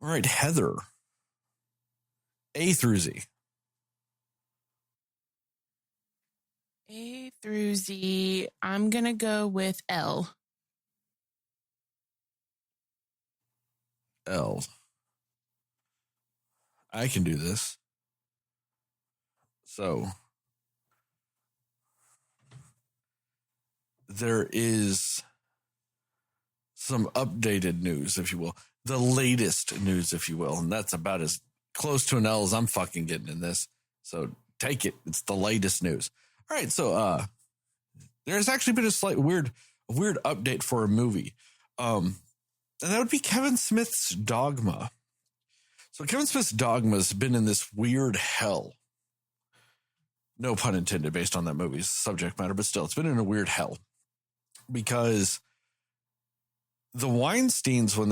All right, Heather. A through Z. A through Z. I'm going to go with L. L. I can do this. So there is some updated news, if you will. The latest news, if you will. And that's about as close to an L as I'm fucking getting in this. So take it. It's the latest news. All right. So there's actually been a weird update for a movie. And that would be Kevin Smith's Dogma. So Kevin Smith's Dogma has been in this weird hell. No pun intended based on that movie's subject matter, but still, it's been in a weird hell. Because the Weinsteins, when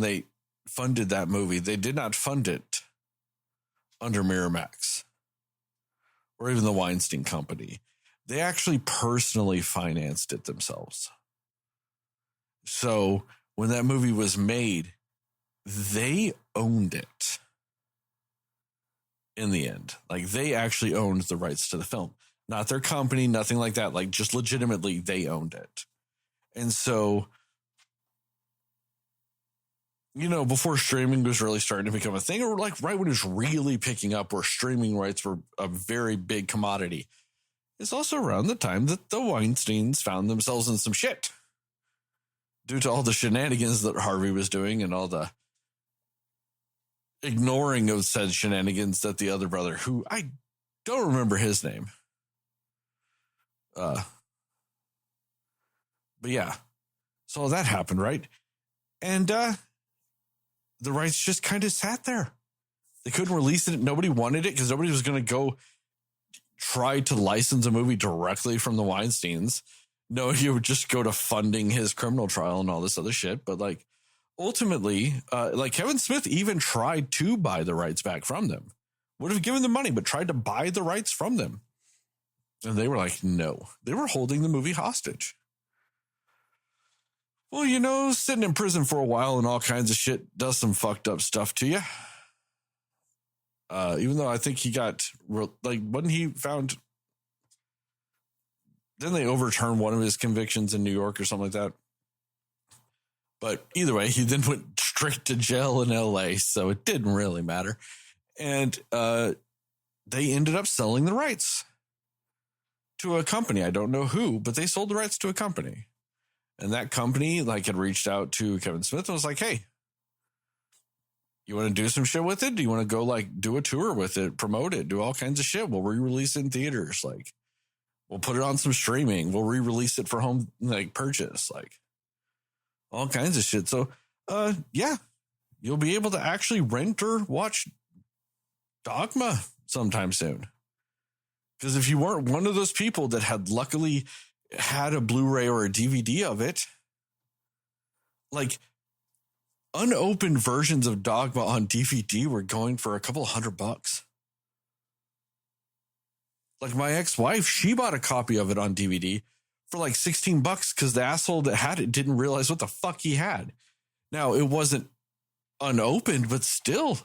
they funded that movie, they did not fund it under Miramax or even the Weinstein Company. They actually personally financed it themselves. So when that movie was made, they owned it in the end. Like, they actually owned the rights to the film. Not their company, nothing like that. Like, just legitimately, they owned it. And so, you know, before streaming was really starting to become a thing, or like right when it was really picking up, where streaming rights were a very big commodity, it's also around the time that the Weinsteins found themselves in some shit due to all the shenanigans that Harvey was doing and all the ignoring of said shenanigans that the other brother, who I don't remember his name. But yeah, so that happened, right? And the rights just kind of sat there. They couldn't release it. Nobody wanted it because nobody was going to go try to license a movie directly from the Weinsteins. No, you would just go to funding his criminal trial and all this other shit. But like, ultimately, like Kevin Smith even tried to buy the rights back from them. Would have given them money, but tried to buy the rights from them. And they were like, no. They were holding the movie hostage. Well, you know, sitting in prison for a while and all kinds of shit does some fucked up stuff to you. Even though I think he got, like, wasn't he found... Didn't they overturn one of his convictions in New York or something like that? But either way, he then went straight to jail in LA, so it didn't really matter. And they ended up selling the rights to a company. I don't know who, but they sold the rights to a company. And that company, like, had reached out to Kevin Smith and was like, hey, you want to do some shit with it? Do you want to go, like, do a tour with it, promote it, do all kinds of shit? We'll re-release it in theaters. Like, we'll put it on some streaming. We'll re-release it for home, like, purchase. Like, all kinds of shit. So, yeah, you'll be able to actually rent or watch Dogma sometime soon. Because if you weren't one of those people that had luckily had a Blu-ray or a DVD of it, like, unopened versions of Dogma on DVD were going for a couple $100. Like, my ex-wife, she bought a copy of it on DVD for like $16 because the asshole that had it didn't realize what the fuck he had. Now, it wasn't unopened, but still,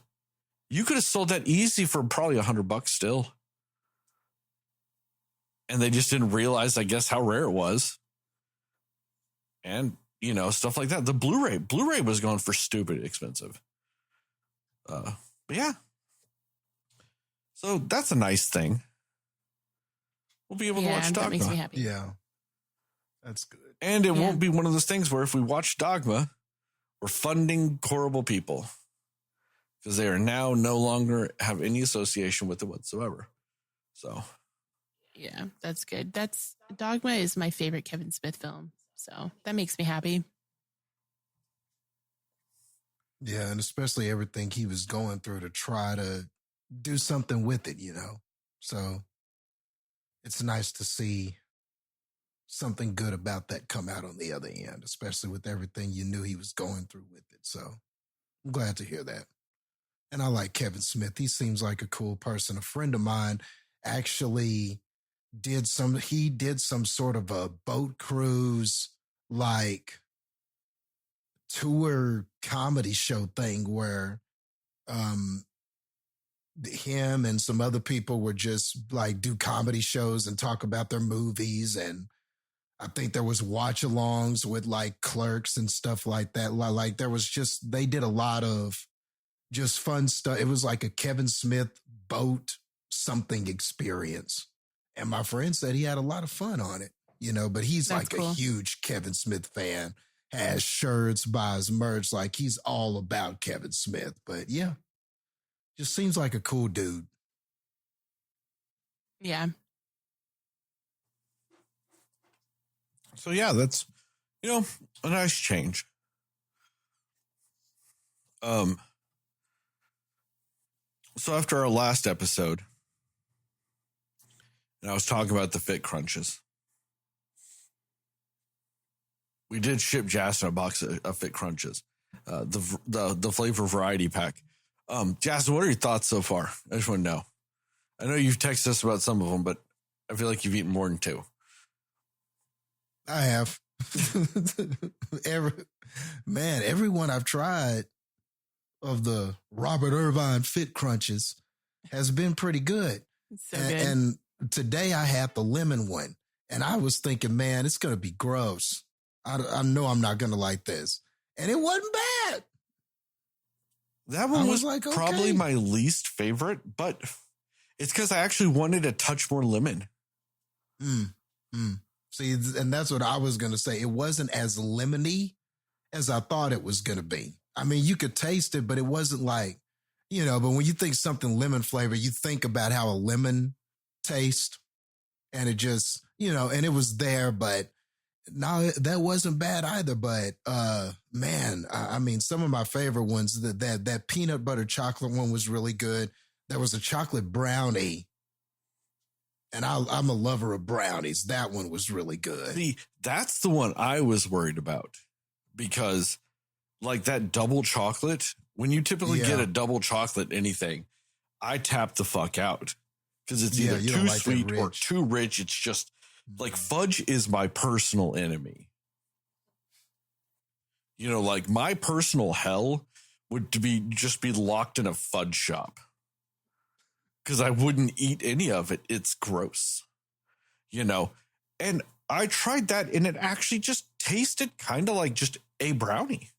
you could have sold that easy for probably $100 still. And they just didn't realize, I guess, how rare it was. And, you know, stuff like that. The Blu-ray was going for stupid expensive. But yeah. So that's a nice thing. We'll be able to watch Dogma. That makes me happy. Yeah. That's good. And it won't be one of those things where if we watch Dogma, we're funding horrible people. Because they are now no longer have any association with it whatsoever. So... yeah, that's good. Dogma is my favorite Kevin Smith film. So that makes me happy. Yeah, and especially everything he was going through to try to do something with it, you know. So it's nice to see something good about that come out on the other end, especially with everything you knew he was going through with it. So I'm glad to hear that. And I like Kevin Smith. He seems like a cool person. A friend of mine actually did some sort of a boat cruise like tour comedy show thing where him and some other people would just like do comedy shows and talk about their movies. And I think there was watch-alongs with like Clerks and stuff like that. Like there was just, they did a lot of just fun stuff. It was like a Kevin Smith boat something experience. And my friend said he had a lot of fun on it, but he's That's like cool. a huge Kevin Smith fan, has shirts, buys merch. Like he's all about Kevin Smith. But yeah, just seems like a cool dude. Yeah. So yeah, that's a nice change. So after our last episode, and I was talking about the fit crunches, we did ship Jastin a box of fit crunches, the flavor variety pack. Jastin, what are your thoughts so far? I just want to know. I know you've texted us about some of them, but I feel like you've eaten more than two. I have. Everyone I've tried of the Robert Irvine Fit Crunches has been pretty good. It's so good. And today I had the lemon one, and I was thinking, man, it's going to be gross. I know I'm not going to like this. And it wasn't bad. That one was like, probably okay. my least favorite, but it's because I actually wanted a touch more lemon. See, and that's what I was going to say. It wasn't as lemony as I thought it was going to be. I mean, you could taste it, but it wasn't like, but when you think something lemon flavor, you think about how a lemon tastes, and it just, and it was there, but no, that wasn't bad either. But man, I mean, some of my favorite ones, that peanut butter chocolate one was really good. There was a chocolate brownie, and I'm a lover of brownies. That one was really good. See, that's the one I was worried about, because like that double chocolate, when you typically get a double chocolate anything, I tap the fuck out, because it's either too sweet or too rich. It's just like fudge is my personal enemy. Like my personal hell would be locked in a fudge shop, because I wouldn't eat any of it. It's gross, and I tried that, and it actually just tasted kind of like just a brownie.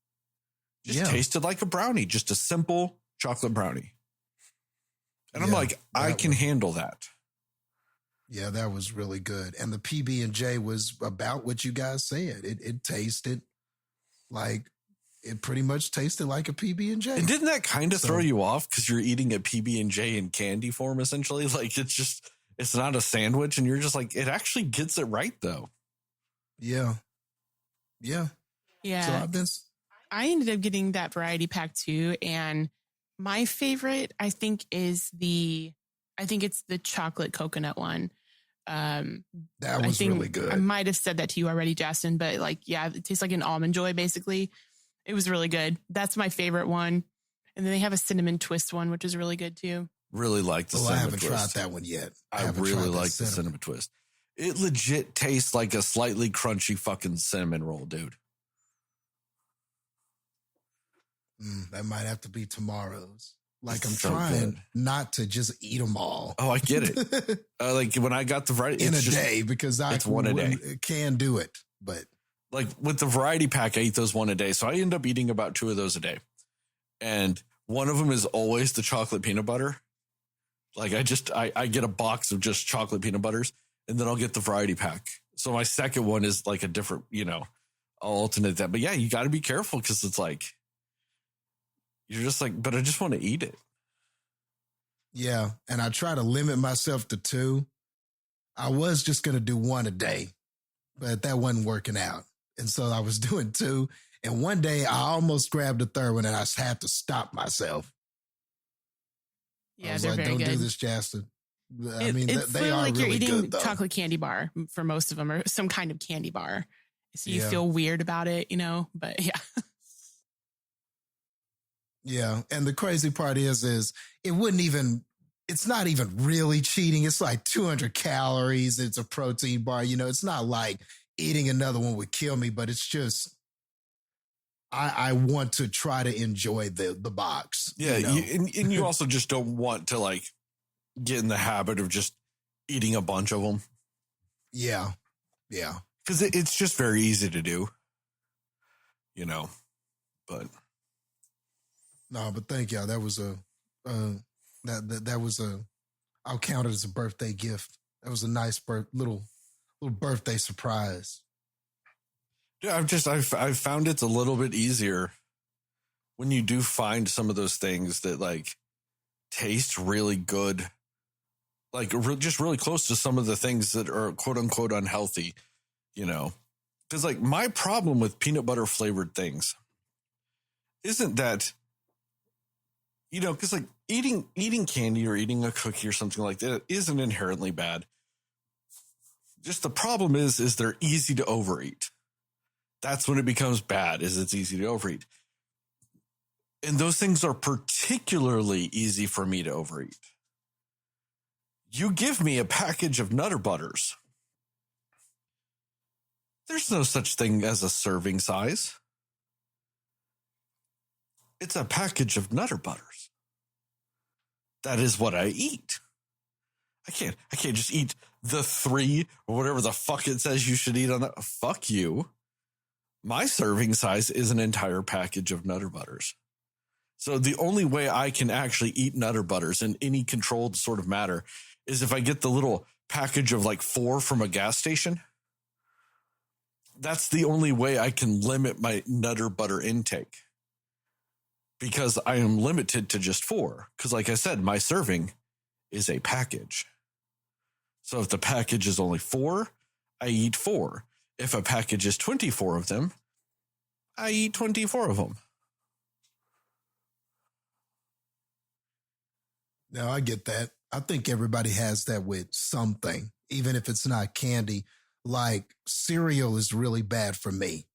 Tasted like a brownie, just a simple chocolate brownie. And I'm like, I can handle that. Yeah, that was really good. And the PB&J was about what you guys said. It tasted like, it pretty much tasted like a PB&J. And didn't that kind of throw you off, because you're eating a PB&J in candy form, essentially? Like, it's not a sandwich, and you're just like, it actually gets it right, though. Yeah. Yeah. Yeah. So I ended up getting that variety pack too. And my favorite, I think it's the chocolate coconut one. That was really good. I might have said that to you already, Jastin, but it tastes like an Almond Joy, basically. It was really good. That's my favorite one. And then they have a cinnamon twist one, which is really good too. Really like the cinnamon twist. I haven't tried that one yet. I really like the cinnamon twist. It legit tastes like a slightly crunchy fucking cinnamon roll, dude. That might have to be tomorrow's. Like, I'm so trying good. not to just eat them all. Oh, I get it. Like when I got the variety in a day, because it's one a day. Can do it, but like with the variety pack, I eat those one a day. So I end up eating about 2 of those a day. And one of them is always the chocolate peanut butter. Like I get a box of just chocolate peanut butters, and then I'll get the variety pack. So my second one is like a different, I'll alternate that. But yeah, you got to be careful, because it's like, you're just like, but I just want to eat it. Yeah. And I try to limit myself to 2. I was just going to do 1 a day, but that wasn't working out. And so I was doing 2. And one day I almost grabbed a third one, and I had to stop myself. Yeah, I was they're like, very don't good. do this, Jastin. I mean, it's they are like really you're eating good, though. chocolate candy bar for most of them, or some kind of candy bar. So you Yeah. feel weird about it, but yeah. Yeah. And the crazy part is it's not even really cheating. It's like 200 calories. It's a protein bar. It's not like eating another one would kill me, but it's just, I want to try to enjoy the box. Yeah. You know? And you also just don't want to like get in the habit of just eating a bunch of them. Yeah. Yeah. Because it's just very easy to do, you know, but. No, but thank y'all. That was that was I'll count it as a birthday gift. That was a nice little birthday surprise. Yeah, I've found it's a little bit easier when you do find some of those things that like taste really good, like just really close to some of the things that are quote unquote unhealthy, you know, because like my problem with peanut butter flavored things isn't that, you know, because like eating candy or eating a cookie or something like that isn't inherently bad. Just the problem is they're easy to overeat. That's when it becomes bad, is it's easy to overeat. And those things are particularly easy for me to overeat. You give me a package of Nutter Butters. There's no such thing as a serving size. It's a package of Nutter Butters. That is what I eat. I can't just eat the 3 or whatever the fuck it says you should eat on that. Fuck you. My serving size is an entire package of Nutter Butters. So the only way I can actually eat Nutter Butters in any controlled sort of manner is if I get the little package of like 4 from a gas station. That's the only way I can limit my Nutter Butter intake. Because I am limited to just 4. Because like I said, my serving is a package. So if the package is only 4, I eat 4. If a package is 24 of them, I eat 24 of them. No, I get that. I think everybody has that with something, even if it's not candy. Like cereal is really bad for me.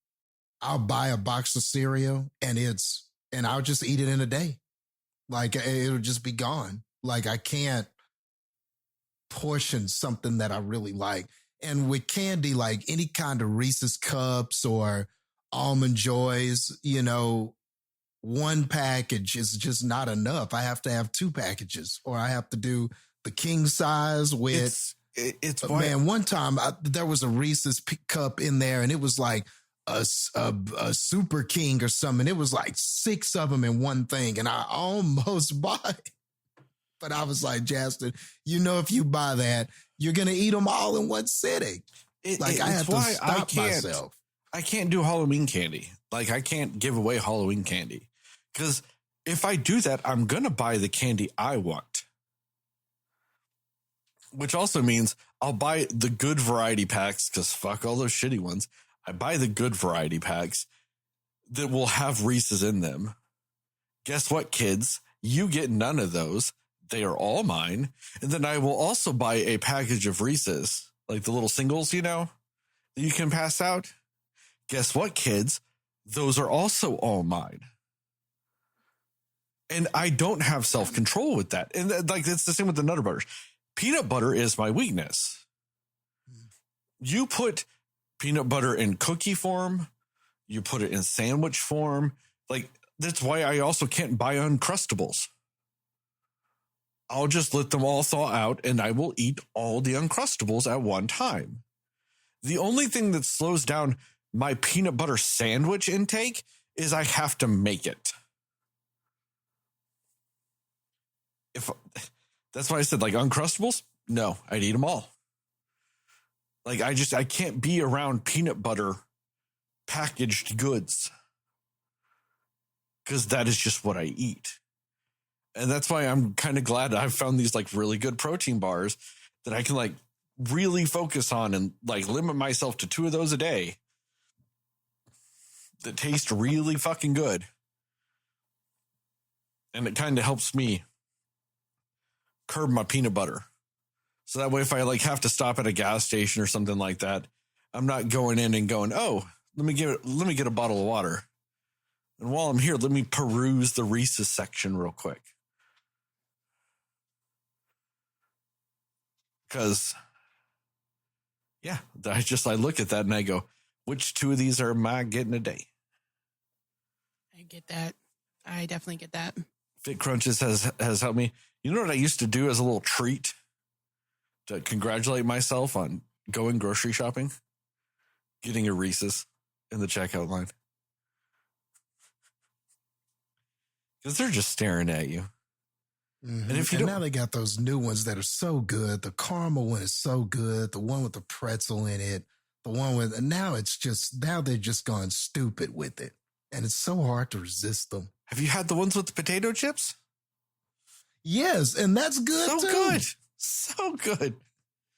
I'll buy a box of cereal and I'll just eat it in a day. Like it'll just be gone. Like I can't portion something that I really like. And with candy, like any kind of Reese's Cups or Almond Joys, you know, one package is just not enough. I have to have 2 packages, or I have to do the king size with. It's man. One time there was a Reese's cup in there, and it was like a Super King or something. It was like 6 of them in one thing, and I almost bought it. But I was like, Jastin, you know, if you buy that, you're gonna eat them all in one sitting. I have to stop myself. I can't do Halloween candy. Like I can't give away Halloween candy. Because if I do that, I'm going to buy the candy I want. Which also means I'll buy the good variety packs, because fuck all those shitty ones. I buy the good variety packs that will have Reese's in them. Guess what, kids? You get none of those. They are all mine. And then I will also buy a package of Reese's, like the little singles, you know, that you can pass out. Guess what, kids? Those are also all mine. And I don't have self-control with that. And like, it's the same with the Nutter Butters. Peanut butter is my weakness. You put peanut butter in cookie form. You put it in sandwich form. Like, that's why I also can't buy Uncrustables. I'll just let them all thaw out and I will eat all the Uncrustables at one time. The only thing that slows down my peanut butter sandwich intake is I have to make it. That's why I said, like, Uncrustables, no, I'd eat them all. Like, I can't be around peanut butter packaged goods, because that is just what I eat. And that's why I'm kind of glad I've found these like really good protein bars that I can like really focus on and like limit myself to 2 of those a day that taste really fucking good. And it kind of helps me curb my peanut butter. So that way, if I like have to stop at a gas station or something like that, I'm not going in and going, oh, let me get a bottle of water. And while I'm here, let me peruse the Reese's section real quick. Because, yeah, I look at that and I go, which 2 of these am I getting a day? I get that. I definitely get that. Fit Crunches has helped me. You know what I used to do as a little treat to congratulate myself on going grocery shopping? Getting a Reese's in the checkout line. Because they're just staring at you. Mm-hmm. And now they got those new ones that are so good. The caramel one is so good. The one with the pretzel in it. The one with, and now they're just gone stupid with it. And it's so hard to resist them. Have you had the ones with the potato chips? Yes, and that's good so too. Good. So good.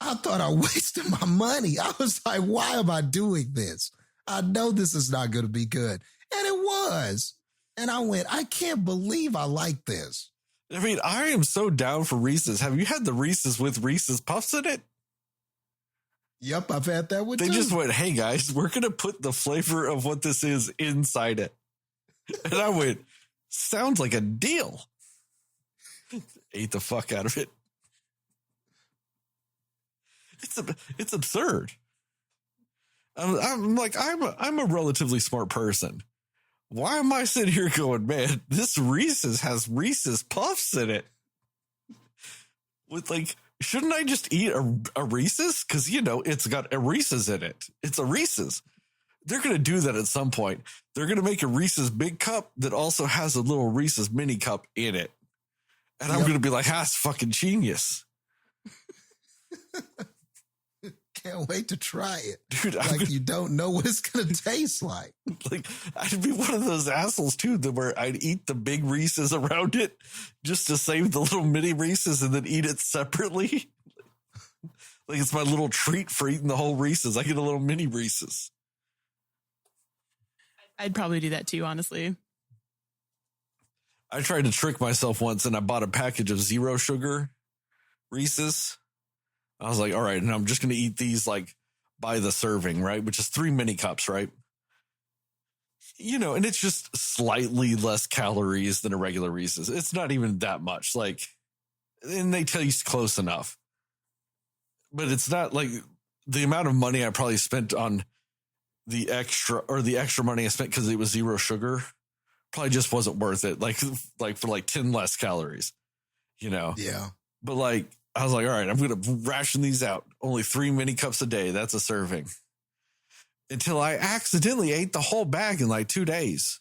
I thought I wasted my money. I was like, why am I doing this? I know this is not going to be good. And it was. And I went, I can't believe I like this. I mean, I am so down for Reese's. Have you had the Reese's with Reese's Puffs in it? Yep, I've had that one too. They just went, hey guys, we're going to put the flavor of what this is inside it. And I went, sounds like a deal. Ate the fuck out of it. It's absurd. I'm like, I'm a relatively smart person. Why am I sitting here going, man, this Reese's has Reese's Puffs in it? With like, shouldn't I just eat a Reese's? Because, you know, it's got a Reese's in it. It's a Reese's. They're going to do that at some point. They're going to make a Reese's Big Cup that also has a little Reese's Mini Cup in it. And I'm going to be like, it's fucking genius. Can't wait to try it. Dude, like you don't know what it's going to taste like. Like, I'd be one of those assholes, too, where I'd eat the big Reese's around it just to save the little mini Reese's and then eat it separately. Like, it's my little treat for eating the whole Reese's. I get a little mini Reese's. I'd probably do that, too, honestly. I tried to trick myself once, and I bought a package of 0 sugar Reese's. I was like, all right, and I'm just going to eat these like by the serving, right? Which is 3 mini cups, right? You know, and it's just slightly less calories than a regular Reese's. It's not even that much. Like, and they taste close enough. But it's not like the amount of money I probably spent on the extra money I spent because it was 0 sugar probably just wasn't worth it. Like for like 10 less calories, you know? Yeah. But like, I was like, all right, I'm going to ration these out. Only 3 mini cups a day. That's a serving. Until I accidentally ate the whole bag in like 2 days.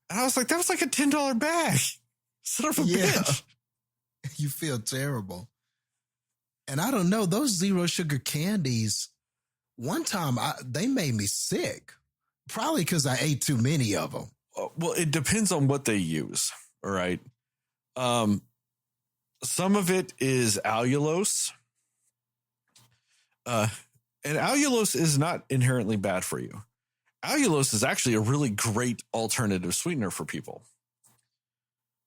And I was like, that was like a $10 bag. Son of a bitch. You feel terrible. And I don't know, those 0 sugar candies, one time they made me sick. Probably because I ate too many of them. Well, it depends on what they use. All right. Some of it is allulose. And allulose is not inherently bad for you. Allulose is actually a really great alternative sweetener for people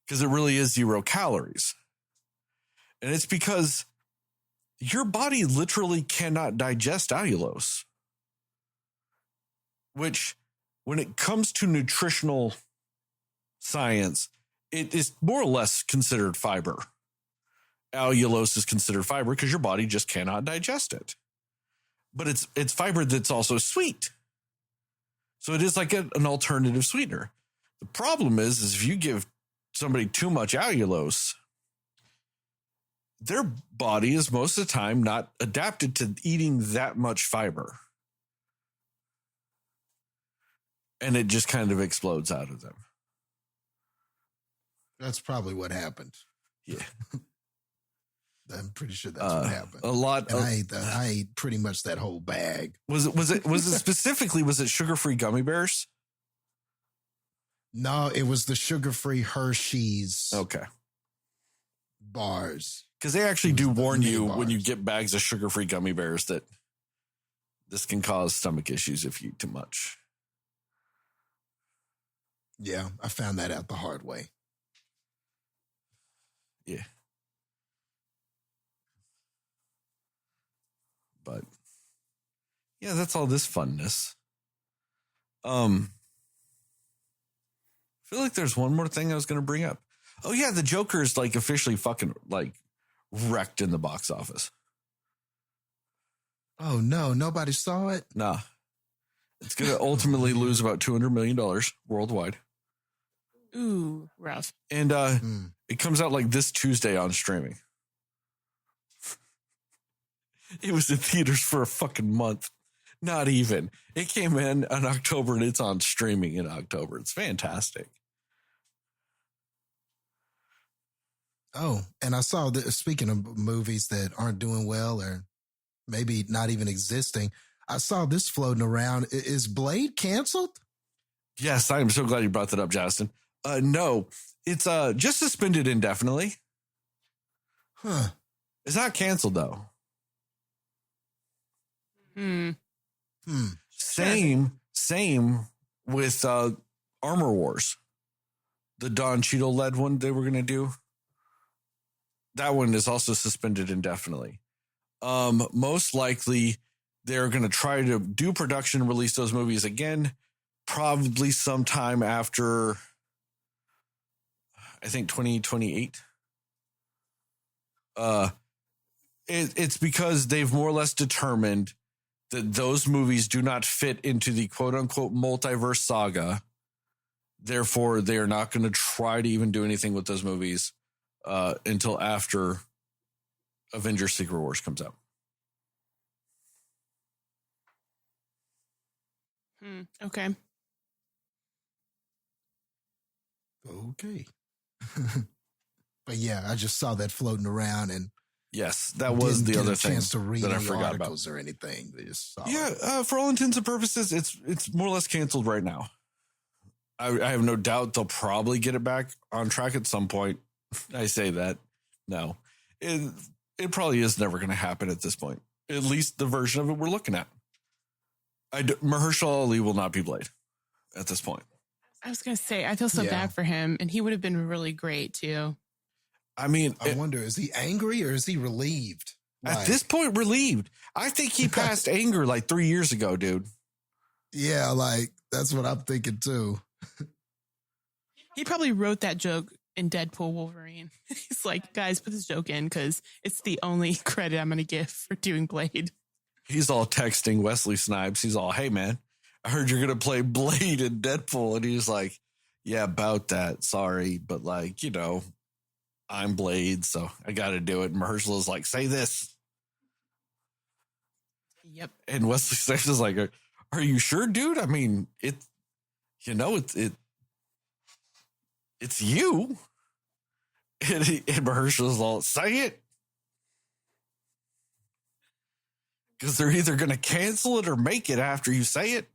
because it really is 0 calories. And it's because your body literally cannot digest allulose, which when it comes to nutritional science, it is more or less considered fiber. Allulose is considered fiber because your body just cannot digest it. But it's fiber that's also sweet. So it is like an alternative sweetener. The problem is if you give somebody too much allulose, their body is most of the time not adapted to eating that much fiber. And it just kind of explodes out of them. That's probably what happened. Yeah. I'm pretty sure that's what happened. A lot. And I ate pretty much that whole bag. Was it specifically, was it sugar-free gummy bears? No, it was the sugar-free Hershey's. Okay. Bars. Because they actually do warn you when you get bags of sugar-free gummy bears that this can cause stomach issues if you eat too much. Yeah, I found that out the hard way. Yeah. But yeah, that's all this funness. I feel like there's one more thing I was going to bring up. Oh yeah, the Joker's like officially fucking like wrecked in the box office. Oh no, nobody saw it? Nah. It's going to ultimately lose about $200 million worldwide. Ooh, rough. And it comes out like this Tuesday on streaming. It was in theaters for a fucking month. Not even. It came in October and it's on streaming in October. It's fantastic. Oh, and I saw that, speaking of movies that aren't doing well or maybe not even existing, I saw this floating around. Is Blade canceled? Yes, I am so glad you brought that up, Jastin. No, it's just suspended indefinitely. Huh. It's not canceled, though. Same with Armor Wars. The Don Cheadle led one they were going to do. That one is also suspended indefinitely. Most likely they're going to try to do production and release those movies again, probably sometime after, I think, 2028. It's because they've more or less determined that those movies do not fit into the quote-unquote multiverse saga. Therefore, they are not going to try to even do anything with those movies until after Avengers Secret Wars comes out. Okay. Okay. But yeah, I just saw that floating around and yes, that was the other thing chance to read that I any forgot articles about. or anything. They just saw for all intents and purposes, it's more or less canceled right now. I have no doubt they'll probably get it back on track at some point. I say that. No, it probably is never going to happen at this point. At least the version of it we're looking at. Mahershala Ali will not be Blade at this point. I was going to say, I feel so bad for him, and he would have been really great too. I mean, I wonder, is he angry or is he relieved? At this point, relieved. I think he passed anger like 3 years ago, dude. Yeah, like that's what I'm thinking too. He probably wrote that joke in Deadpool Wolverine. He's like, guys, put this joke in because it's the only credit I'm going to give for doing Blade. He's all texting Wesley Snipes. He's all, hey, man, I heard you're going to play Blade in Deadpool. And he's like, yeah, about that. Sorry. But like, you know, I'm Blade, so I got to do it. And Mahershala's like, say this. Yep. And Wesley Snipes is like, are you sure, dude? I mean, it's you. And Mahershala's all, say it. Because they're either going to cancel it or make it after you say it.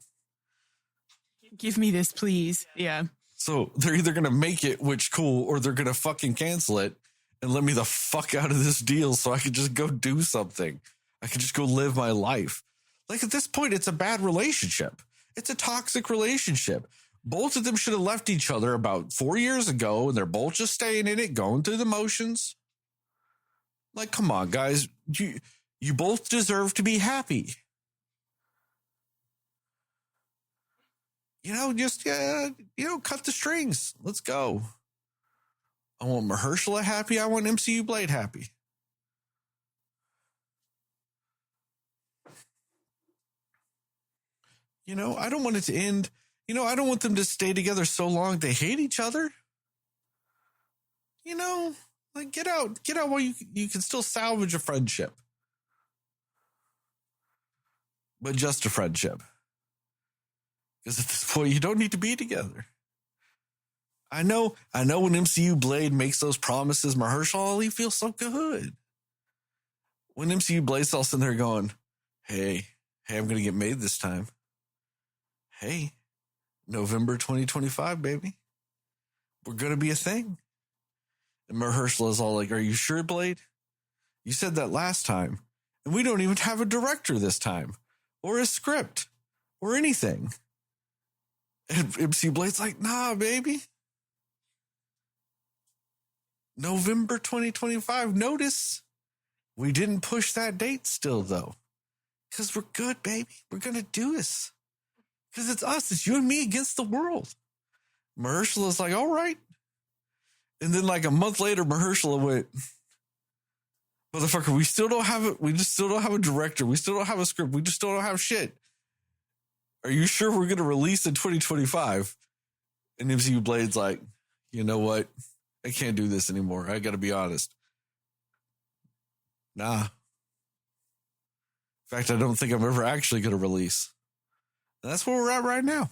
Give me this, please. Yeah. So they're either going to make it, which cool, or they're going to fucking cancel it and let me the fuck out of this deal so I can just go do something. I can just go live my life. Like at this point, it's a bad relationship. It's a toxic relationship. Both of them should have left each other about 4 years ago, and they're both just staying in it, going through the motions. Like, come on, guys. You both deserve to be happy. You know, just, cut the strings. Let's go. I want Mahershala happy. I want MCU Blade happy. You know, I don't want it to end. You know, I don't want them to stay together so long they hate each other. You know, like get out while you can still salvage a friendship. But just a friendship. Because at this point, you don't need to be together. I know when MCU Blade makes those promises, Mahershala Ali feels so good. When MCU Blade's all sitting there going, hey, I'm going to get made this time. Hey, November 2025, baby. We're going to be a thing. And Mahershala is all like, are you sure, Blade? You said that last time. And we don't even have a director this time. Or a script. Or anything. And MC Blade's like, nah, baby. November 2025. Notice we didn't push that date still, though. Because we're good, baby. We're going to do this. Because it's us. It's you and me against the world. Mahershala's like, all right. And then like a month later, Mahershala went, motherfucker, we still don't have it. We just still don't have a director. We still don't have a script. We just still don't have shit. Are you sure we're going to release in 2025? And MCU Blade's like, you know what? I can't do this anymore. I got to be honest. Nah. In fact, I don't think I'm ever actually going to release. And that's where we're at right now.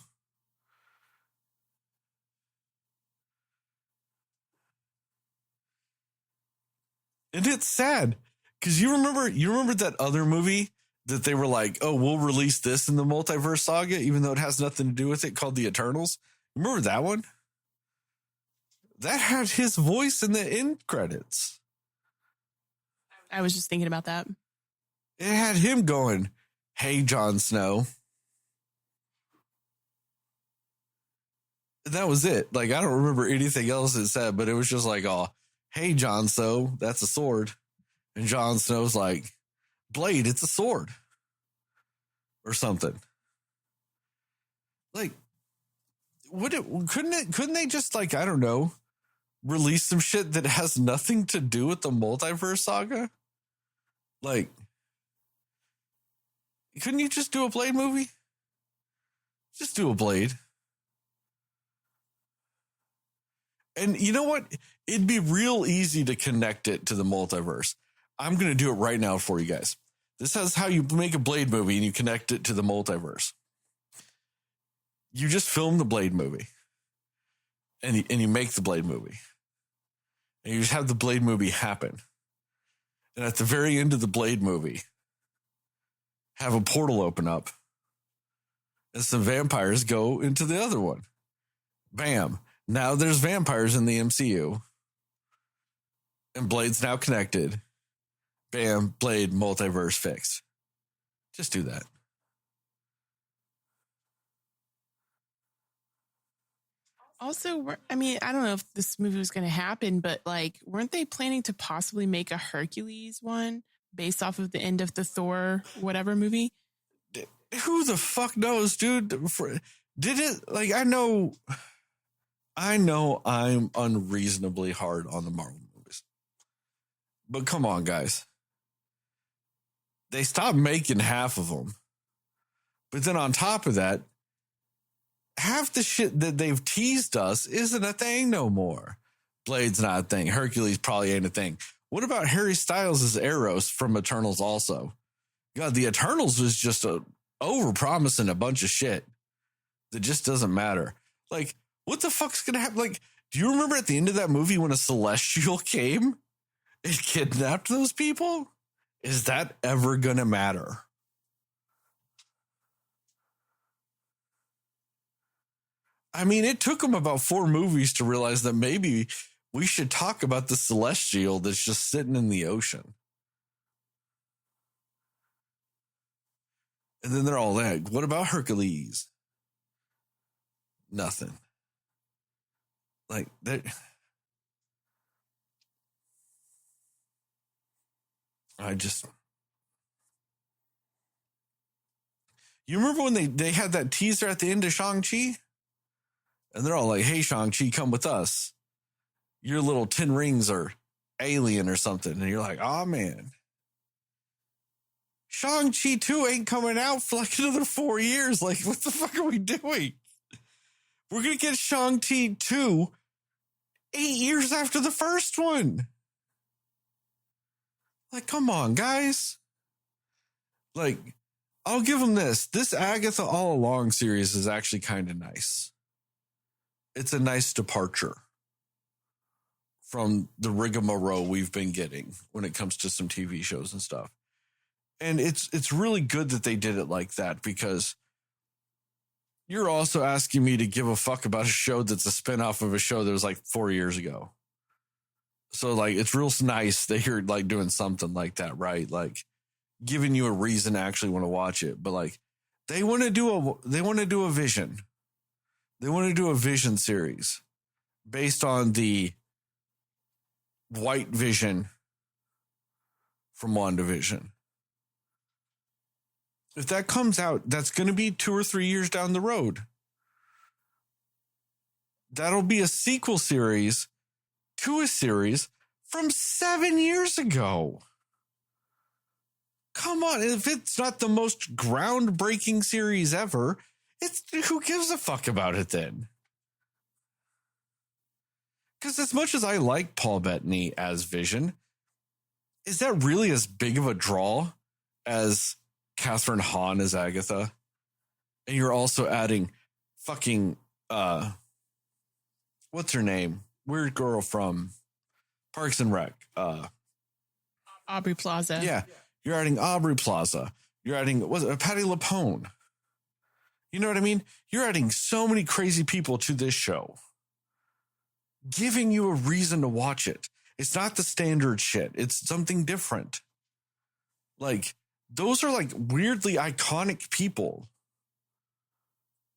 And it's sad because you remember that other movie that they were like, oh, we'll release this in the multiverse saga, even though it has nothing to do with it, called The Eternals. Remember that one? That had his voice in the end credits. I was just thinking about that. It had him going, hey, Jon Snow. And that was it. Like, I don't remember anything else it said, but it was just like, oh, hey, Jon Snow, that's a sword. And Jon Snow's like, Blade, it's a sword. Or something. Like, couldn't they just, like, I don't know, release some shit that has nothing to do with the multiverse saga? Like, couldn't you just do a Blade movie? Just do a Blade. And you know what? It'd be real easy to connect it to the multiverse. I'm going to do it right now for you guys. This is how you make a Blade movie and you connect it to the multiverse. You just film the Blade movie. And you make the Blade movie. And you just have the Blade movie happen. And at the very end of the Blade movie, have a portal open up. And some vampires go into the other one. Bam. Now there's vampires in the MCU. And Blade's now connected. Bam, Blade, multiverse fixed. Just do that. Also, I mean, I don't know if this movie was going to happen, but like, weren't they planning to possibly make a Hercules one based off of the end of the Thor whatever movie? Who the fuck knows, dude? Did it, like, I know I'm unreasonably hard on the Marvel movies. But come on, guys. They stopped making half of them. But then on top of that, half the shit that they've teased us isn't a thing no more. Blade's not a thing. Hercules probably ain't a thing. What about Harry Styles' Eros from Eternals also? God, the Eternals was just over-promising a bunch of shit that just doesn't matter. Like, what the fuck's gonna happen? Like, do you remember at the end of that movie when a Celestial came and kidnapped those people? Is that ever gonna matter? I mean, it took them about 4 movies to realize that maybe we should talk about the Celestial that's just sitting in the ocean. And then they're all like, what about Hercules? Nothing. Like, that. You remember when they had that teaser at the end of Shang-Chi? And they're all like, hey, Shang-Chi, come with us. Your little 10 rings are alien or something. And you're like, oh, man. Shang-Chi 2 ain't coming out for like another 4 years. Like, what the fuck are we doing? We're going to get Shang-Chi 2 8 years after the first one. Like, come on, guys. Like, I'll give them this. This Agatha All Along series is actually kind of nice. It's a nice departure from the rigmarole we've been getting when it comes to some TV shows and stuff. And it's really good that they did it like that, because you're also asking me to give a fuck about a show that's a spinoff of a show that was like 4 years ago. So like, it's real nice that you're like doing something like that, right? Like giving you a reason to actually want to watch it. But like, they want to do a Vision. They want to do a Vision series based on the White Vision from WandaVision. If that comes out, that's going to be 2 or 3 years down the road. That'll be a sequel series to a series from 7 years ago. Come on, if it's not the most groundbreaking series ever, Who gives a fuck about it then? Because as much as I like Paul Bettany as Vision, is that really as big of a draw as Catherine Hahn as Agatha? And you're also adding fucking, what's her name? Weird girl from Parks and Rec. Aubrey Plaza. Yeah. You're adding Aubrey Plaza. You're adding, Patti LuPone. You know what I mean? You're adding so many crazy people to this show, giving you a reason to watch it. It's not the standard shit. It's something different. Like, those are like weirdly iconic people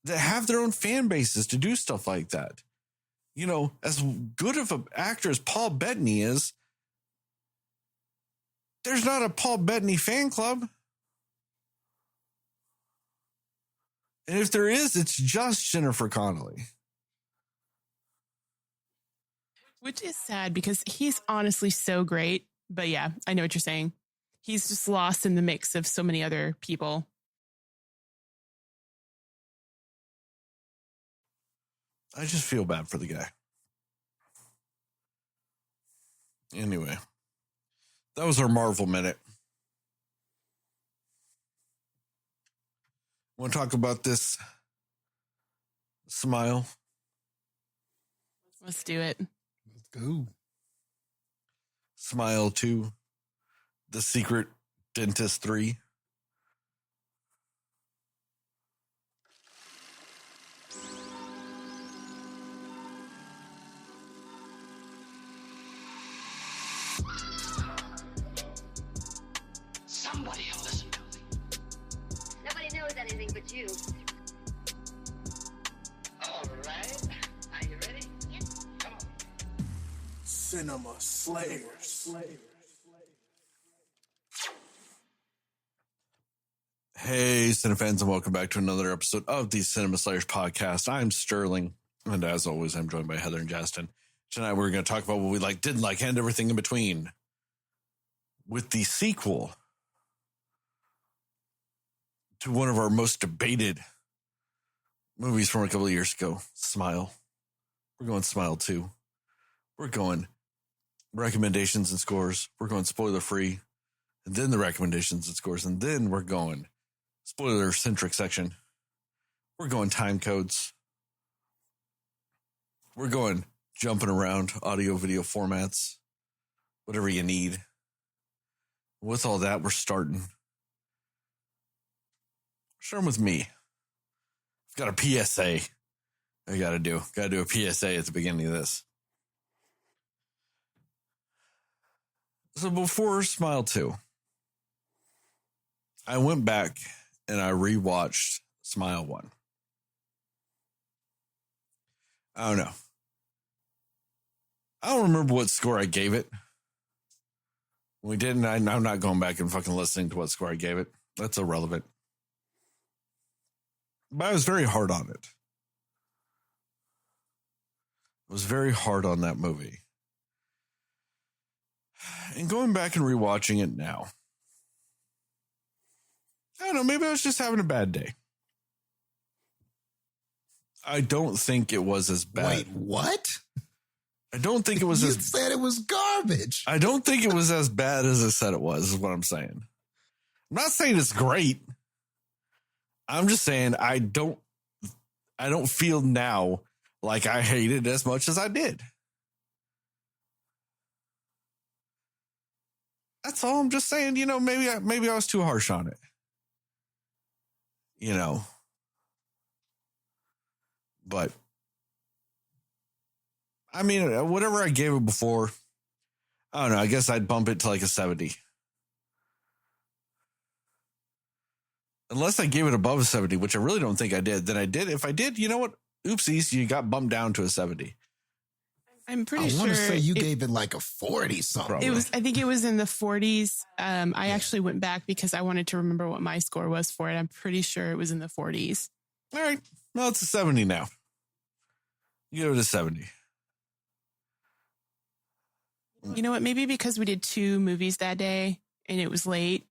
that have their own fan bases to do stuff like that. You know, as good of an actor as Paul Bettany is, there's not a Paul Bettany fan club. And if there is, it's just Jennifer Connelly. Which is sad because he's honestly so great. But yeah, I know what you're saying. He's just lost in the mix of so many other people. I just feel bad for the guy. Anyway, that was our Marvel Minute. Want to talk about this Smile? Let's do it. Let's go. Smile 2, The Secret Dentist 3. Somebody will listen to me. Nobody knows anything but you. All right. Are you ready? Yep. Come on. Cinema Slayers. Hey, Cinefans, and welcome back to another episode of the Cinema Slayers podcast. I'm Sterling, and as always, I'm joined by Heather and Jastin. Tonight, we're going to talk about what we like, didn't like, and everything in between with the sequel to one of our most debated movies from a couple of years ago, Smile. We're going Smile 2. We're going recommendations and scores. We're going spoiler free, and then the recommendations and scores, and then we're going spoiler centric section. We're going time codes. We're going jumping around audio video formats, whatever you need. With all that, we're starting with me. I've got a PSA I got to do. Got to do a PSA at the beginning of this. So before Smile 2, I went back and I rewatched Smile 1. I don't know. I don't remember what score I gave it. We didn't. I'm not going back and fucking listening to what score I gave it. That's irrelevant. But I was very hard on it. I was very hard on that movie. And going back and rewatching it now, I don't know, maybe I was just having a bad day. I don't think it was as bad. Wait, what? I don't think it was You as said it was garbage. I don't think it was as bad as I said it was, is what I'm saying. I'm not saying it's great. I'm just saying I don't feel now like I hate it as much as I did. That's all. I'm just saying, you know, maybe I was too harsh on it. You know. But I mean, whatever I gave it before, I don't know, I guess I'd bump it to like a 70. Unless I gave it above a 70, which I really don't think I did. Then I did. If I did, you know what? Oopsies, you got bumped down to a 70. I'm pretty I sure. want to say you gave it like a 40 something. I think it was in the 40s. I actually went back because I wanted to remember what my score was for it. I'm pretty sure it was in the 40s. All right. Well, it's a 70 now. You give it a 70. You know what? Maybe because we did 2 movies that day and it was late.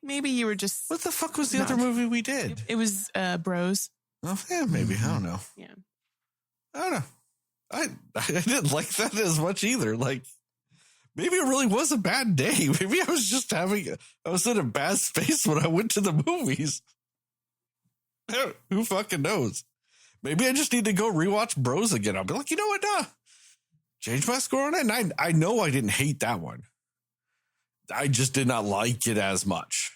Maybe you were just. What the fuck was the other movie we did? It was Bros. Oh, yeah, maybe. I don't know. Yeah. I don't know. I didn't like that as much either. Like, maybe it really was a bad day. Maybe I was in a bad space when I went to the movies. Who fucking knows? Maybe I just need to go rewatch Bros again. I'll be like, you know what? Nah, change my score on it. And I know I didn't hate that one. I just did not like it as much.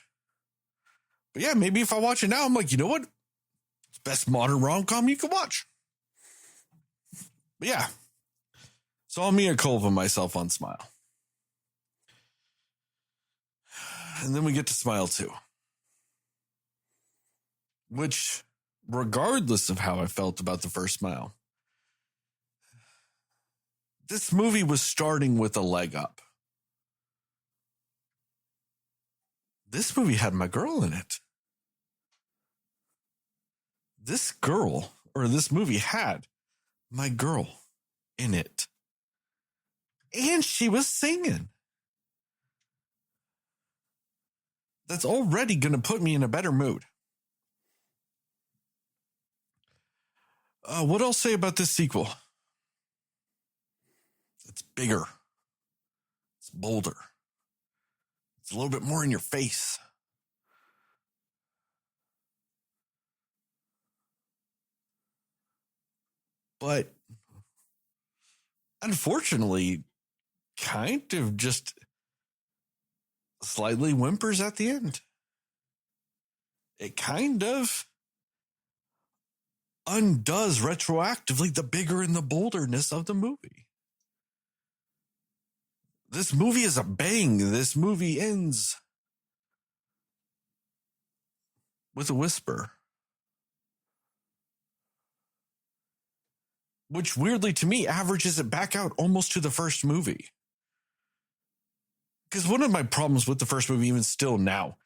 But yeah, maybe if I watch it now, I'm like, you know what? It's the best modern rom-com you can watch. But yeah. So I'll mea culpa myself on Smile. And then we get to Smile 2. Which, regardless of how I felt about the first Smile, this movie was starting with a leg up. This movie had my girl in it. This movie had my girl in it. And she was singing. That's already going to put me in a better mood. What I'll say about this sequel? It's bigger. It's bolder. It's a little bit more in your face. But unfortunately, kind of just slightly whimpers at the end. It kind of undoes retroactively the bigger and the bolderness of the movie. This movie is a bang. This movie ends with a whisper. Which weirdly to me averages it back out almost to the first movie. Because one of my problems with the first movie, even still now,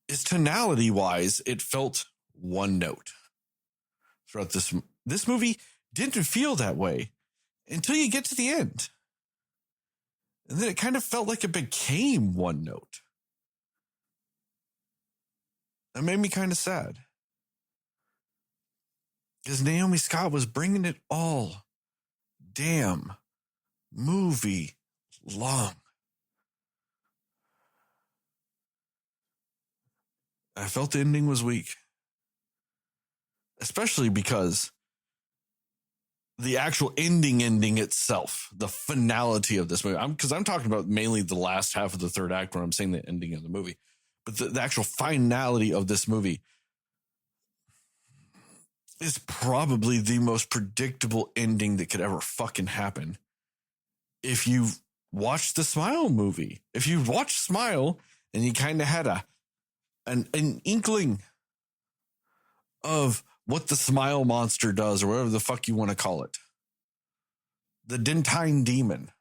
is tonality wise, it felt one note. Throughout this movie didn't feel that way until you get to the end. And then it kind of felt like it became one note. That made me kind of sad. Because Naomi Scott was bringing it all damn movie long. I felt the ending was weak. Especially because the actual ending itself, the finality of this movie, because I'm talking about mainly the last half of the third act when I'm saying the ending of the movie, but the actual finality of this movie is probably the most predictable ending that could ever fucking happen. If you watch the Smile movie, if you watch Smile and you kind of had an inkling of what the Smile monster does, or whatever the fuck you want to call it. The Dentine demon.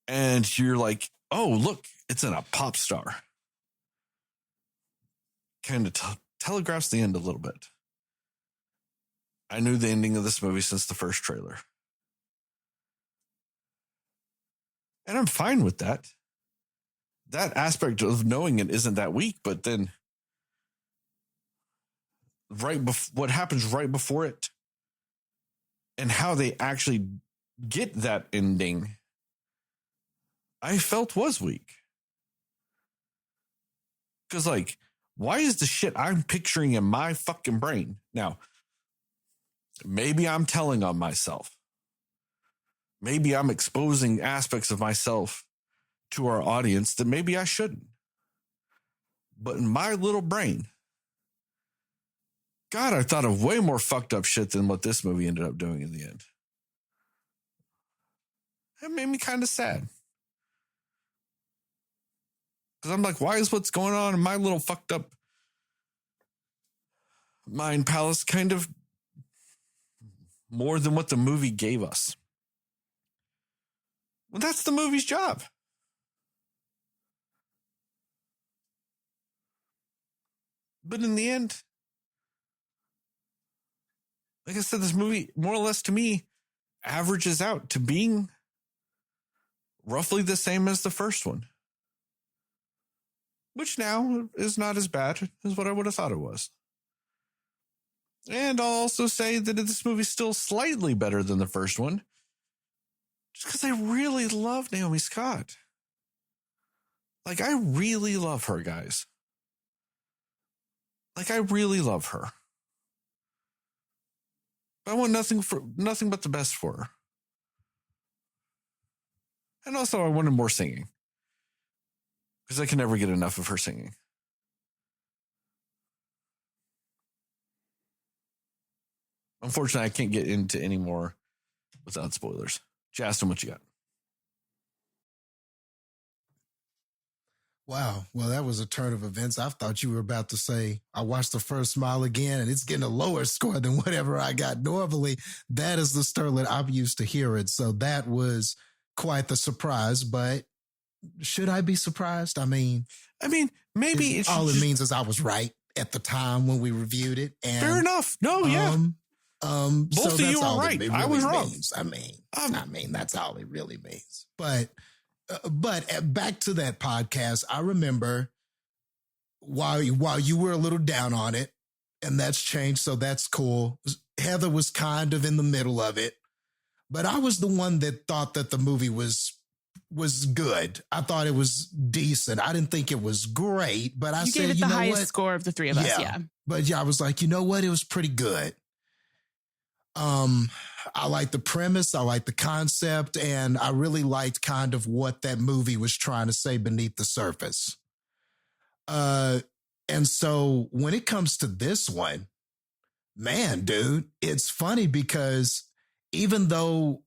And you're like, oh, look, it's in a pop star. Kind of telegraphs the end a little bit. I knew the ending of this movie since the first trailer. And I'm fine with that. That aspect of knowing it isn't that weak, but then what happens right before it and how they actually get that ending, I felt was weak. Because, like, why is the shit I'm picturing in my fucking brain? Now, maybe I'm telling on myself. Maybe I'm exposing aspects of myself to our audience that maybe I shouldn't. But in my little brain, God, I thought of way more fucked up shit than what this movie ended up doing in the end. That made me kind of sad. Because I'm like, why is what's going on in my little fucked up mind palace kind of more than what the movie gave us? Well, that's the movie's job. But in the end, like I said, this movie, more or less to me, averages out to being roughly the same as the first one. which now is not as bad as what I would have thought it was. And I'll also say that this movie's still slightly better than the first one, just because I really love Naomi Scott. Like, I really love her, guys. Like, I really love her. I want nothing but the best for her. And also, I wanted more singing, because I can never get enough of her singing. Unfortunately, I can't get into any more without spoilers. Jastin, what you got? Wow. Well, that was a turn of events. I thought you were about to say, I watched The First Smile again, and it's getting a lower score than whatever I got. Normally, that is the Sterling I'm used to hearing. So that was quite the surprise. But should I be surprised? I mean, maybe it means is I was right at the time when we reviewed it. And, fair enough. No, yeah. Both so of you were right. Really I was wrong. Means. I mean, that's all it really means. But back to that podcast, I remember while you were a little down on it, and that's changed, so that's cool. Heather was kind of in the middle of it, but I was the one that thought that the movie was good. I thought it was decent. I didn't think it was great, but I said, gave it the highest score of the three of us. Yeah, but I was like, you know what? It was pretty good. I like the premise. I like the concept, and I really liked kind of what that movie was trying to say beneath the surface. And so when it comes to this one, man, dude, it's funny because even though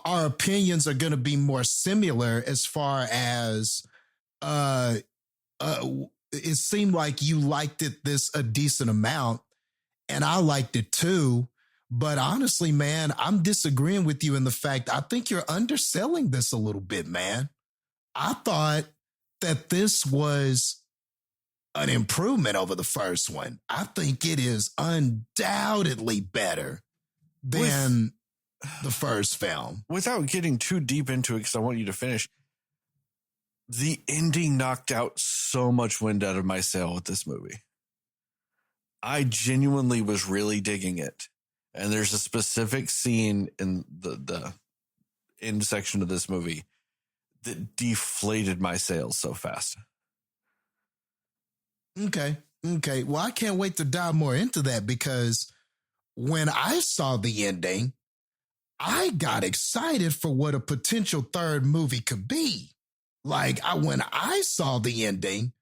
our opinions are going to be more similar as far as, it seemed like you liked it a decent amount, and I liked it too. But honestly, man, I'm disagreeing with you in the fact I think you're underselling this a little bit, man. I thought that this was an improvement over the first one. I think it is undoubtedly better than the first film. Without getting too deep into it, because I want you to finish, the ending knocked out so much wind out of my sail with this movie. I genuinely was really digging it. And there's a specific scene in the end section of this movie that deflated my sails so fast. Okay. Well, I can't wait to dive more into that, because when I saw the ending, I got excited for what a potential third movie could be. Like, when I saw the ending,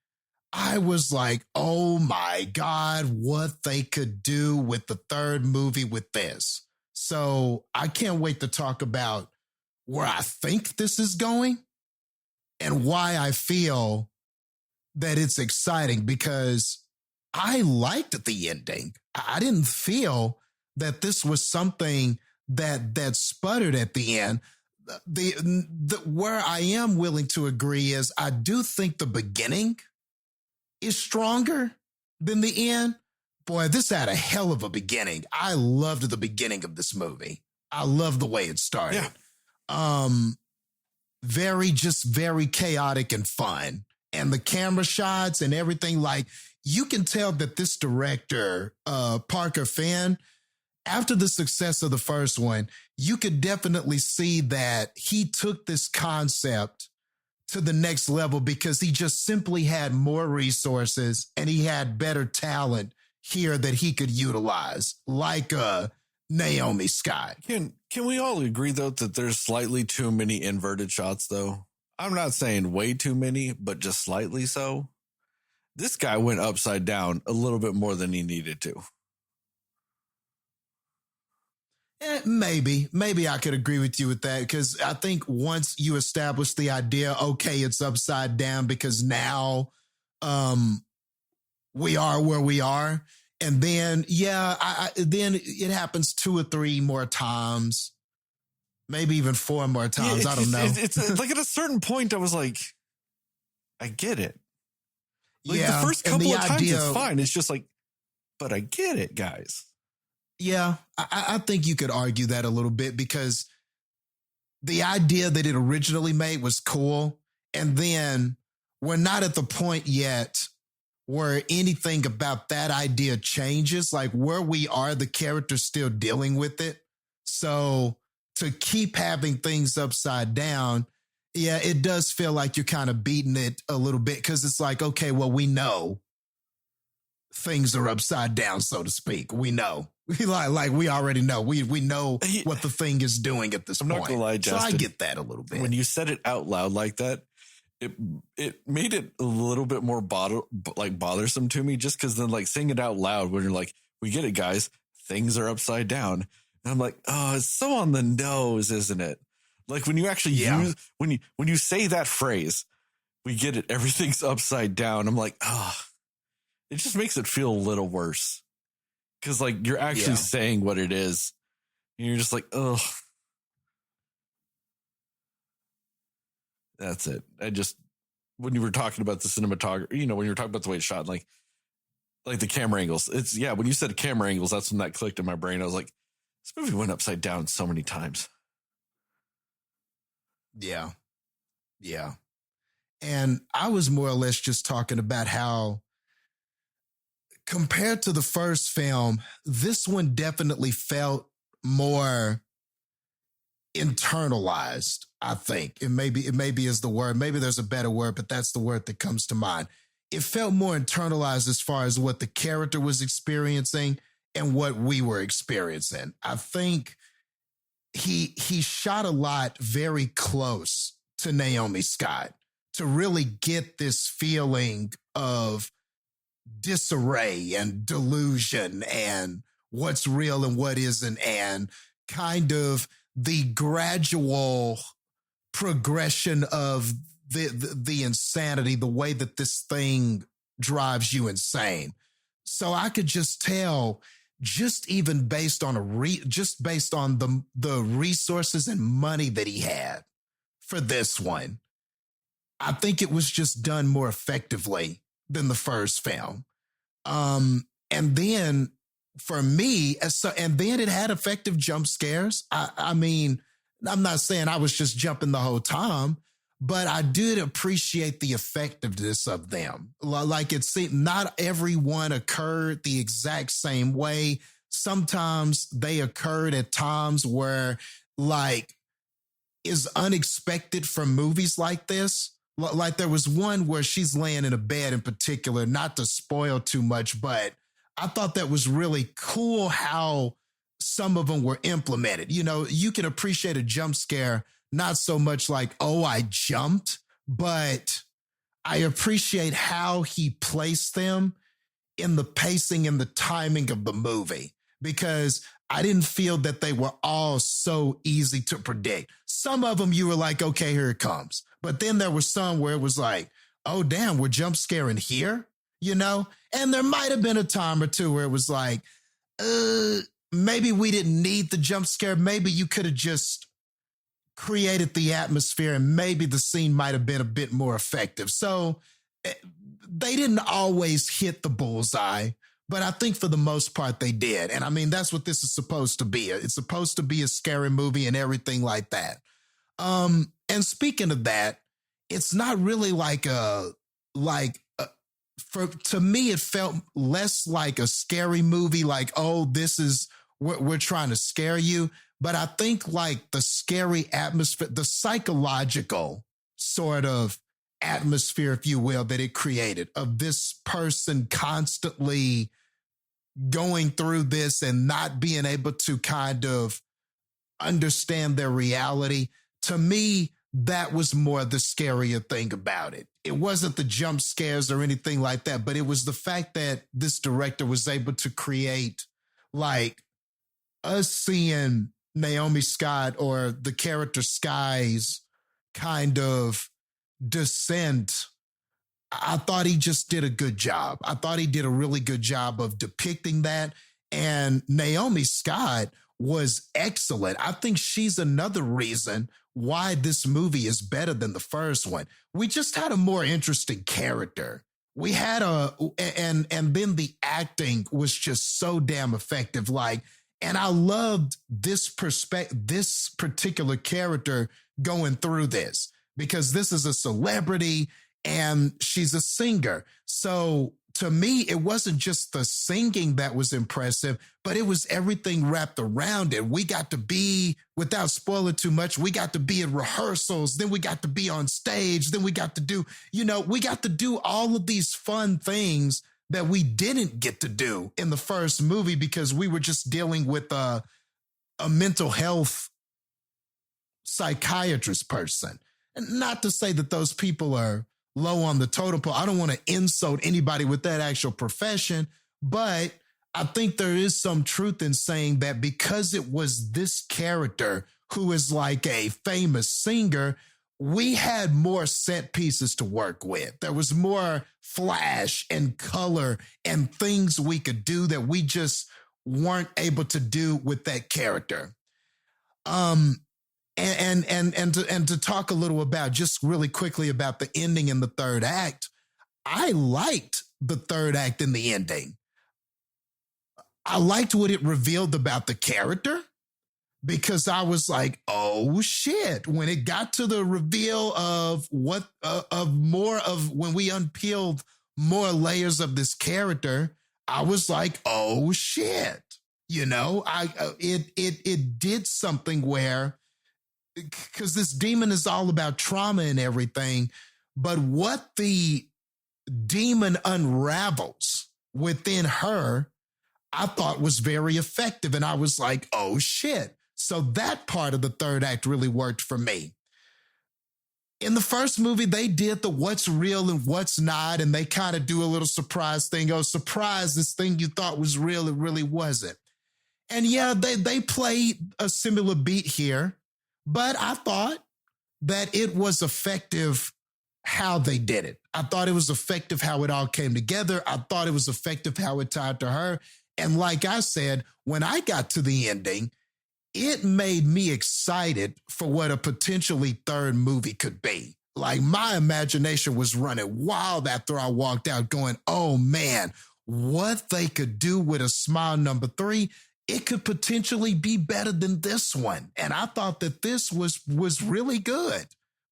I was like, oh my God, what they could do with the third movie with this. So I can't wait to talk about where I think this is going and why I feel that it's exciting, because I liked the ending. I didn't feel that this was something that sputtered at the end. Where I am willing to agree is I do think the beginning is stronger than the end. Boy, this had a hell of a beginning. I loved the beginning of this movie. I love the way it started. Yeah. Very chaotic and fun. And the camera shots and everything, like, you can tell that this director, Parker Finn, after the success of the first one, you could definitely see that he took this concept to the next level because he just simply had more resources and he had better talent here that he could utilize, like Naomi Scott. Can we all agree, though, that there's slightly too many inverted shots, though? I'm not saying way too many, but just slightly so. This guy went upside down a little bit more than he needed to. Maybe I could agree with you with that, because I think once you establish the idea, okay, it's upside down because now we are where we are. And then, then it happens 2 or 3 more times, maybe even 4 more times. I don't know. It's like at a certain point, I was like, I get it. Like, yeah, the first couple of times it's fine. It's just like, but I get it, guys. Yeah, I think you could argue that a little bit, because the idea that it originally made was cool. And then we're not at the point yet where anything about that idea changes. Like where we are, the character's still dealing with it. So to keep having things upside down, yeah, it does feel like you're kind of beating it a little bit because it's like, okay, well, we know things are upside down, so to speak. We know. like we already know. We know what the thing is doing at this I'm point. not gonna lie, Jastin, so I get that a little bit. When you said it out loud like that, it made it a little bit more bothersome to me, just because then like saying it out loud when you're like, we get it, guys, things are upside down. And I'm like, oh, it's so on the nose, isn't it? Like when you actually use, when you say that phrase, we get it, everything's upside down. I'm like, oh, it just makes it feel a little worse. Cause like you're actually saying what it is. And you're just like, oh, that's it. When you were talking about the cinematography, you know, when you were talking about the way it's shot, like the camera angles, when you said camera angles, that's when that clicked in my brain. I was like, this movie went upside down so many times. Yeah. Yeah. And I was more or less just talking about how compared to the first film, this one definitely felt more internalized, I think. It maybe is the word. Maybe there's a better word, but that's the word that comes to mind. It felt more internalized as far as what the character was experiencing and what we were experiencing. I think he shot a lot very close to Naomi Scott to really get this feeling of disarray and delusion and what's real and what isn't, and kind of the gradual progression of the insanity, the way that this thing drives you insane. So I could just tell, just even based on the resources and money that he had for this one, I think it was just done more effectively than the first film. And then for me, and then it had effective jump scares. I mean, I'm not saying I was just jumping the whole time, but I did appreciate the effectiveness of them. Like it seemed not everyone occurred the exact same way. Sometimes they occurred at times where like is unexpected from movies like this. Like there was one where she's laying in a bed in particular, not to spoil too much, but I thought that was really cool how some of them were implemented. You know, you can appreciate a jump scare, not so much like, oh, I jumped, but I appreciate how he placed them in the pacing and the timing of the movie, because I didn't feel that they were all so easy to predict. Some of them you were like, okay, here it comes. But then there were some where it was like, oh, damn, we're jump scaring here, you know? And there might have been a time or two where it was like, maybe we didn't need the jump scare. Maybe you could have just created the atmosphere and maybe the scene might have been a bit more effective. So they didn't always hit the bullseye, but I think for the most part they did. And I mean, that's what this is supposed to be. It's supposed to be a scary movie and everything like that. And speaking of that, it's not really to me, it felt less like a scary movie, like, oh, this is what we're trying to scare you. But I think like the scary atmosphere, the psychological sort of atmosphere, if you will, that it created of this person constantly going through this and not being able to kind of understand their reality. To me, that was more the scarier thing about it. It wasn't the jump scares or anything like that, but it was the fact that this director was able to create like us seeing Naomi Scott or the character Sky's kind of descent. I thought he just did a good job. I thought he did a really good job of depicting that. And Naomi Scott was excellent. I think she's another reason why this movie is better than the first one. We just had a more interesting character. We had and then the acting was just so damn effective. Like, and I loved this particular character going through this, because this is a celebrity and she's a singer. So to me, it wasn't just the singing that was impressive, but it was everything wrapped around it. We got to be, without spoiling too much, we got to be in rehearsals. Then we got to be on stage. Then we got to do, we got to do all of these fun things that we didn't get to do in the first movie because we were just dealing with a mental health psychiatrist person. And not to say that those people are low on the totem pole. I don't want to insult anybody with that actual profession, but I think there is some truth in saying that because it was this character who is like a famous singer, we had more set pieces to work with. There was more flash and color and things we could do that we just weren't able to do with that character. And to talk a little about, just really quickly, about the ending in the third act, I liked the third act in the ending. I liked what it revealed about the character because I was like, oh shit. When it got to the reveal of when we unpeeled more layers of this character, I was like, oh shit. It did something where, because this demon is all about trauma and everything, but what the demon unravels within her, I thought was very effective. And I was like, oh shit. So that part of the third act really worked for me. In the first movie, they did the what's real and what's not, and they kind of do a little surprise thing. Oh, surprise, this thing you thought was real, it really wasn't. And yeah, they played a similar beat here. But I thought that it was effective how they did it. I thought it was effective how it all came together. I thought it was effective how it tied to her. And like I said, when I got to the ending, it made me excited for what a potentially third movie could be. Like, my imagination was running wild after I walked out going, oh man, what they could do with a Smile number 3. It could potentially be better than this one. And I thought that this was really good.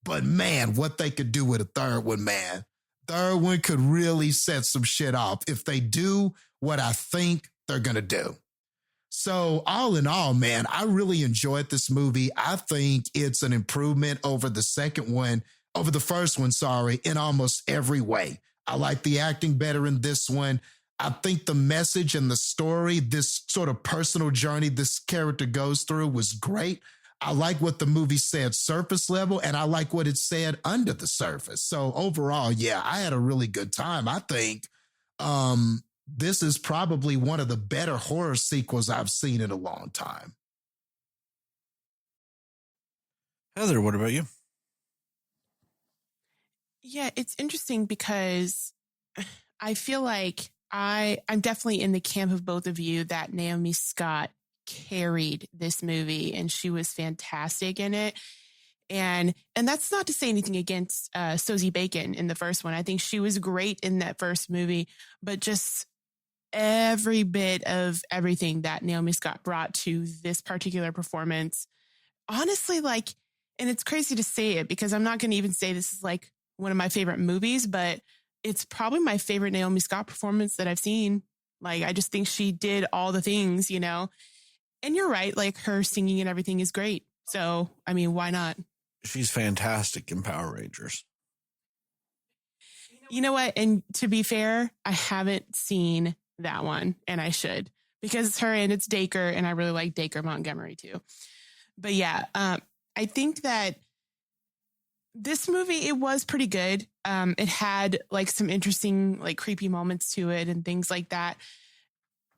But man, what they could do with a third one, man. Third one could really set some shit off if they do what I think they're going to do. So all in all, man, I really enjoyed this movie. I think it's an improvement over the first one, in almost every way. I like the acting better in this one. I think the message and the story, this sort of personal journey this character goes through, was great. I like what the movie said surface level, and I like what it said under the surface. So overall, yeah, I had a really good time. I think this is probably one of the better horror sequels I've seen in a long time. Heather, what about you? Yeah, it's interesting because I feel like I'm definitely in the camp of both of you that Naomi Scott carried this movie and she was fantastic in it. And that's not to say anything against Sosie Bacon in the first one. I think she was great in that first movie, but just every bit of everything that Naomi Scott brought to this particular performance, honestly, and it's crazy to say it because I'm not going to even say this is like one of my favorite movies, but it's probably my favorite Naomi Scott performance that I've seen. Like, I just think she did all the things, And you're right. Like, her singing and everything is great. So, I mean, why not? She's fantastic in Power Rangers. You know what? And to be fair, I haven't seen that one, and I should, because it's her and it's Dacre, and I really like Dacre Montgomery too. But yeah, I think that this movie, it was pretty good. It had like some interesting, like creepy moments to it and things like that.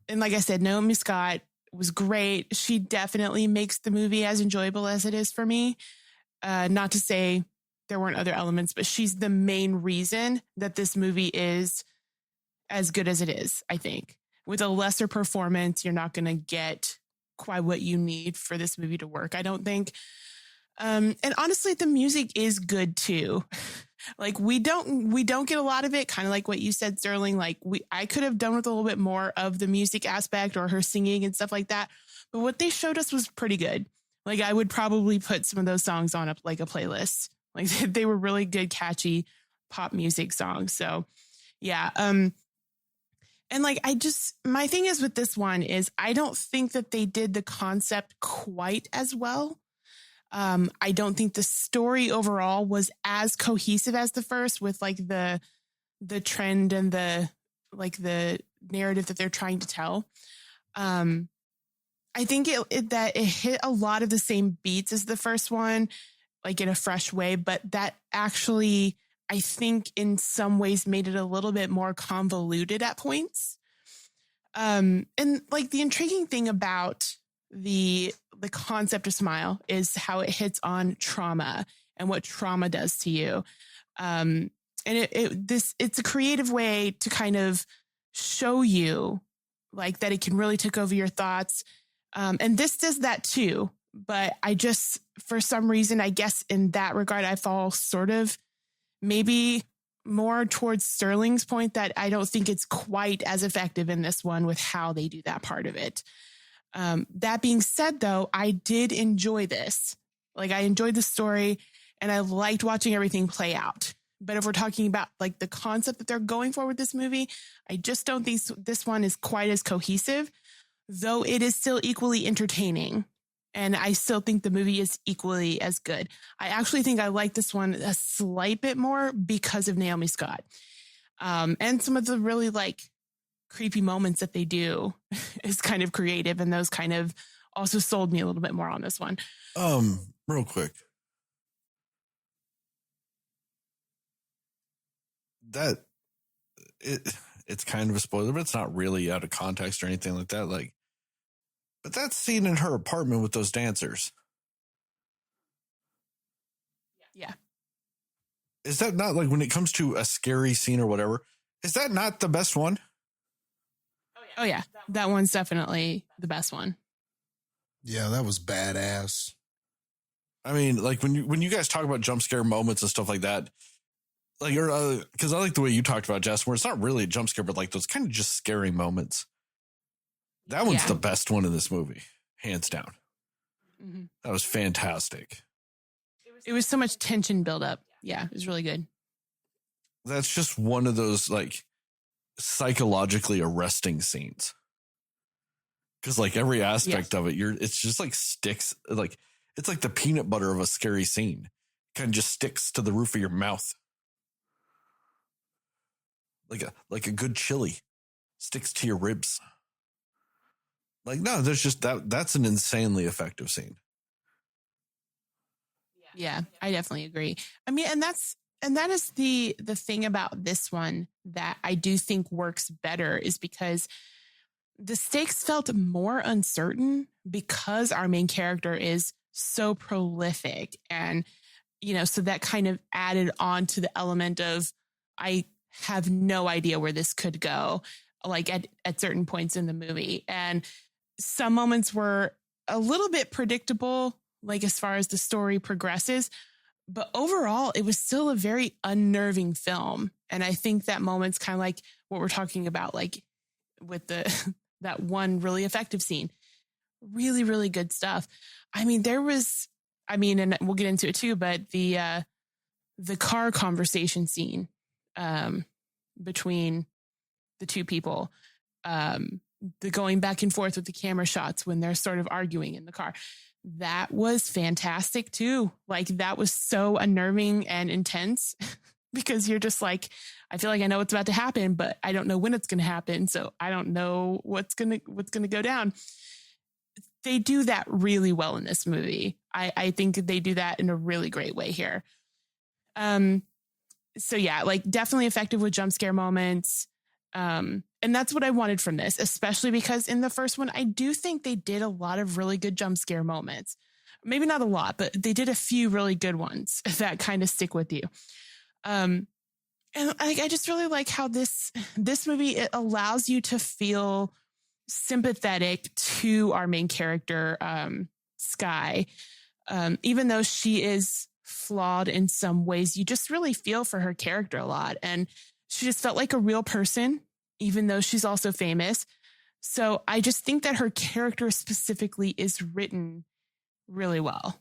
And like I said, Naomi Scott was great. She definitely makes the movie as enjoyable as it is for me. Not to say there weren't other elements, but she's the main reason that this movie is as good as it is, I think. With a lesser performance, you're not going to get quite what you need for this movie to work, I don't think. And honestly, the music is good too. Like, we don't get a lot of it, kind of like what you said, Sterling. Like, I could have done with a little bit more of the music aspect or her singing and stuff like that. But what they showed us was pretty good. Like, I would probably put some of those songs on a playlist. Like, they were really good, catchy pop music song. So yeah. And like, my thing is with this one is I don't think that they did the concept quite as well. I don't think the story overall was as cohesive as the first, with like the trend and the narrative that they're trying to tell. I think it hit a lot of the same beats as the first one, like in a fresh way, but that actually, I think in some ways made it a little bit more convoluted at points. And like the intriguing thing about the concept of Smile is how it hits on trauma and what trauma does to you. And it's a creative way to kind of show you like that it can really take over your thoughts. And this does that too, but I just, for some reason, I guess in that regard, I fall sort of maybe more towards Sterling's point that I don't think it's quite as effective in this one with how they do that part of it. That being said, though, I did enjoy this. Like, I enjoyed the story and I liked watching everything play out. But if we're talking about like the concept that they're going for with this movie, I just don't think this one is quite as cohesive, though it is still equally entertaining. And I still think the movie is equally as good. I actually think I like this one a slight bit more because of Naomi Scott. And some of the really like creepy moments that they do is kind of creative. And those kind of also sold me a little bit more on this one. Real quick. It's kind of a spoiler, but it's not really out of context or anything like that. Like, but that scene in her apartment with those dancers. Yeah. Is that not like, when it comes to a scary scene or whatever, is that not the best one? Oh yeah. That one's definitely the best one. Yeah, that was badass. I mean, like when you guys talk about jump scare moments and stuff like that, like, because I like the way you talked about Jastin, where it's not really a jump scare, but like those kind of just scary moments. That one's the best one in this movie, hands down. Mm-hmm. That was fantastic. It was so much tension buildup. Yeah, it was really good. That's just one of those like psychologically arresting scenes. Because like every aspect of it, it's just like sticks, like it's like the peanut butter of a scary scene. Kind of just sticks to the roof of your mouth. Like a good chili sticks to your ribs. Like, no, there's just that's an insanely effective scene. Yeah, I definitely agree. I mean, and that is the thing about this one that I do think works better is because the stakes felt more uncertain because our main character is so prolific. And, you know, so that kind of added on to the element of, I have no idea where this could go, like at certain points in the movie. And some moments were a little bit predictable, like as far as the story progresses, but overall it was still a very unnerving film. And I think that moment's kind of like what we're talking about, like with that one really effective scene, really, really good stuff. I mean, and we'll get into it too, but the car conversation scene, between the two people, the going back and forth with the camera shots when they're sort of arguing in the car. That was fantastic too. Like, that was so unnerving and intense because you're just like, I feel like I know what's about to happen, but I don't know when it's going to happen. So I don't know what's going to go down. They do that really well in this movie. I think they do that in a really great way here. So yeah, like definitely effective with jump scare moments. And that's what I wanted from this, especially because in the first one, I do think they did a lot of really good jump scare moments. Maybe not a lot, but they did a few really good ones that kind of stick with you. And I just really like how this movie, it allows you to feel sympathetic to our main character, Sky. Even though she is flawed in some ways, you just really feel for her character a lot. And she just felt like a real person, even though she's also famous. So I just think that her character specifically is written really well.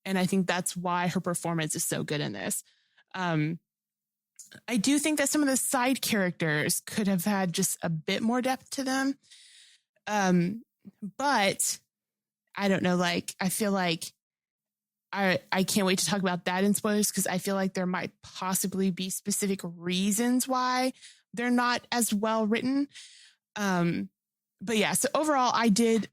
And I think that's why her performance is so good in this. I do think that some of the side characters could have had just a bit more depth to them. But I don't know, like, I feel like I can't wait to talk about that in spoilers, because I feel like there might possibly be specific reasons why they're not as well written. But yeah, so overall, I did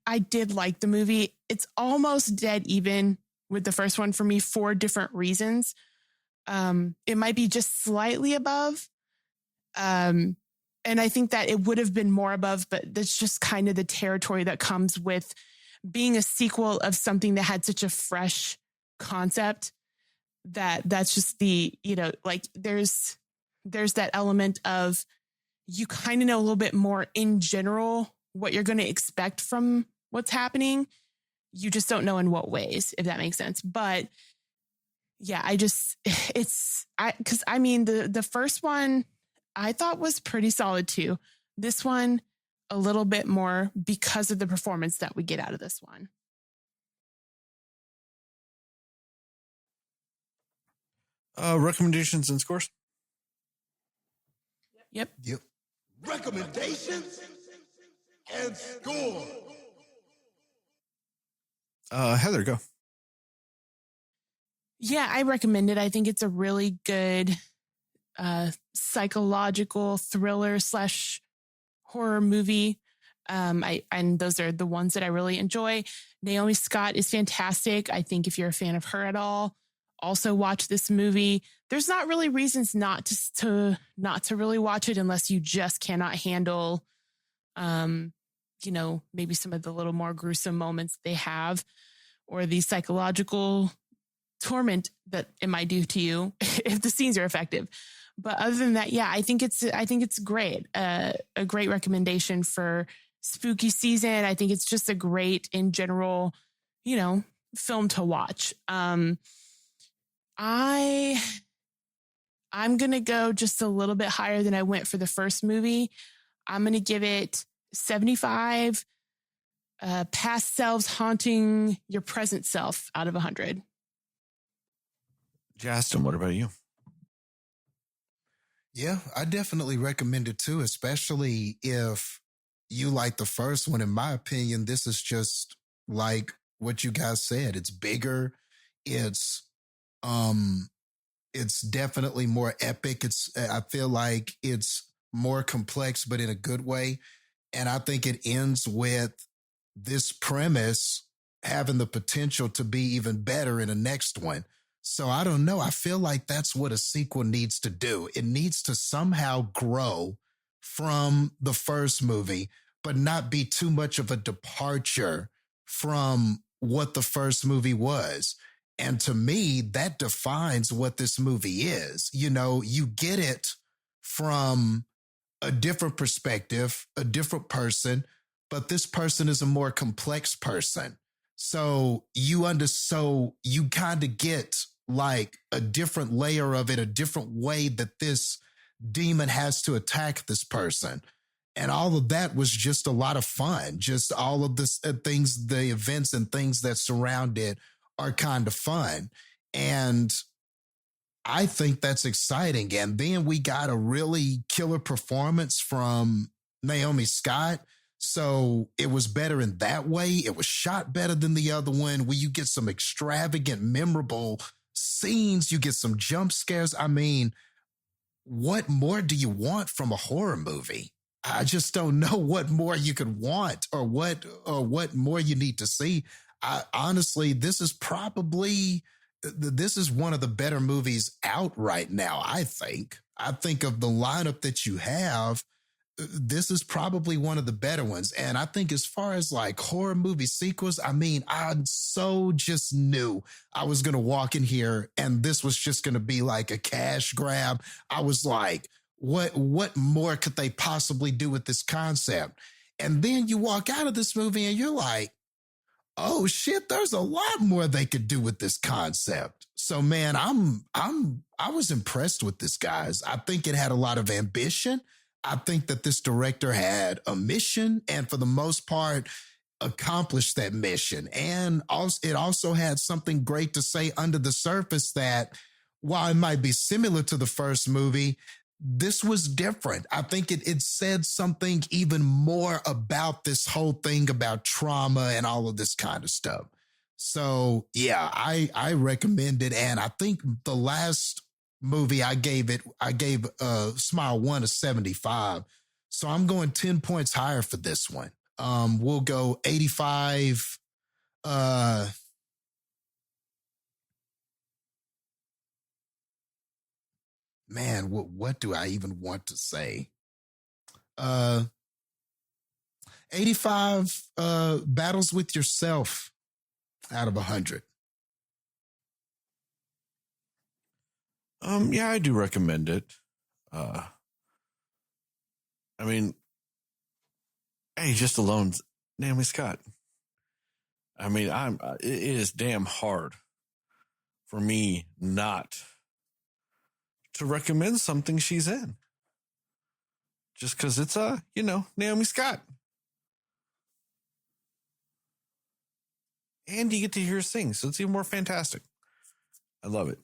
like the movie. It's almost dead even with the first one for me for different reasons. It might be just slightly above. And I think that it would have been more above, but that's just kind of the territory that comes with being a sequel of something that had such a fresh concept. That's just the, like there's that element of you kind of know a little bit more in general what you're going to expect from what's happening. You just don't know in what ways, if that makes sense. But yeah, the first one I thought was pretty solid too. This one, a little bit more because of the performance that we get out of this one. Recommendations and scores? Yep. Recommendations and score. Heather, go. Yeah, I recommend it. I think it's a really good psychological thriller / horror movie. And those are the ones that I really enjoy. Naomi Scott is fantastic. I think if you're a fan of her at all, also watch this movie. There's not really reasons not to really watch it unless you just cannot handle, maybe some of the little more gruesome moments they have, or the psychological torment that it might do to you if the scenes are effective. But other than that, yeah, I think it's great. A great recommendation for spooky season. I think it's just a great, in general, film to watch. I'm going to go just a little bit higher than I went for the first movie. I'm going to give it 75 past selves haunting your present self out of 100. Jastin, what about you? Yeah, I definitely recommend it too, especially if you like the first one. In my opinion, this is just like what you guys said. It's bigger. It's definitely more epic. I feel like it's more complex, but in a good way. And I think it ends with this premise having the potential to be even better in the next one. So I don't know. I feel like that's what a sequel needs to do. It needs to somehow grow from the first movie, but not be too much of a departure from what the first movie was. And to me, that defines what this movie is. You get it from a different perspective, a different person, but this person is a more complex person. So you kind of get like a different layer of it, a different way that this demon has to attack this person. And all of that was just a lot of fun. Just all of this things, the events and things that surround it are kind of fun. And I think that's exciting. And then we got a really killer performance from Naomi Scott. So it was better in that way. It was shot better than the other one, where you get some extravagant, memorable scenes. You get some jump scares. I mean, what more do you want from a horror movie? I just don't know what more you could want or what more you need to see. Honestly, this is one of the better movies out right now. I think of the lineup that you have, this is probably one of the better ones. And I think as far as like horror movie sequels, I mean, I so just knew I was going to walk in here and this was just going to be like a cash grab. I was like, what more could they possibly do with this concept? And then you walk out of this movie and you're like, oh shit, there's a lot more they could do with this concept. So man, I was impressed with this, guys. I think it had a lot of ambition. I think that this director had a mission and for the most part accomplished that mission. And also, it also had something great to say under the surface that while it might be similar to the first movie, this was different. I think it said something even more about this whole thing about trauma and all of this kind of stuff. So yeah, I recommend it. And I think the last movie I gave Smile 1 a 75. So I'm going 10 points higher for this one. We'll go 85. Man, what do I even want to say? 85 battles with yourself out of 100. Yeah, I do recommend it. I mean, hey, just alone, Naomi Scott. I mean, it is damn hard for me not to recommend something she's in. Just because it's, Naomi Scott. And you get to hear her sing, so it's even more fantastic. I love it.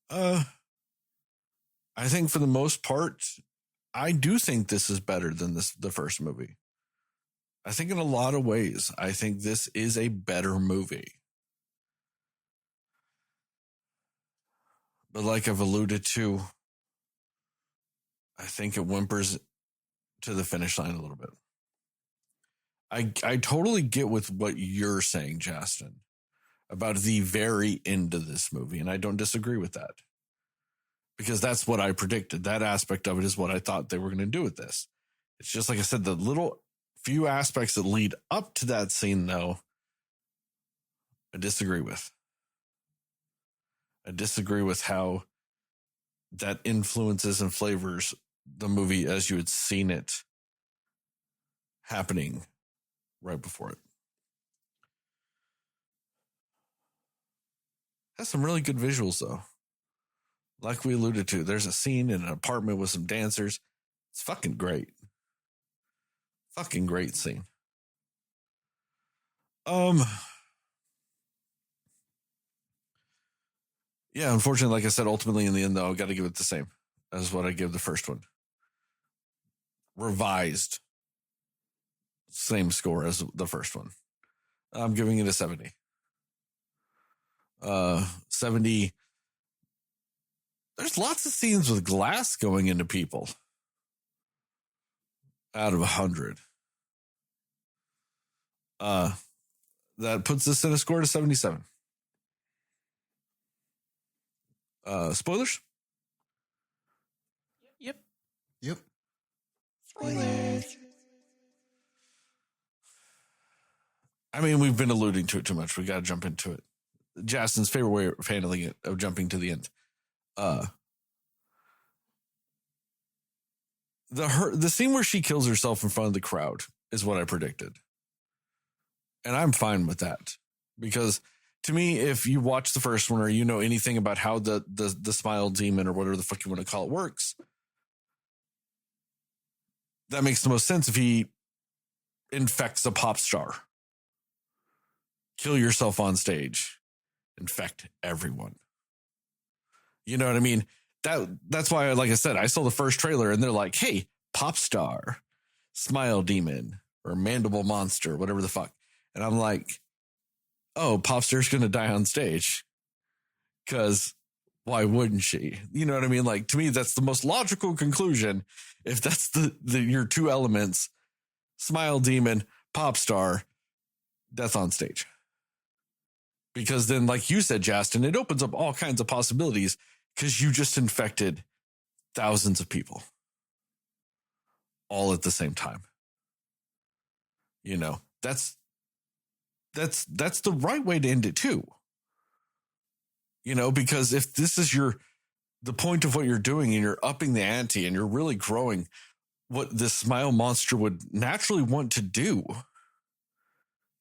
I think for the most part, I do think this is better than the first movie. I think in a lot of ways, I think this is a better movie. But like I've alluded to, I think it whimpers to the finish line a little bit. I totally get with what you're saying, Jastin, about the very end of this movie, and I don't disagree with that. Because that's what I predicted. That aspect of it is what I thought they were going to do with this. It's just like I said, the little few aspects that lead up to that scene, though, I disagree with. I disagree with how that influences and flavors the movie as you had seen it happening right before it. Has some really good visuals, though. Like we alluded to, there's a scene in an apartment with some dancers. It's fucking great. Fucking great scene. Yeah, unfortunately, like I said, ultimately in the end, though, I got to give it the same as what I gave the first one. Revised. Same score as the first one. I'm giving it a 70. 70. There's lots of scenes with glass going into people. Out of 100. That puts the Cinescore to 77. Spoilers? Yep. Spoilers. I mean, we've been alluding to it too much. We got to jump into it. Jastin's favorite way of handling it, of jumping to the end. The scene where she kills herself in front of the crowd is what I predicted. And I'm fine with that. Because to me, if you watch the first one or you know anything about how the smile demon or whatever the fuck you want to call it works, that makes the most sense if he infects a pop star. Kill yourself on stage. Infect everyone. You know what I mean? That's why, like I said, I saw the first trailer and they're like, hey, pop star, smile demon, or mandible monster, whatever the fuck. And I'm like, oh, pop star's going to die on stage. Because why wouldn't she? You know what I mean? Like, to me, that's the most logical conclusion. If that's your two elements, smile demon, pop star, death on stage. Because then, like you said, Jastin, it opens up all kinds of possibilities because you just infected thousands of people all at the same time. You know, that's the right way to end it too. You know, because if this is the point of what you're doing and you're upping the ante and you're really growing what this smile monster would naturally want to do.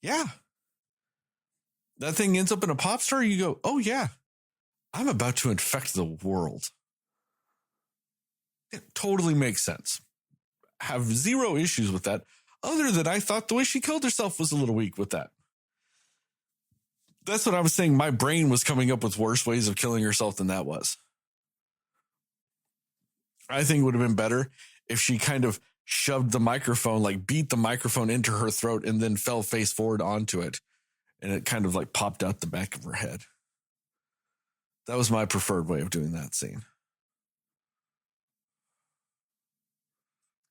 Yeah. That thing ends up in a pop star. You go, oh yeah, I'm about to infect the world. It totally makes sense. Have zero issues with that. Other than I thought the way she killed herself was a little weak with that. That's what I was saying. My brain was coming up with worse ways of killing herself than that was. I think it would have been better if she kind of shoved the microphone, like beat the microphone into her throat and then fell face forward onto it. And it kind of like popped out the back of her head. That was my preferred way of doing that scene.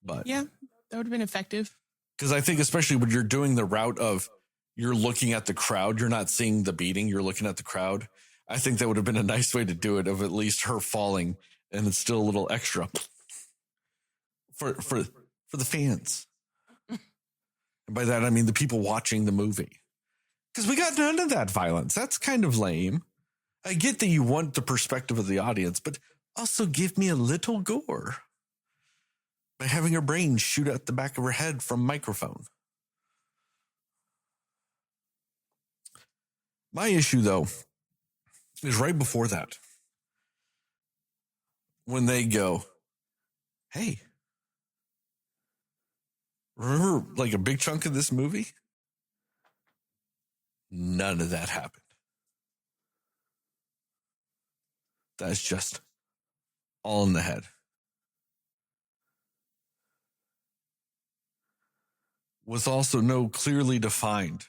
But Yeah, that would have been effective. because I think especially when you're doing the route of you're looking at the crowd, you're not seeing the beating, you're looking at the crowd. I think that would have been a nice way to do it, of at least her falling and it's still a little extra for the fans. And by that I mean the people watching the movie. Because we got none of that violence. That's kind of lame. I get that you want the perspective of the audience, but also give me a little gore by having her brain shoot out the back of her head from microphone. My issue, though, is right before that. When they go, hey, remember like a big chunk of this movie? None of that happened. That's just all in the head. With also no clearly defined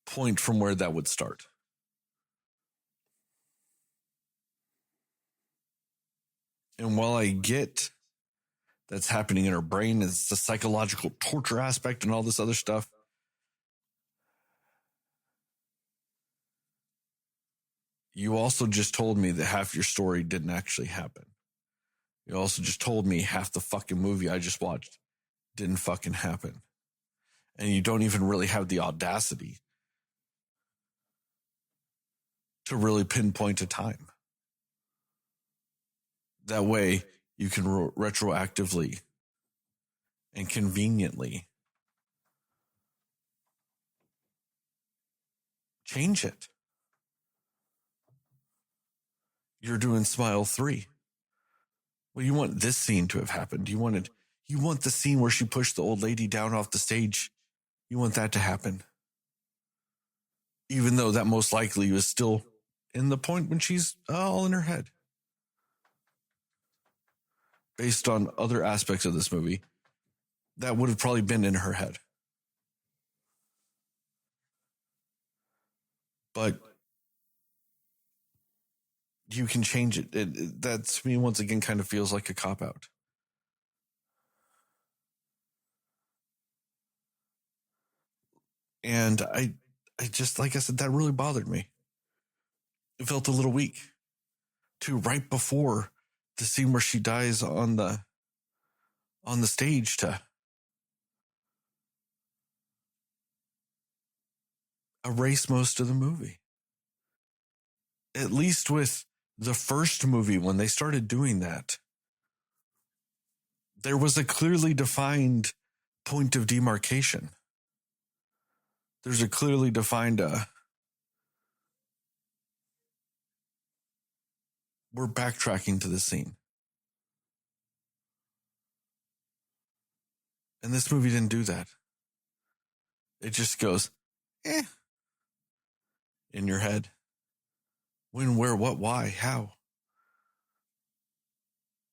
point from where that would start. And while I get that's happening in her brain, it's the psychological torture aspect and all this other stuff, you also just told me that half your story didn't actually happen. You also just told me half the fucking movie I just watched didn't fucking happen. And you don't even really have the audacity to really pinpoint a time. That way you can retroactively and conveniently change it. You're doing Smile 3. Well, you want this scene to have happened. You want the scene where she pushed the old lady down off the stage. You want that to happen. Even though that most likely was still in the point when she's all in her head. Based on other aspects of this movie, that would have probably been in her head. But you can change it. That to me, once again, kind of feels like a cop-out. And I just, like I said, that really bothered me. It felt a little weak. To right before the scene where she dies on the stage to erase most of the movie. At least with the first movie, when they started doing that, there was a clearly defined point of demarcation. There's a clearly defined, we're backtracking to the scene. And this movie didn't do that. It just goes, in your head. When, where, what, why, how.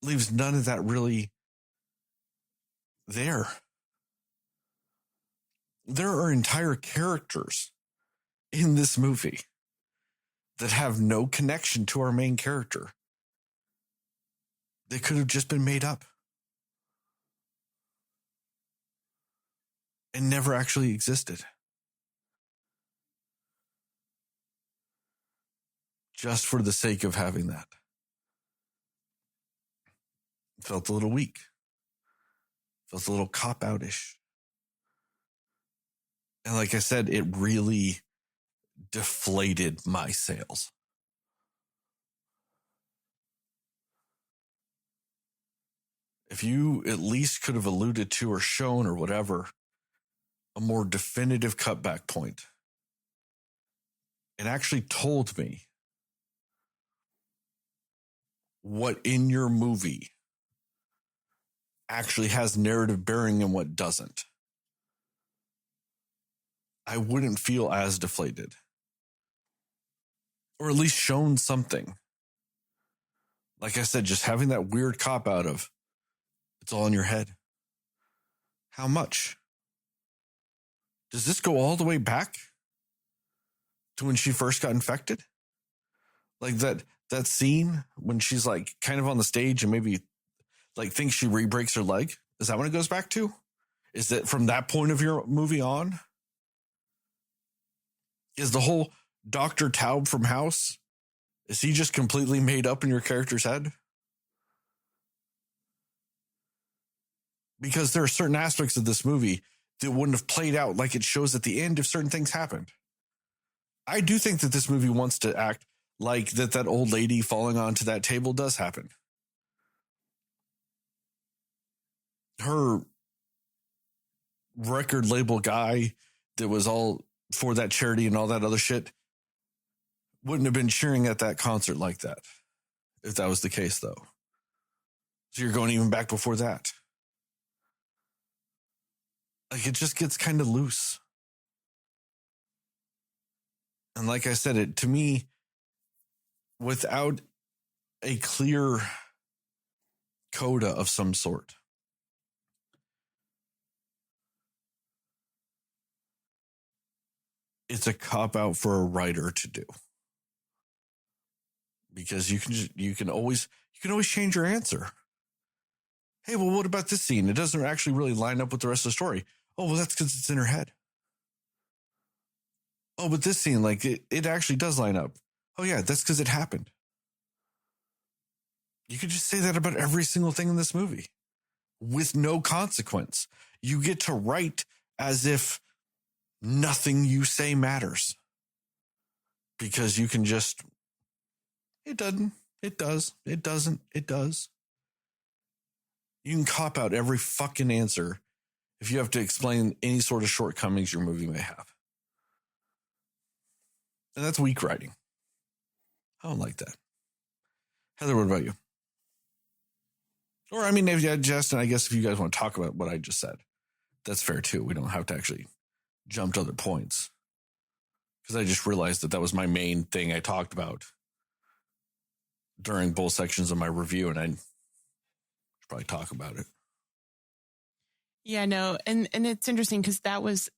Leaves none of that really there. There are entire characters in this movie that have no connection to our main character. They could have just been made up. And never actually existed. Just for the sake of having that. Felt a little weak. Felt a little cop-out-ish. And like I said, it really deflated my sales. If you at least could have alluded to or shown or whatever a more definitive cutback point and actually told me what in your movie actually has narrative bearing and what doesn't, I wouldn't feel as deflated. Or at least shown something. Like I said, just having that weird cop out of, it's all in your head. How much? Does this go all the way back to when she first got infected? Like that scene when she's like kind of on the stage and maybe like thinks she re-breaks her leg? Is that when it goes back to? Is that from that point of your movie on? Is the whole Dr. Taub from House, is he just completely made up in your character's head? Because there are certain aspects of this movie that wouldn't have played out like it shows at the end if certain things happened. I do think that this movie wants to act like that old lady falling onto that table does happen. Her record label guy that was all for that charity and all that other shit wouldn't have been cheering at that concert like that if that was the case, though. So you're going even back before that. Like, it just gets kind of loose. And like I said, it to me, without a clear coda of some sort, it's a cop-out for a writer to do. Because you can always change your answer. Hey, well, what about this scene? It doesn't actually really line up with the rest of the story. Oh, well, that's because it's in her head. Oh, but this scene, like, it actually does line up. Oh, yeah, that's because it happened. You could just say that about every single thing in this movie with no consequence. You get to write as if nothing you say matters. Because you can just, it doesn't, it does, it doesn't, it does. You can cop out every fucking answer if you have to explain any sort of shortcomings your movie may have. And that's weak writing. I don't like that. Heather, what about you? Or, I mean, if you had Jastin, I guess if you guys want to talk about what I just said, that's fair too. We don't have to actually jump to other points. Because I just realized that was my main thing I talked about during both sections of my review, and I should probably talk about it. Yeah, no, and it's interesting because that was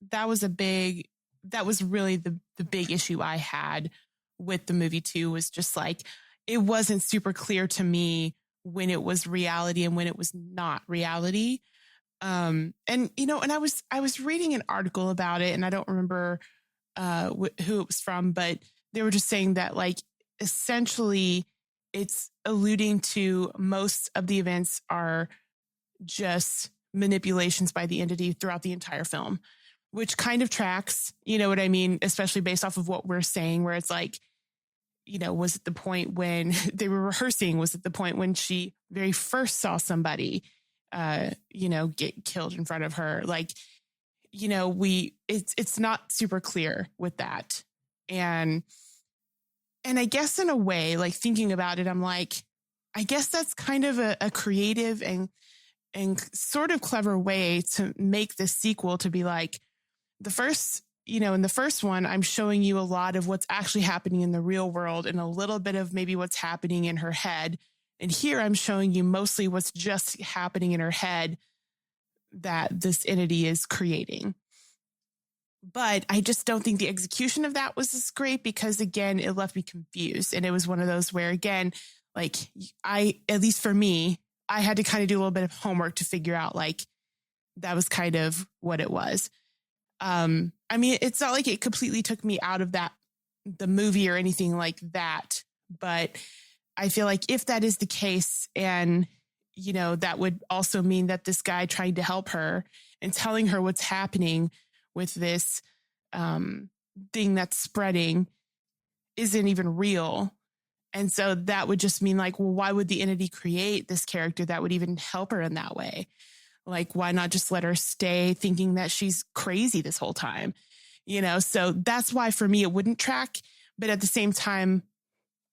really the big issue I had with the movie too, was just like, it wasn't super clear to me when it was reality and when it was not reality. And I was reading an article about it, and I don't remember who it was from, but they were just saying that, like, essentially it's alluding to most of the events are just manipulations by the entity throughout the entire film, which kind of tracks, you know what I mean? Especially based off of what we're saying, where it's like, was it the point when they were rehearsing? Was it the point when she very first saw somebody, get killed in front of her? Like, it's not super clear with that. And I guess in a way, like, thinking about it, I'm like, I guess that's kind of a creative and sort of clever way to make this sequel to be like, the first, in the first one, I'm showing you a lot of what's actually happening in the real world and a little bit of maybe what's happening in her head. And here I'm showing you mostly what's just happening in her head that this entity is creating. But I just don't think the execution of that was as great because, again, it left me confused. And it was one of those where, again, like, at least for me, I had to kind of do a little bit of homework to figure out, like, that was kind of what it was. I mean, it's not like it completely took me out of the movie or anything like that, but I feel like if that is the case, and, that would also mean that this guy trying to help her and telling her what's happening with this thing that's spreading isn't even real. And so that would just mean, like, well, why would the entity create this character that would even help her in that way? Like, why not just let her stay thinking that she's crazy this whole time? So that's why for me, it wouldn't track. But at the same time,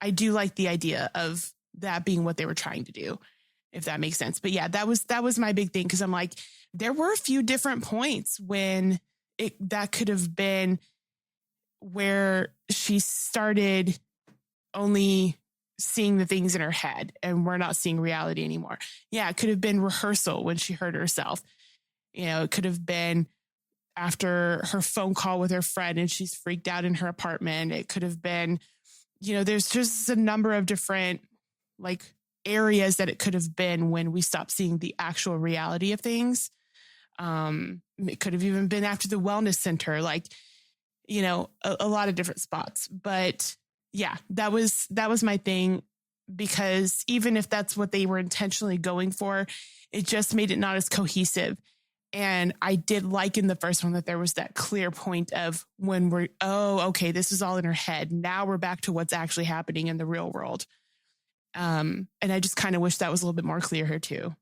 I do like the idea of that being what they were trying to do, if that makes sense. But yeah, that was my big thing. Cause I'm like, there were a few different points when that could have been where she started only seeing the things in her head and we're not seeing reality anymore. Yeah, it could have been rehearsal when she hurt herself. It could have been after her phone call with her friend and she's freaked out in her apartment. It could have been, there's just a number of different areas that it could have been when we stopped seeing the actual reality of things. It could have even been after the wellness center, a lot of different spots. But yeah, that was my thing, because even if that's what they were intentionally going for, it just made it not as cohesive. And I did like in the first one that there was that clear point of when okay, this is all in her head. Now we're back to what's actually happening in the real world. And I just kind of wish that was a little bit more clear here too.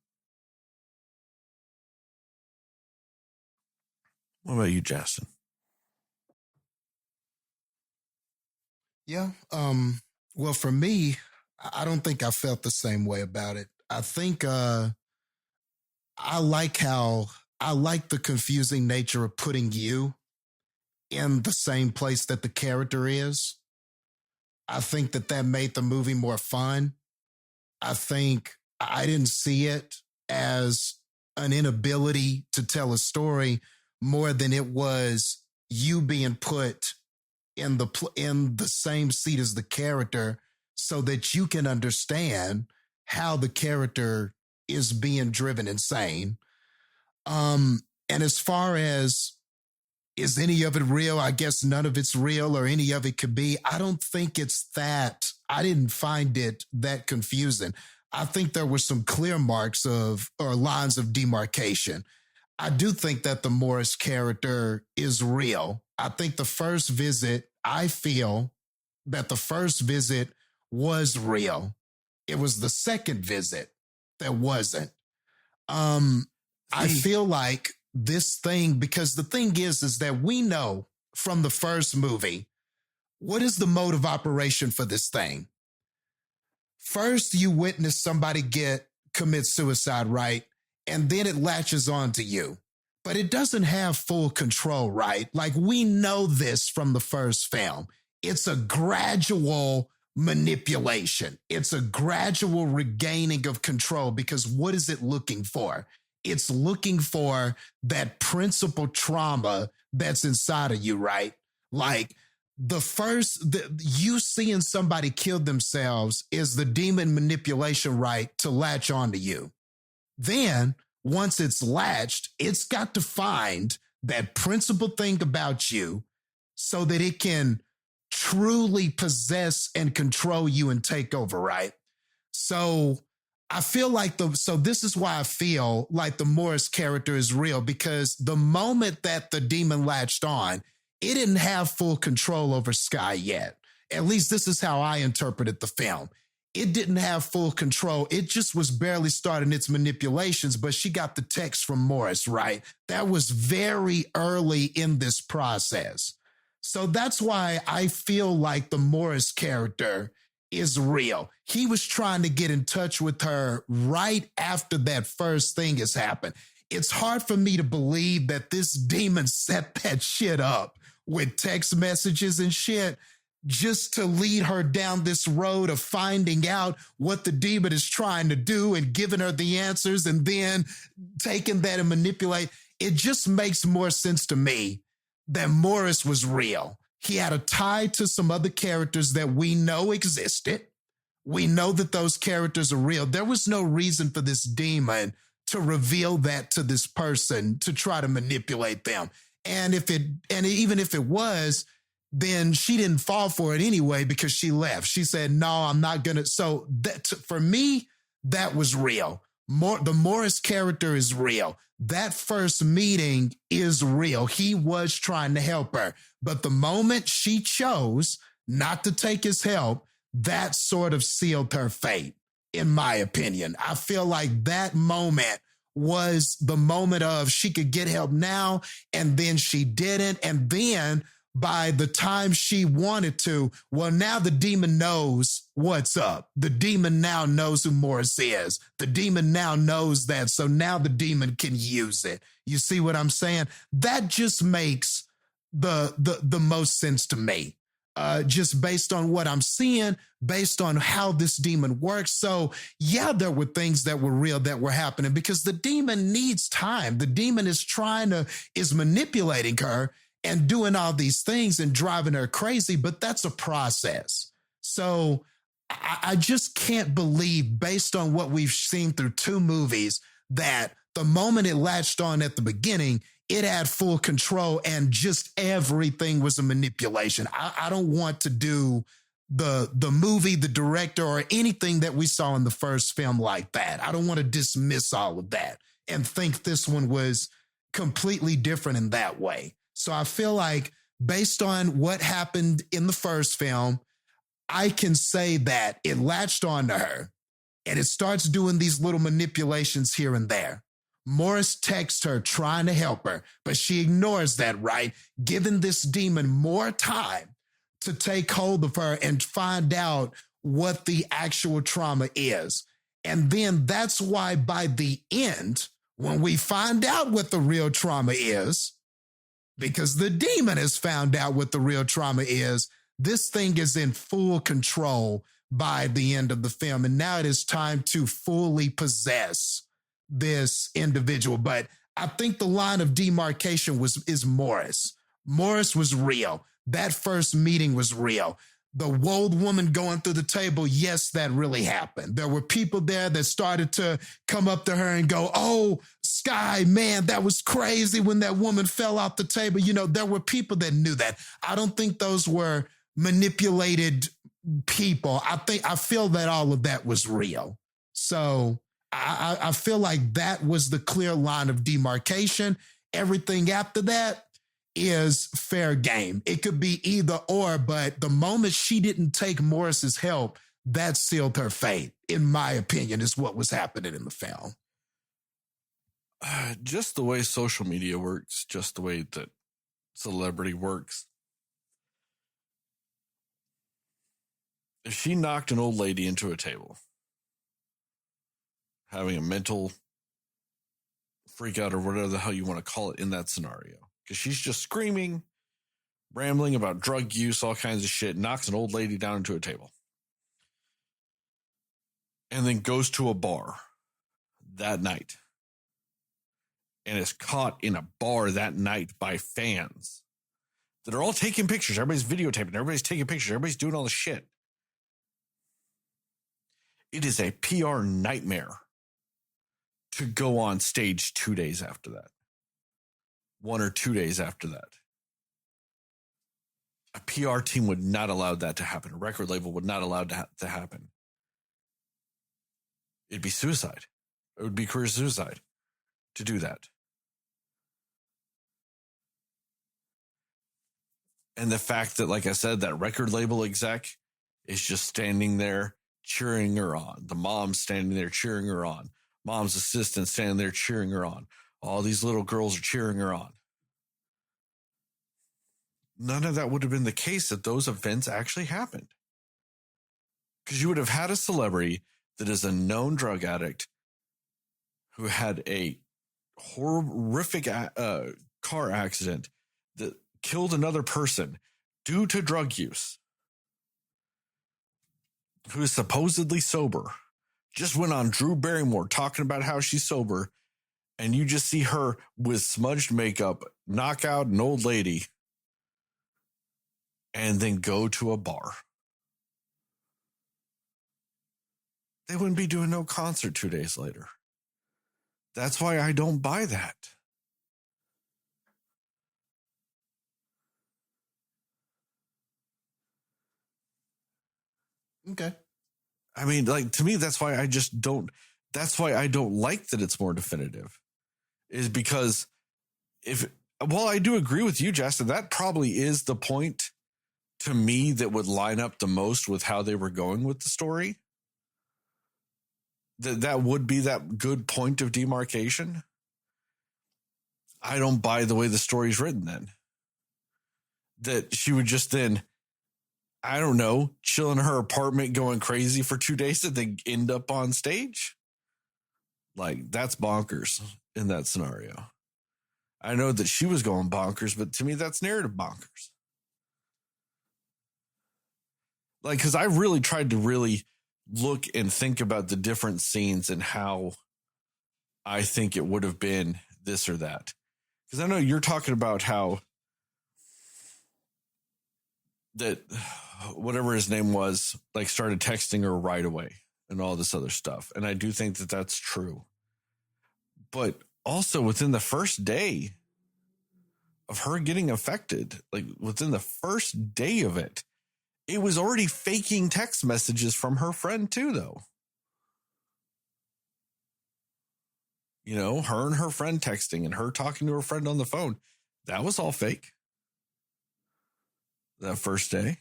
What about you, Jastin? Yeah. Well, for me, I don't think I felt the same way about it. I think I like the confusing nature of putting you in the same place that the character is. I think that made the movie more fun. I think I didn't see it as an inability to tell a story more than it was you being put in the same seat as the character so that you can understand how the character is being driven insane. And as far as is any of it real, I guess none of it's real or any of it could be. I don't think it's that. I didn't find it that confusing. I think there were some clear marks or lines of demarcation. I do think that the Morris character is real. I think I feel that the first visit was real. It was the second visit that wasn't. I feel like this thing, because the thing is that we know from the first movie, what is the mode of operation for this thing? First, you witness somebody commit suicide, right? And then it latches on to you. But it doesn't have full control, right? We know this from the first film. It's a gradual manipulation. It's a gradual regaining of control, because what is it looking for? It's looking for that principal trauma that's inside of you, right? You seeing somebody kill themselves is the demon manipulation, right, to latch onto you. Then, once it's latched, it's got to find that principal thing about you so that it can truly possess and control you and take over, right? So I feel like this is why I feel like the Morris character is real, because the moment that the demon latched on, it didn't have full control over Skye yet. At least this is how I interpreted the film. It didn't have full control. It just was barely starting its manipulations, but she got the text from Morris, right? That was very early in this process. So that's why I feel like the Morris character is real. He was trying to get in touch with her right after that first thing has happened. It's hard for me to believe that this demon set that shit up with text messages and shit just to lead her down this road of finding out what the demon is trying to do and giving her the answers and then taking that and manipulate. It just makes more sense to me that Morris was real. He had a tie to some other characters that we know existed. We know that those characters are real. There was no reason for this demon to reveal that to this person to try to manipulate them. And even if it was, then she didn't fall for it anyway because she left. She said, no, I'm not going to. So for me, that was real. The Morris character is real. That first meeting is real. He was trying to help her. But the moment she chose not to take his help, that sort of sealed her fate, in my opinion. I feel like that moment was the moment of she could get help now, and then she didn't. And then by the time she wanted to, well, now the demon knows what's up. The demon now knows who Morris is. The demon now knows that. So now the demon can use it. You see what I'm saying? That just makes the most sense to me. Just based on what I'm seeing, based on how this demon works. So yeah, there were things that were real that were happening because the demon needs time. The demon is manipulating her and doing all these things and driving her crazy, but that's a process. So I just can't believe, based on what we've seen through 2 movies, that the moment it latched on at the beginning, it had full control and just everything was a manipulation. I don't want to do the movie, the director, or anything that we saw in the first film like that. I don't want to dismiss all of that and think this one was completely different in that way. So I feel like based on what happened in the first film, I can say that it latched on to her and it starts doing these little manipulations here and there. Morris texts her trying to help her, but she ignores that, right? Giving this demon more time to take hold of her and find out what the actual trauma is. And then that's why by the end, when we find out what the real trauma is, because the demon has found out what the real trauma is, this thing is in full control by the end of the film. And now it is time to fully possess this individual. But I think the line of demarcation is Morris. Morris was real. That first meeting was real. The old woman going through the table, yes, that really happened. There were people there that started to come up to her and go, oh, Sky, man, that was crazy when that woman fell off the table. You know, there were people that knew that. I don't think those were manipulated people. I feel that all of that was real. So I feel like that was the clear line of demarcation. Everything after that is fair game. It could be either or, but the moment she didn't take Morris's help, that sealed her fate, in my opinion, is what was happening in the film. Just the way social media works, just the way that celebrity works. If she knocked an old lady into a table, having a mental freak out or whatever the hell you want to call it in that scenario, because she's just screaming, rambling about drug use, all kinds of shit, knocks an old lady down into a table, and then goes to a bar that night and is caught in a bar that night by fans that are all taking pictures. Everybody's videotaping. Everybody's taking pictures. Everybody's doing all the shit. It is a PR nightmare to go on stage 2 days after that. 1 or 2 days after that. A PR team would not allow that to happen. A record label would not allow that to happen. It'd be suicide. It would be career suicide to do that. And the fact that, like I said, that record label exec is just standing there cheering her on. The mom's standing there cheering her on. Mom's assistant standing there cheering her on. All these little girls are cheering her on. None of that would have been the case if those events actually happened. Because you would have had a celebrity that is a known drug addict who had a horrific car accident that killed another person due to drug use, who is supposedly sober, just went on Drew Barrymore talking about how she's sober, and you just see her with smudged makeup knock out an old lady and then go to a bar. They wouldn't be doing no concert 2 days later. That's why I don't buy that. Okay. I mean, like, to me, that's why I don't like that it's more definitive, is because while I do agree with you, Jastin, that probably is the point to me that would line up the most with how they were going with the story. That would be that good point of demarcation. I don't buy the way the story's written then. that she would just then, I don't know, chill in her apartment going crazy for 2 days and then end up on stage. Like, that's bonkers in that scenario. I know that she was going bonkers, but to me, that's narrative bonkers. Like, because I really tried to really look and think about the different scenes and how I think it would have been this or that. Because I know you're talking about how that whatever his name was, like, started texting her right away and all this other stuff. And I do think that that's true. But also within the first day of her getting affected, like within the first day of it, it was already faking text messages from her friend too, though. You know, her and her friend texting and her talking to her friend on the phone. That was all fake. That first day.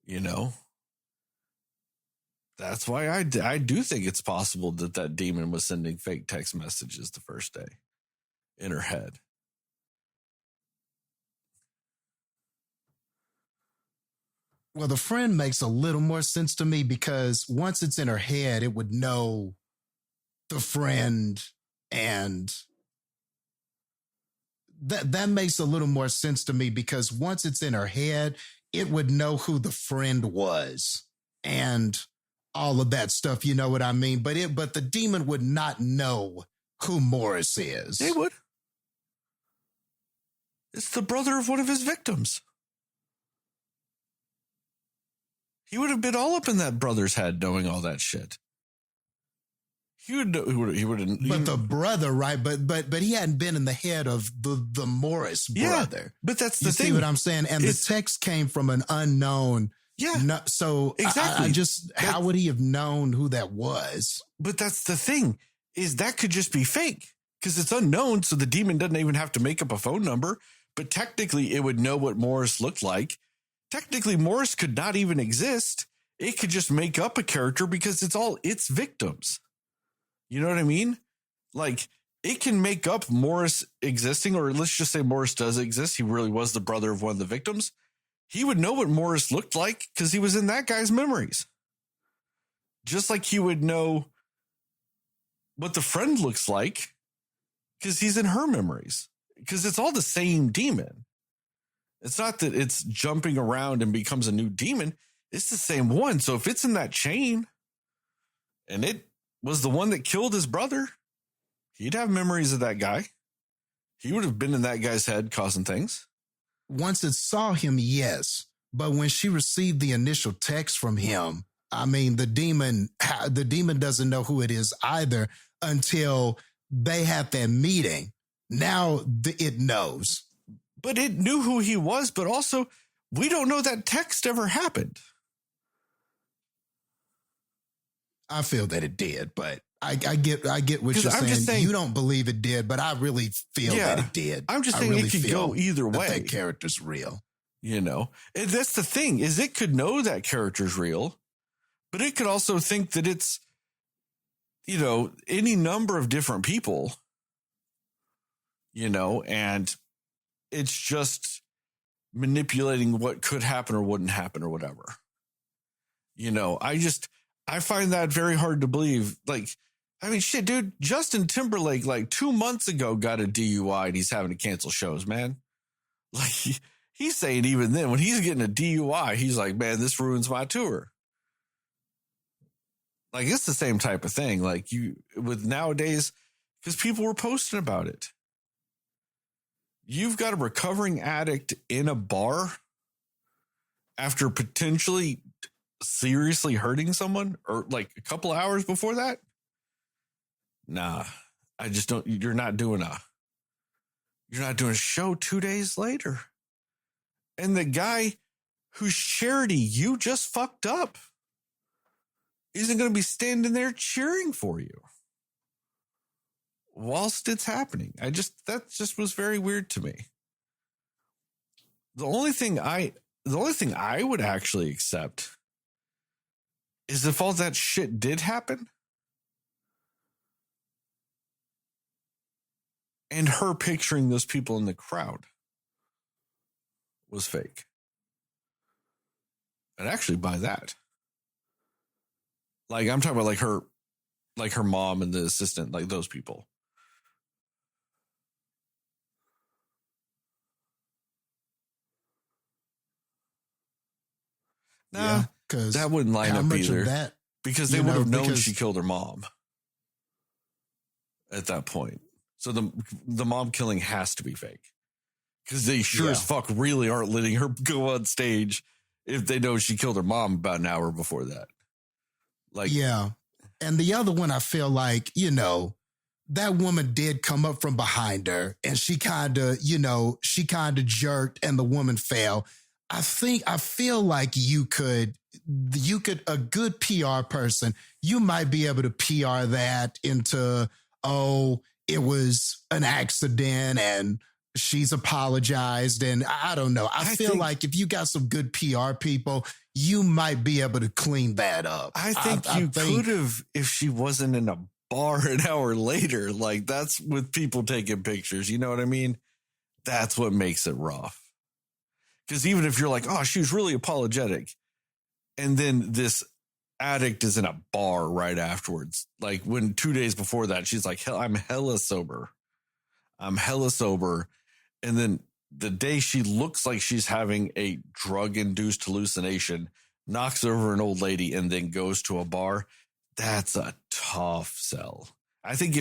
You know. That's why I do think it's possible that that demon was sending fake text messages the first day in her head. Well, the friend makes a little more sense to me because once it's in her head, it would know the friend, and that makes a little more sense to me because once it's in her head, it would know who the friend was and all of that stuff. You know what I mean? But the demon would not know who Morris is. They would. It's the brother of one of his victims. He would have been all up in that brother's head knowing all that shit. He would have. But the brother, right? But he hadn't been in the head of the Morris brother. Yeah, but that's the you thing. See what I'm saying? And the text came from an unknown. Yeah. No, so exactly. How would he have known who that was? But that's the thing, is that could just be fake because it's unknown. So the demon doesn't even have to make up a phone number, but technically it would know what Morris looked like. Technically Morris could not even exist. It could just make up a character because it's all its victims. You know what I mean? Like, it can make up Morris existing, or let's just say Morris does exist. He really was the brother of one of the victims. He would know what Morris looked like because he was in that guy's memories. Just like he would know what the friend looks like because he's in her memories. Because it's all the same demon. It's not that it's jumping around and becomes a new demon. It's the same one. So if it's in that chain and it was the one that killed his brother, he'd have memories of that guy. He would have been in that guy's head causing things. Once it saw him, yes. But when she received the initial text from him, I mean, the demon doesn't know who it is either until they have that meeting. Now it knows. But it knew who he was, but also we don't know that text ever happened. I feel that it did, but I get what you're I'm just saying. You don't believe it did, but I really feel that it did. I'm just saying it could go either way. That character's real. You know, and that's the thing, is it could know that character's real, but it could also think that it's, you know, any number of different people, you know, and it's just manipulating what could happen or wouldn't happen or whatever. You know, I find that very hard to believe. Like, I mean, shit, dude, Justin Timberlake, like 2 months ago, got a DUI and he's having to cancel shows, man. Like, he's saying even then, when he's getting a DUI, he's like, man, this ruins my tour. Like, it's the same type of thing. Like, with nowadays, because people were posting about it. You've got a recovering addict in a bar after potentially seriously hurting someone, or like a couple hours before that. Nah, I just don't. You're not doing a show 2 days later. And the guy whose charity you just fucked up isn't going to be standing there cheering for you whilst it's happening. That just was very weird to me. The only thing I would actually accept is if all that shit did happen and her picturing those people in the crowd. was fake. I'd actually buy that. Like I'm talking about like her mom and the assistant, like those people. Nah, because that wouldn't line up either. Because they would have known she killed her mom at that point. So the mom killing has to be fake. Because they sure as fuck really aren't letting her go on stage if they know she killed her mom about an hour before that. Like, yeah. And the other one, I feel like, that woman did come up from behind her and she kind of jerked and the woman fell. I feel like you could, a good PR person, you might be able to PR that into, it was an accident and she's apologized. And I don't know. I feel like if you got some good PR people, you might be able to clean that up. I think you could have if she wasn't in a bar an hour later. Like that's with people taking pictures. You know what I mean? That's what makes it rough. Because even if you're like, oh, she was really apologetic. And then this addict is in a bar right afterwards. Like when 2 days before that, she's like, I'm hella sober. And then the day she looks like she's having a drug-induced hallucination, knocks over an old lady and then goes to a bar. That's a tough sell. I think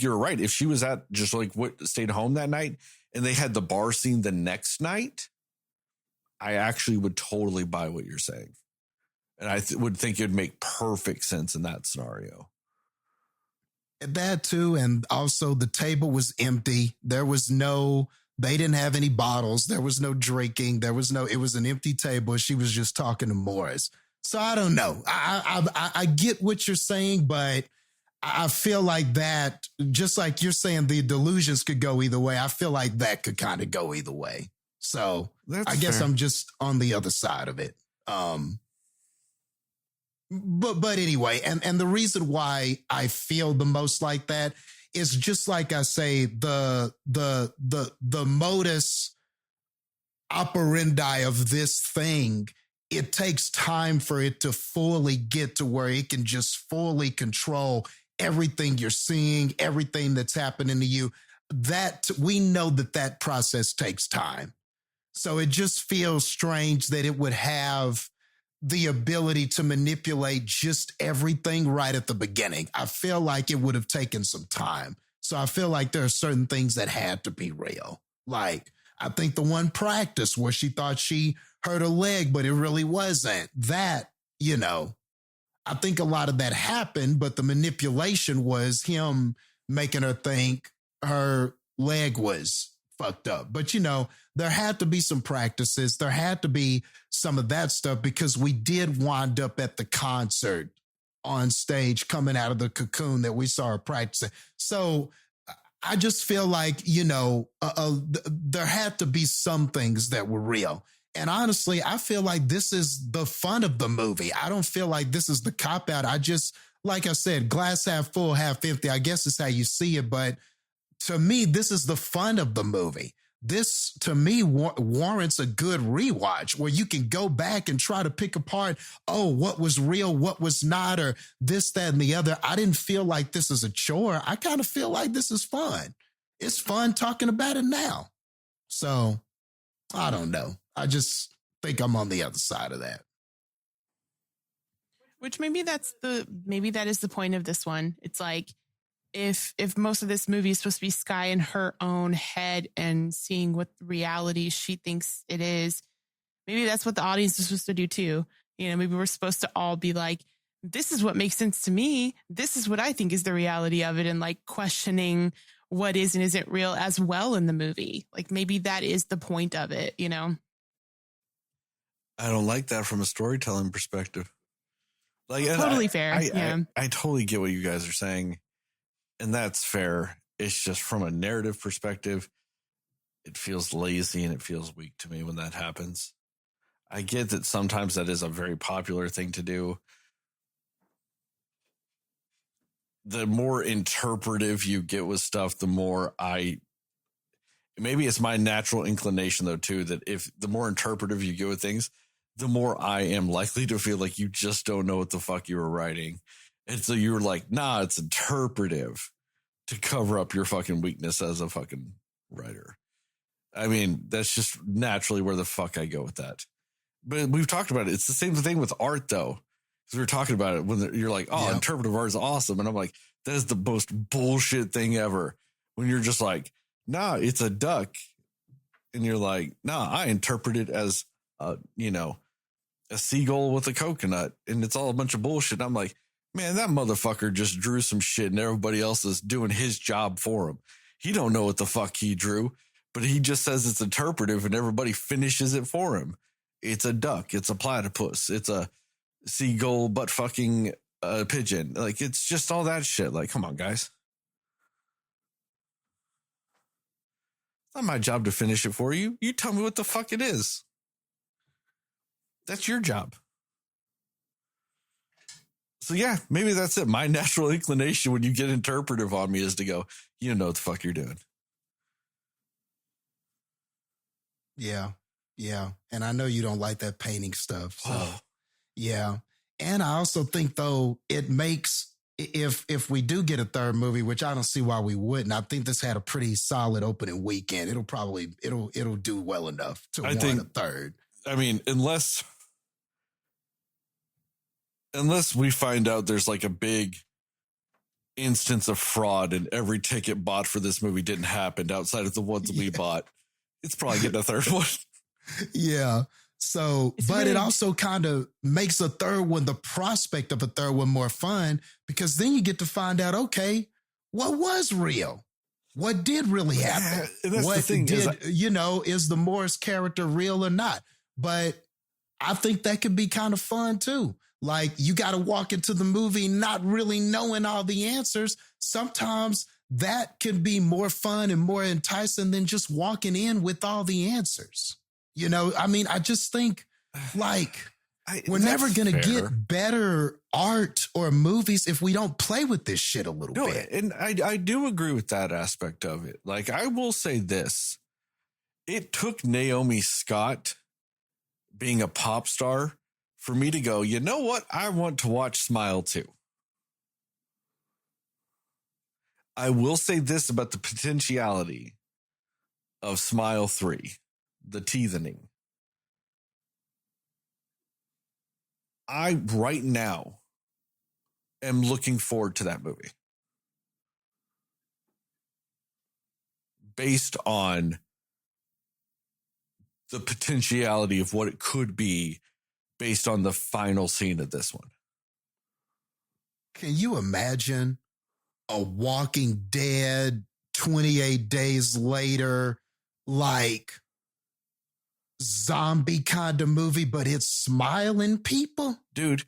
you're right. If she was at just like stayed home that night and they had the bar scene the next night, I actually would totally buy what you're saying. And I would think it'd make perfect sense in that scenario. That too. And also the table was empty. They didn't have any bottles. There was no drinking. it was an empty table. She was just talking to Morris. So I don't know. I get what you're saying, but I feel like that, just like you're saying, the delusions could go either way. I feel like that could kind of go either way. So I guess fair. I'm just on the other side of it. But anyway, and the reason why I feel the most like that is just like I say, the modus operandi of this thing, it takes time for it to fully get to where it can just fully control everything you're seeing, everything that's happening to you. That we know that process takes time. So it just feels strange that it would have the ability to manipulate just everything right at the beginning. I feel like it would have taken some time. So I feel like there are certain things that had to be real. Like, I think the one practice where she thought she hurt her leg, but it really wasn't. That, I think a lot of that happened, but the manipulation was him making her think her leg was fucked up. But, there had to be some practices. There had to be some of that stuff because we did wind up at the concert on stage coming out of the cocoon that we saw her practicing. So I just feel like, there had to be some things that were real. And honestly, I feel like this is the fun of the movie. I don't feel like this is the cop out. I just, like I said, glass half full, half empty. I guess is how you see it. But to me, this is the fun of the movie. This, to me, warrants a good rewatch where you can go back and try to pick apart, what was real, what was not, or this, that, and the other. I didn't feel like this is a chore. I kind of feel like this is fun. It's fun talking about it now. So, I don't know. I just think I'm on the other side of that. Which maybe that is the point of this one. It's like, if most of this movie is supposed to be Skye in her own head and seeing what reality she thinks it is, maybe that's what the audience is supposed to do too. Maybe we're supposed to all be like, this is what makes sense to me. This is what I think is the reality of it. And like questioning what is and isn't real as well in the movie. Like maybe that is the point of it, I don't like that from a storytelling perspective. Like totally fair. I totally get what you guys are saying. And that's fair. It's just from a narrative perspective, it feels lazy and it feels weak to me when that happens. I get that sometimes that is a very popular thing to do. The more interpretive you get with stuff, the more maybe it's my natural inclination though too, that if the more interpretive you go with things, the more I am likely to feel like you just don't know what the fuck you were writing. And so you were like, nah, it's interpretive to cover up your fucking weakness as a fucking writer. I mean, that's just naturally where the fuck I go with that. But we've talked about it. It's the same thing with art though. Because we were talking about it when you're like, oh, interpretive art is awesome. And I'm like, that is the most bullshit thing ever. When you're just like, nah, it's a duck. And you're like, nah, I interpret it as, a seagull with a coconut. And it's all a bunch of bullshit. And I'm like, man, that motherfucker just drew some shit and everybody else is doing his job for him. He don't know what the fuck he drew, but he just says it's interpretive and everybody finishes it for him. It's a duck. It's a platypus. It's a seagull, but fucking pigeon. Like, it's just all that shit. Like, come on, guys. It's not my job to finish it for you. You tell me what the fuck it is. That's your job. So yeah, maybe that's it. My natural inclination when you get interpretive on me is to go, you know what the fuck you're doing. Yeah. Yeah. And I know you don't like that painting stuff. So yeah. And I also think though, it makes, if we do get a third movie, which I don't see why we wouldn't, I think this had a pretty solid opening weekend. It'll do well enough to warrant a third. I mean, unless we find out there's like a big instance of fraud and every ticket bought for this movie didn't happen outside of the ones we bought, it's probably getting a third one. Yeah. So, but it also kind of makes a third one, the prospect of a third one, more fun, because then you get to find out, okay, what was real? What did really happen? Yeah, what is the Morris character real or not? But I think that could be kind of fun too. Like, you got to walk into the movie not really knowing all the answers. Sometimes that can be more fun and more enticing than just walking in with all the answers. I mean, I just think like we're never going to get better art or movies if we don't play with this shit a little bit. And I do agree with that aspect of it. Like, I will say this. It took Naomi Scott being a pop star for me to go, you know what? I want to watch Smile 2. I will say this about the potentiality of Smile 3, the teething. I, right now, am looking forward to that movie. Based on the potentiality of what it could be based on the final scene of this one. Can you imagine a Walking Dead 28 days later, like zombie kind of movie, but it's smiling people? Dude,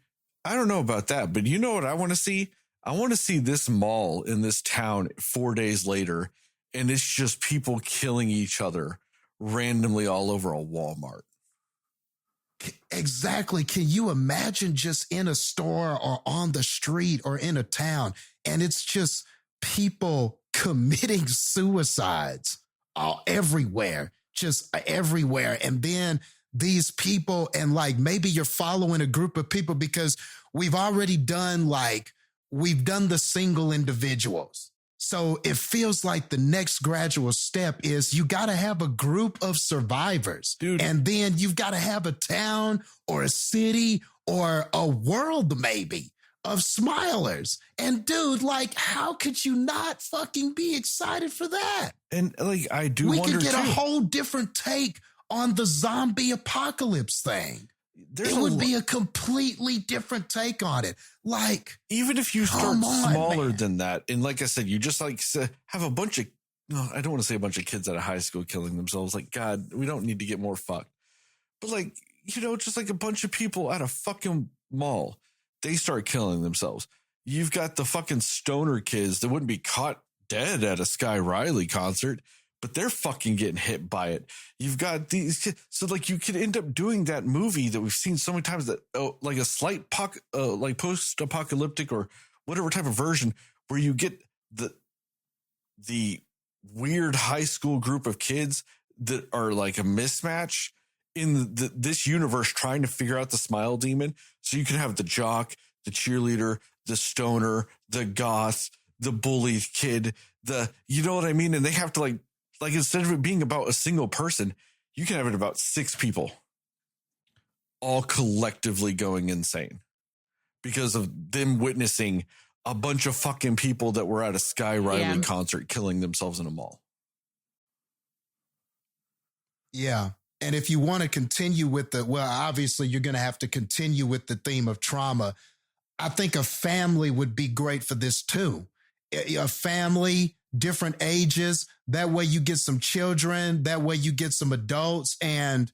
I don't know about that, but you know what I want to see? I want to see this mall in this town 4 days later, and it's just people killing each other randomly all over a Walmart. Exactly. Can you imagine just in a store or on the street or in a town, and it's just people committing suicides everywhere, just everywhere. And then these people, and like maybe you're following a group of people because we've already done the single individuals. So it feels like the next gradual step is you got to have a group of survivors. Dude. And then you've got to have a town or a city or a world maybe of smilers. And dude, like, how could you not fucking be excited for that? And like, I do we wonder could get too. a whole different take on the zombie apocalypse thing. It would be a completely different take on it. Like, even if you start smaller than that, and like I said, you just like have a bunch of, I don't want to say a bunch of kids out of high school killing themselves. Like, God, we don't need to get more fucked. But like, just like a bunch of people at a fucking mall, they start killing themselves. You've got the fucking stoner kids that wouldn't be caught dead at a Sky Riley concert, but they're fucking getting hit by it. You've got these kids. So like you could end up doing that movie that we've seen so many times, that like a slight like post-apocalyptic or whatever type of version where you get the weird high school group of kids that are like a mismatch in this universe trying to figure out the smile demon. So you can have the jock, the cheerleader, the stoner, the goth, the bully kid, you know what I mean? And they have to like instead of it being about a single person, you can have it about 6 people all collectively going insane because of them witnessing a bunch of fucking people that were at a Sky Riley concert killing themselves in a mall. Yeah. And if you want to continue with obviously you're going to have to continue with the theme of trauma. I think a family would be great for this too. A family, different ages. That way you get some children. That way you get some adults. And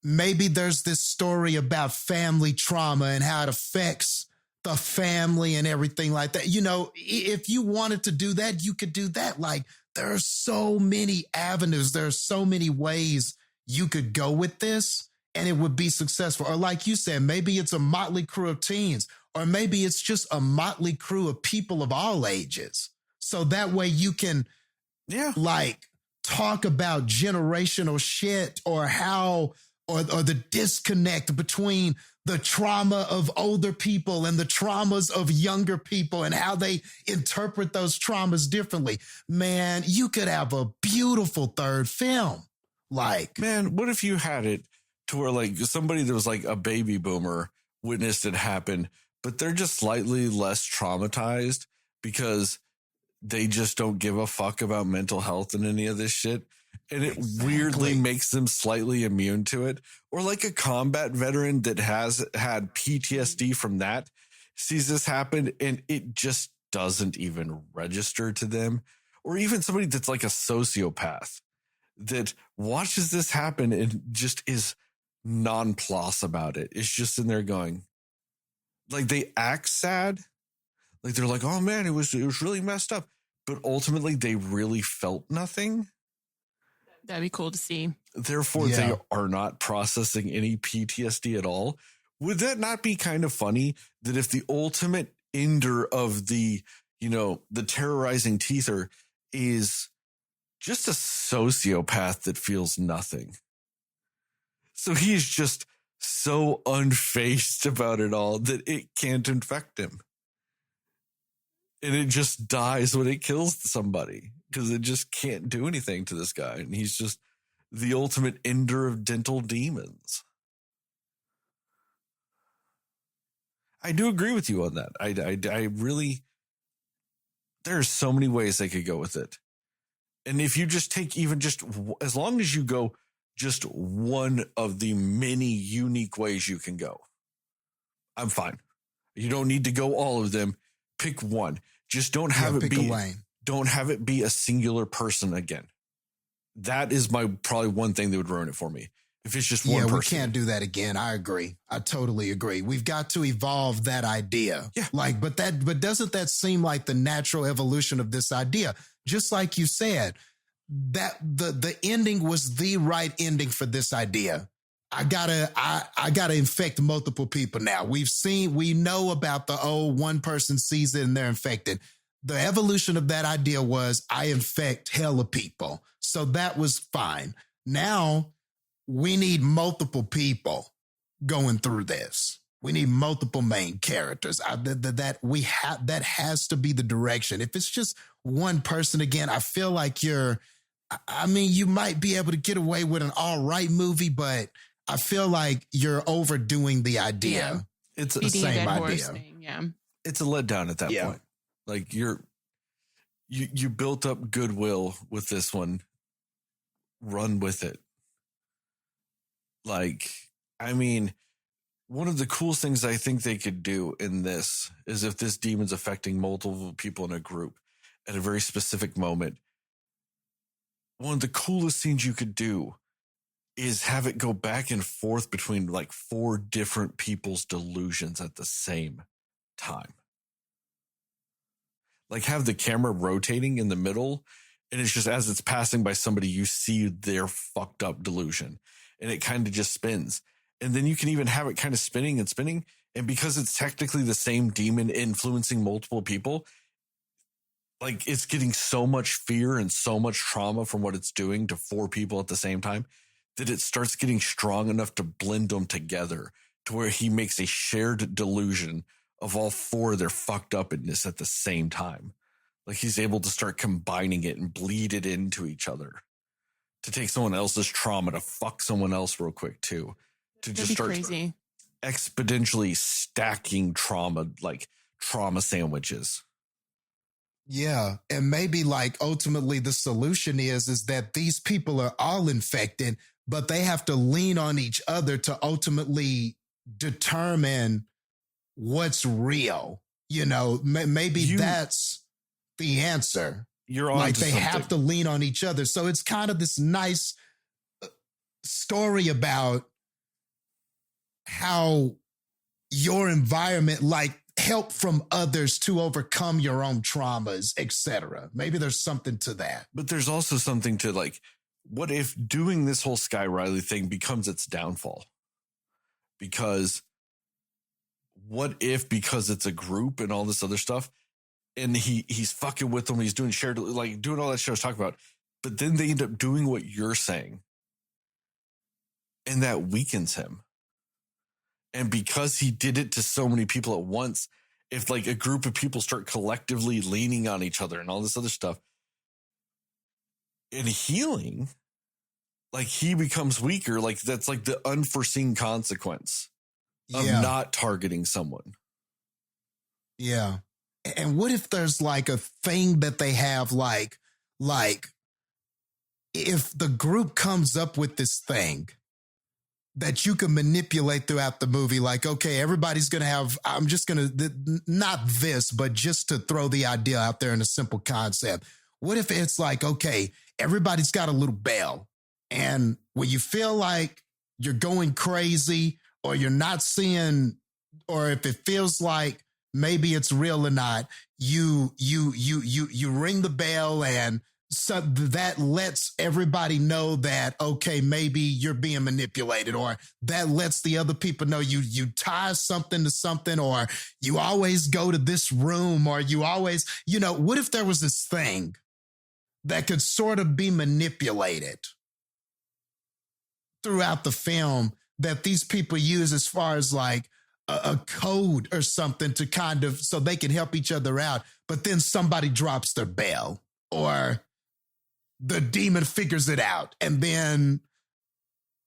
maybe there's this story about family trauma and how it affects the family and everything like that. You know, if you wanted to do that, you could do that. Like, there are so many avenues. There are so many ways you could go with this and it would be successful. Or like you said, maybe it's a motley crew of teens, or maybe it's just a motley crew of people of all ages. So that way you can like talk about generational shit or how, or the disconnect between the trauma of older people and the traumas of younger people and how they interpret those traumas differently. Man, you could have a beautiful third film. Like, man, what if you had it to where like somebody that was like a baby boomer witnessed it happen, but they're just slightly less traumatized because they just don't give a fuck about mental health and any of this shit. And it weirdly makes them slightly immune to it. Or like a combat veteran that has had PTSD from that sees this happen and it just doesn't even register to them. Or even somebody that's like a sociopath that watches this happen and just is nonplussed about it. It's just in there going, like, they act sad. Like they're like, oh man, it was really messed up. But ultimately they really felt nothing. That'd be cool to see. Therefore, they are not processing any PTSD at all. Would that not be kind of funny that if the ultimate ender of the terrorizing teether is just a sociopath that feels nothing? So he's just so unfazed about it all that it can't infect him. And it just dies when it kills somebody because it just can't do anything to this guy. And he's just the ultimate ender of dental demons. I do agree with you on that. I really, there's so many ways they could go with it. And if you just take even just, as long as you go just one of the many unique ways you can go, I'm fine. You don't need to go all of them. Pick one. Just don't have it be a singular person again. That is probably one thing that would ruin it for me. If it's just one person. We can't do that again. I agree. I totally agree. We've got to evolve that idea. Yeah. But doesn't that seem like the natural evolution of this idea? Just like you said, that the ending was the right ending for this idea. I gotta infect multiple people now. We know about the one person sees it and they're infected. The evolution of that idea was I infect hella people. So that was fine. Now we need multiple people going through this. We need multiple main characters. That has to be the direction. If it's just one person again, I feel like you might be able to get away with an all right movie, but I feel like you're overdoing the idea. Yeah. It's the same idea. Thing, yeah. It's a letdown at that point. Like you built up goodwill with this one. Run with it. Like, I mean, one of the coolest things I think they could do in this is if this demon's affecting multiple people in a group at a very specific moment. One of the coolest things you could do is have it go back and forth between like 4 different people's delusions at the same time. Like have the camera rotating in the middle, and it's just as it's passing by somebody, you see their fucked up delusion, and it kind of just spins. And then you can even have it kind of spinning and spinning. And because it's technically the same demon influencing multiple people, like it's getting so much fear and so much trauma from what it's doing to 4 people at the same time that it starts getting strong enough to blend them together to where he makes a shared delusion of all 4 of their fucked upness at the same time. Like he's able to start combining it and bleed it into each other to take someone else's trauma to fuck someone else real quick too. To just start crazy. Exponentially stacking trauma, like trauma sandwiches. Yeah. And maybe like ultimately the solution is that these people are all infected, but they have to lean on each other to ultimately determine what's real. You know, maybe that's the answer. You're on like they something. have to lean on each other. So it's kind of this nice story about how your environment, like help from others to overcome your own traumas, etc. Maybe there's something to that. But there's also something to like, what if doing this whole Sky Riley thing becomes its downfall? Because what if, because it's a group and all this other stuff, and he's fucking with them, he's doing shared, like doing all that shit I was talking about, but then they end up doing what you're saying, and that weakens him. And because he did it to so many people at once, if like a group of people start collectively leaning on each other and all this other stuff and healing, like he becomes weaker. Like that's like the unforeseen consequence of not targeting someone. Yeah. And what if there's like a thing that they have, like if the group comes up with this thing that you can manipulate throughout the movie, like, okay, everybody's going to have, I'm just going to, not this, but just to throw the idea out there in a simple concept. What if it's like, okay, everybody's got a little bell, and when you feel like you're going crazy or you're not seeing, or if it feels like maybe it's real or not, you ring the bell, and so that lets everybody know that, okay, maybe you're being manipulated, or that lets the other people know you tie something to something, or you always go to this room, or you always, you know, what if there was this thing that could sort of be manipulated throughout the film that these people use as far as like a code or something to kind of, so they can help each other out, but then somebody drops their bell, or the demon figures it out, and then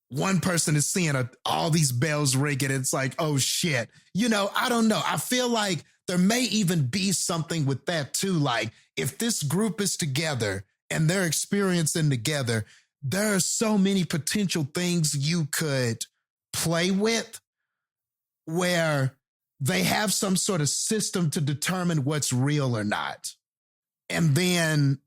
one person is seeing all these bells ringing. It's like, oh shit. You know, I don't know. I feel like there may even be something with that too. Like if this group is together and they're experiencing together, there are so many potential things you could play with where they have some sort of system to determine what's real or not. And then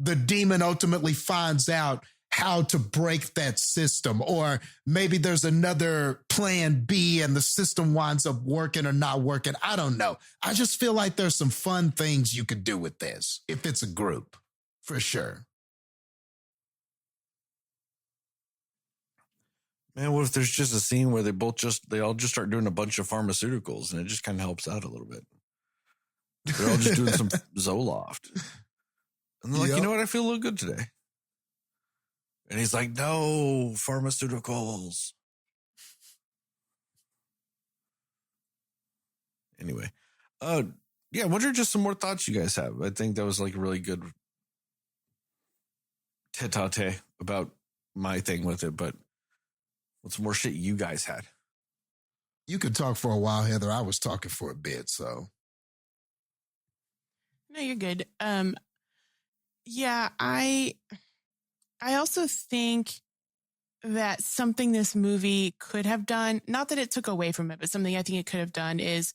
the demon ultimately finds out how to break that system, or maybe there's another plan B and the system winds up working or not working. I don't know. I just feel like there's some fun things you could do with this if it's a group, for sure. Man, what if there's just a scene where they all just start doing a bunch of pharmaceuticals, and it just kind of helps out a little bit. They're all just doing some Zoloft. And they're like, you know what? I feel a little good today. And he's like, no, pharmaceuticals. Anyway. Yeah, what are just some more thoughts you guys have? I think that was like a really good tete-a-tete about my thing with it, but what's more shit you guys had? You could talk for a while, Heather. I was talking for a bit, so. No, you're good. Yeah, I also think that something this movie could have done, not that it took away from it, but something I think it could have done is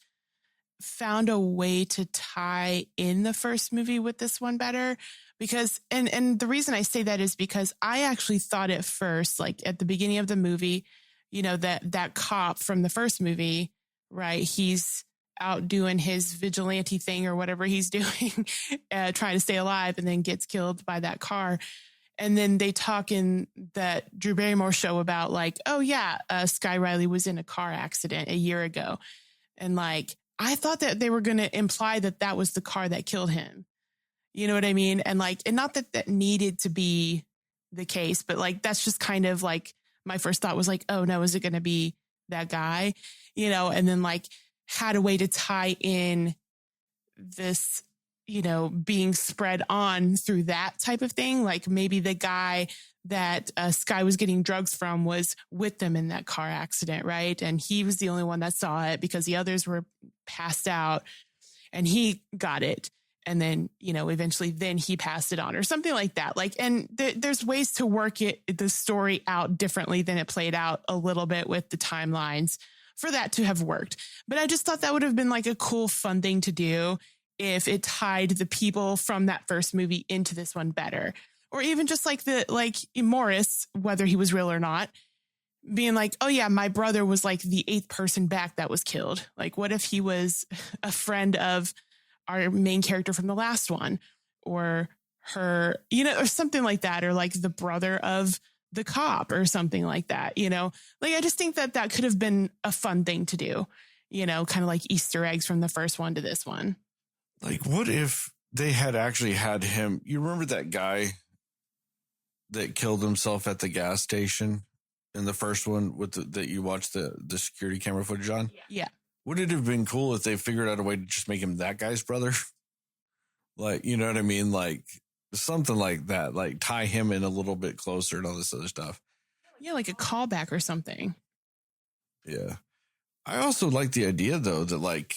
found a way to tie in the first movie with this one better. Because, and the reason I say that is because I actually thought at first, like at the beginning of the movie, you know, that cop from the first movie, right? He's out doing his vigilante thing or whatever he's doing, trying to stay alive, and then gets killed by that car. And then they talk in that Drew Barrymore show about like, oh yeah, Sky Riley was in a car accident a year ago. And like, I thought that they were going to imply that that was the car that killed him. You know what I mean? And like, and not that that needed to be the case, but like, that's just kind of like my first thought was like, oh no, is it going to be that guy? You know, and then like had a way to tie in this, you know, being spread on through that type of thing. Like maybe the guy that Sky was getting drugs from was with them in that car accident, right? And he was the only one that saw it because the others were passed out and he got it. And then, you know, eventually then he passed it on or something like that. Like, and there's ways to work the story out differently than it played out a little bit with the timelines for that to have worked. But I just thought that would have been like a cool, fun thing to do if it tied the people from that first movie into this one better. Or even just like Morris, whether he was real or not, being like, oh yeah, my brother was like the 8th person back that was killed. Like, what if he was a friend of our main character from the last one, or her, you know, or something like that, or like the brother of the cop or something like that, you know? Like, I just think that that could have been a fun thing to do, you know, kind of like Easter eggs from the first one to this one. Like, what if they had actually had him? You remember that guy that killed himself at the gas station in the first one that you watched the security camera footage on? Yeah. Would it have been cool if they figured out a way to just make him that guy's brother? Like, you know what I mean? Like something like that, like tie him in a little bit closer and all this other stuff. Yeah. Like a callback or something. Yeah. I also like the idea though, that like,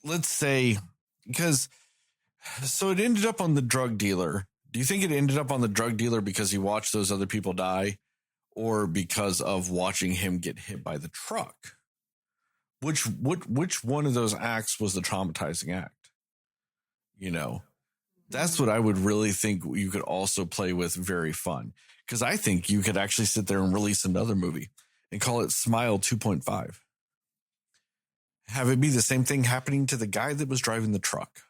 let's say, because so it ended up on the drug dealer. Do you think it ended up on the drug dealer because he watched those other people die, or because of watching him get hit by the truck? Which one of those acts was the traumatizing act? You know, that's what I would really think you could also play with very fun. Because I think you could actually sit there and release another movie and call it Smile 2.5. Have it be the same thing happening to the guy that was driving the truck.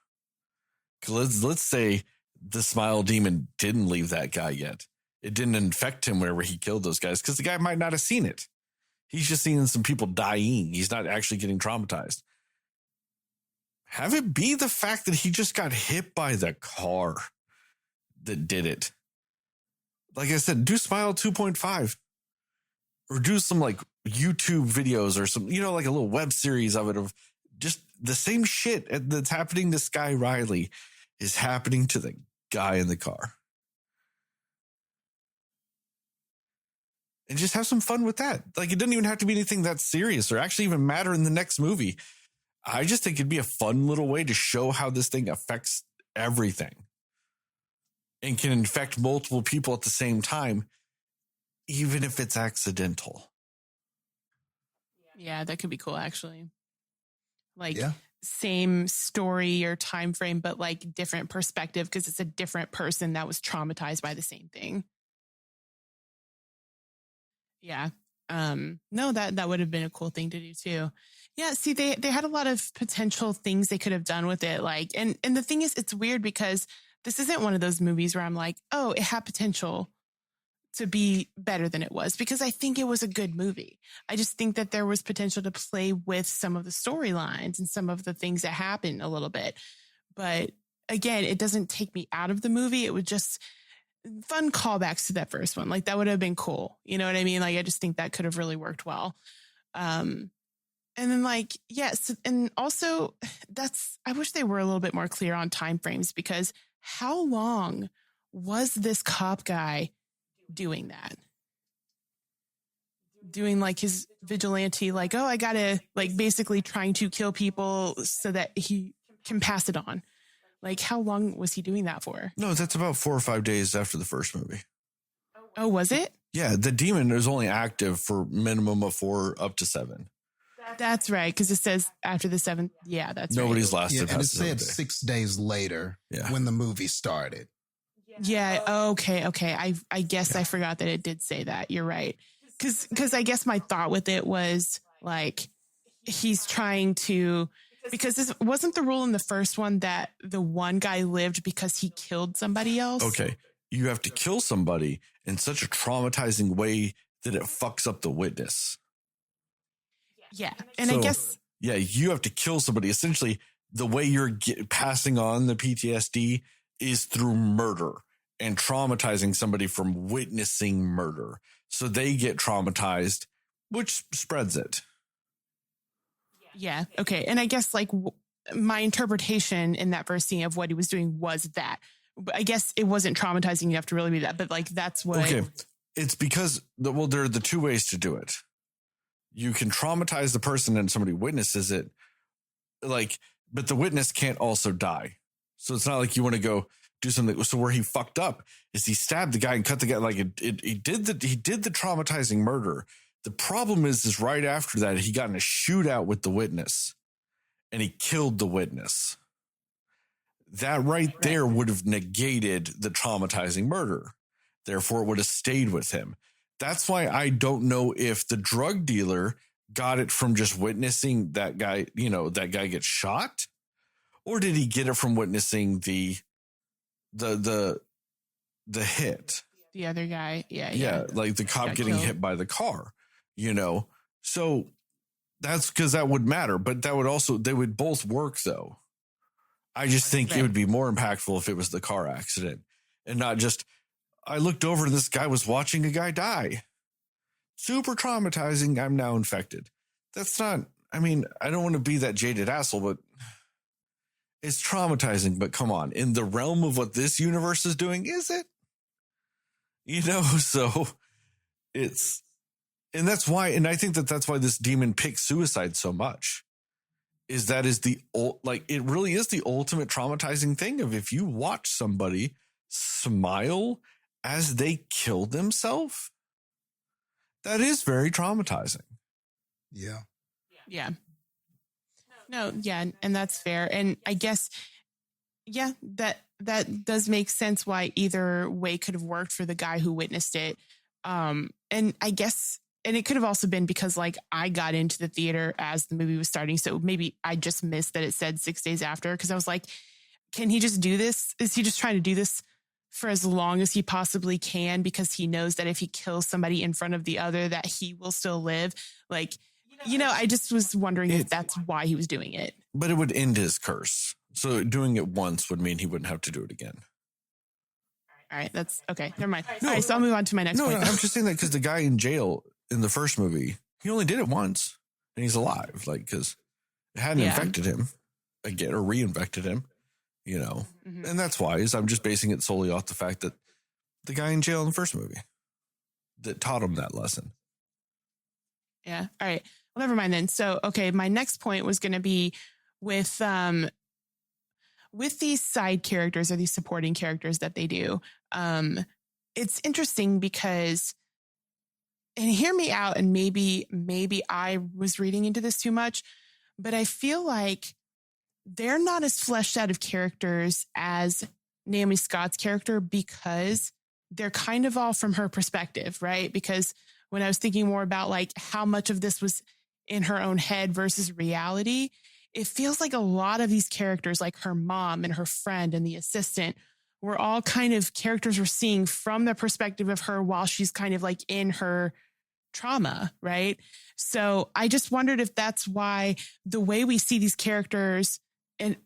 Let's say the Smile demon didn't leave that guy yet. It didn't infect him whenever he killed those guys, because the guy might not have seen it. He's just seeing some people dying. He's not actually getting traumatized. Have it be the fact that he just got hit by the car that did it. Like I said, do Smile 2.5. Or do some like YouTube videos or some, you know, like a little web series of it, of just the same shit that's happening to Sky Riley is happening to the guy in the car. And just have some fun with that. Like, it doesn't even have to be anything that serious or actually even matter in the next movie. I just think it'd be a fun little way to show how this thing affects everything and can infect multiple people at the same time, even if it's accidental. Yeah, that could be cool, actually. Like, Yeah. same story or time frame, but like different perspective, because it's a different person that was traumatized by the same thing. Yeah. No, that would have been a cool thing to do too. Yeah. See, they had a lot of potential things they could have done with it. Like, and the thing is, it's weird because this isn't one of those movies where I'm like, oh, it had potential to be better than it was, because I think it was a good movie. I just think that there was potential to play with some of the storylines and some of the things that happen a little bit. But again, it doesn't take me out of the movie. It was just fun callbacks to that first one. Like, that would have been cool. You know what I mean? Like, I just think that could have really worked well. And then like, yes. And also I wish they were a little bit more clear on time frames, because how long was this cop guy doing that? Doing like his vigilante, like, oh, I gotta, like, basically trying to kill people so that he can pass it on. Like, how long was he doing that for? No, that's about 4 or 5 days after the first movie. Oh, was it? Yeah, the demon is only active for minimum of 4 up to 7. That's right, because it says after the 7th. Yeah, that's Nobody's right. lasted Yeah, and it past the said 7th day. 6 days later when the movie started. Yeah. Okay. I guess I forgot that it did say that. You're right. Because I guess my thought with it was like, he's trying to, because this wasn't the rule in the first one that the one guy lived because he killed somebody else. Okay. You have to kill somebody in such a traumatizing way that it fucks up the witness. Yeah. And So, I guess, yeah, you have to kill somebody. Essentially, the way you're passing on the PTSD is through murder and traumatizing somebody from witnessing murder. So they get traumatized, which spreads it. Yeah. Okay. And I guess like my interpretation in that first scene of what he was doing was that. I guess it wasn't traumatizing enough to really be that, but like that's what. Okay. It's because, there are the two ways to do it. You can traumatize the person and somebody witnesses it, but the witness can't also die. So it's not like you want to go do something. So where he fucked up is he stabbed the guy and cut the guy. Like he did the traumatizing murder. The problem is right after that, he got in a shootout with the witness and he killed the witness. That right there would have negated the traumatizing murder. Therefore, it would have stayed with him. That's why I don't know if the drug dealer got it from just witnessing that guy, that guy get shot, or did he get it from witnessing the hit? The other guy. Yeah. Like the cop getting hit by the car, So that's because that would matter, but that would also, they would both work though. I just think it would be more impactful if it was the car accident and not just, I looked over and this guy was watching a guy die. Super traumatizing. I'm now infected. That's not, I don't want to be that jaded asshole, but it's traumatizing. But come on, in the realm of what this universe is doing, is it? So it's, and that's why, and I think that's why this demon picks suicide so much. Is that is the, it really is the ultimate traumatizing thing of if you watch somebody smile as they kill themselves, that is very traumatizing. Yeah. Yeah. No, yeah, and that's fair. And I guess, yeah, that does make sense why either way could have worked for the guy who witnessed it. And I guess, and it could have also been because like I got into the theater as the movie was starting. So maybe I just missed that it said 6 days after, because I was like, can he just do this? Is he just trying to do this for as long as he possibly can because he knows that if he kills somebody in front of the other that he will still live? Like, I just was wondering if that's why he was doing it. But it would end his curse. So doing it once would mean he wouldn't have to do it again. All right, that's okay. Never mind. All right, so I'll move on to my next point. No, I'm just saying that because the guy in jail in the first movie, he only did it once and he's alive, because it hadn't infected him again or reinfected him. And that's why I'm just basing it solely off the fact that the guy in jail in the first movie that taught him that lesson. Yeah. All right. Well, never mind then. So, okay. My next point was going to be with these side characters or these supporting characters that they do. It's interesting because, and hear me out, and maybe I was reading into this too much, but I feel like they're not as fleshed out of characters as Naomi Scott's character because they're kind of all from her perspective, right? Because when I was thinking more about like how much of this was in her own head versus reality, it feels like a lot of these characters, like her mom and her friend and the assistant, were all kind of characters we're seeing from the perspective of her while she's kind of like in her trauma, right? So I just wondered if that's why the way we see these characters